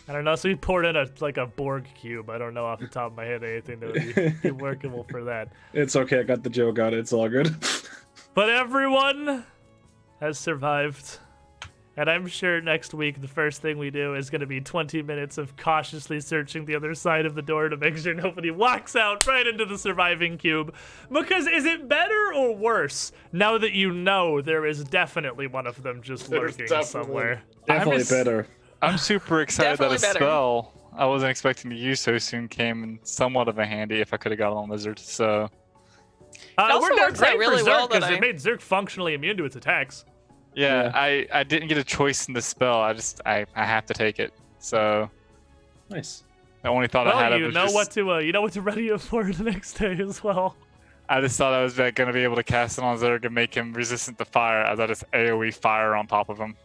S1: I don't know. So we poured in a Borg cube. I don't know off the top of my head anything that would be workable for that.
S3: It's okay, I got the joke out. It's all good.
S1: But everyone has survived. And I'm sure next week the first thing we do is going to be 20 minutes of cautiously searching the other side of the door to make sure nobody walks out right into the surviving cube. Because is it better or worse now that you know there is definitely one of them just
S5: There's
S1: lurking
S5: definitely-
S1: somewhere?
S3: Definitely
S4: just-
S3: better.
S4: I'm super excited that a
S2: Definitely better.
S4: spell I wasn't expecting to use so soon came in somewhat of a handy if I could have got on Lizard. So
S2: also
S1: We're doing
S2: works out
S1: great
S2: really
S1: for
S2: well
S1: Zerg
S2: that
S1: because
S2: I-
S1: it made Zerg functionally immune to its attacks.
S4: yeah, I didn't get a choice in the spell. I have to take it. So
S3: Nice.
S4: the only thought I had
S1: Well,
S4: of
S1: you
S4: was
S1: know
S4: just,
S1: what to ready up for the next day as well.
S4: I just thought I was going to be able to cast it on Zerg and make him resistant to fire as I just AoE fire on top of him.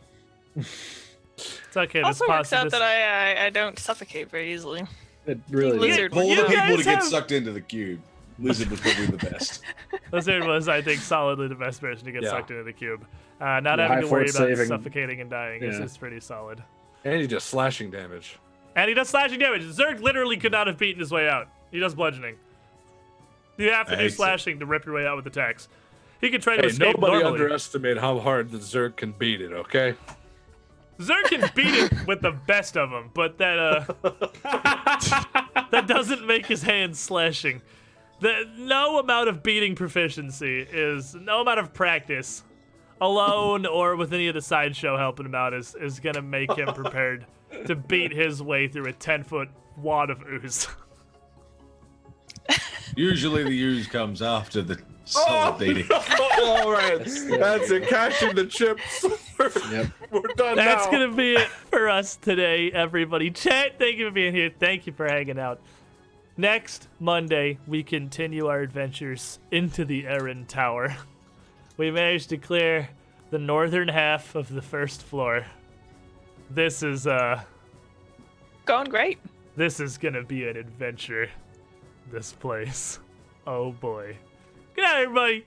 S1: It's okay. This
S2: Also works out
S1: possible.
S2: that I don't suffocate very easily.
S3: It really
S2: Lizard.
S6: All
S1: You
S6: the people
S1: guys
S6: to get
S1: have-
S6: sucked into the cube. Lizard was probably the best.
S1: Lizard was, I think, solidly the best person to get
S5: Yeah.
S1: sucked into the cube. Not
S3: Yeah,
S1: having
S3: high
S1: to worry
S3: fort
S1: about
S3: saving.
S1: suffocating and dying
S3: Yeah.
S1: is pretty solid.
S5: And he does slashing damage.
S1: And he does slashing damage. Zerg literally could not have beaten his way out. He does bludgeoning. You have to
S7: I
S1: do
S7: hate it.
S1: slashing to rip your way out with attacks. He could try to
S5: Hey,
S1: escape
S5: nobody
S1: normally.
S5: underestimate how hard the Zerg can beat it, okay?
S1: Zerg can beat it with the best of them, but that that doesn't make his hands slashing. No amount of beating proficiency is no amount of practice alone or with any of the sideshow helping him out is gonna make him prepared to beat his way through a 10-foot wad of ooze.
S7: Usually the ooze comes after the solid beating.
S5: All right, that's it. Cashing the chips.
S3: Yep.
S5: We're done
S1: That's
S5: now.
S1: gonna be it for us today, everybody. Chat, thank you for being here. Thank you for hanging out. Next Monday, we continue our adventures into the Erran Tower. We managed to clear the northern half of the first floor. This is
S2: Going great.
S1: this is gonna be an adventure. This place. Oh boy. Good night, everybody.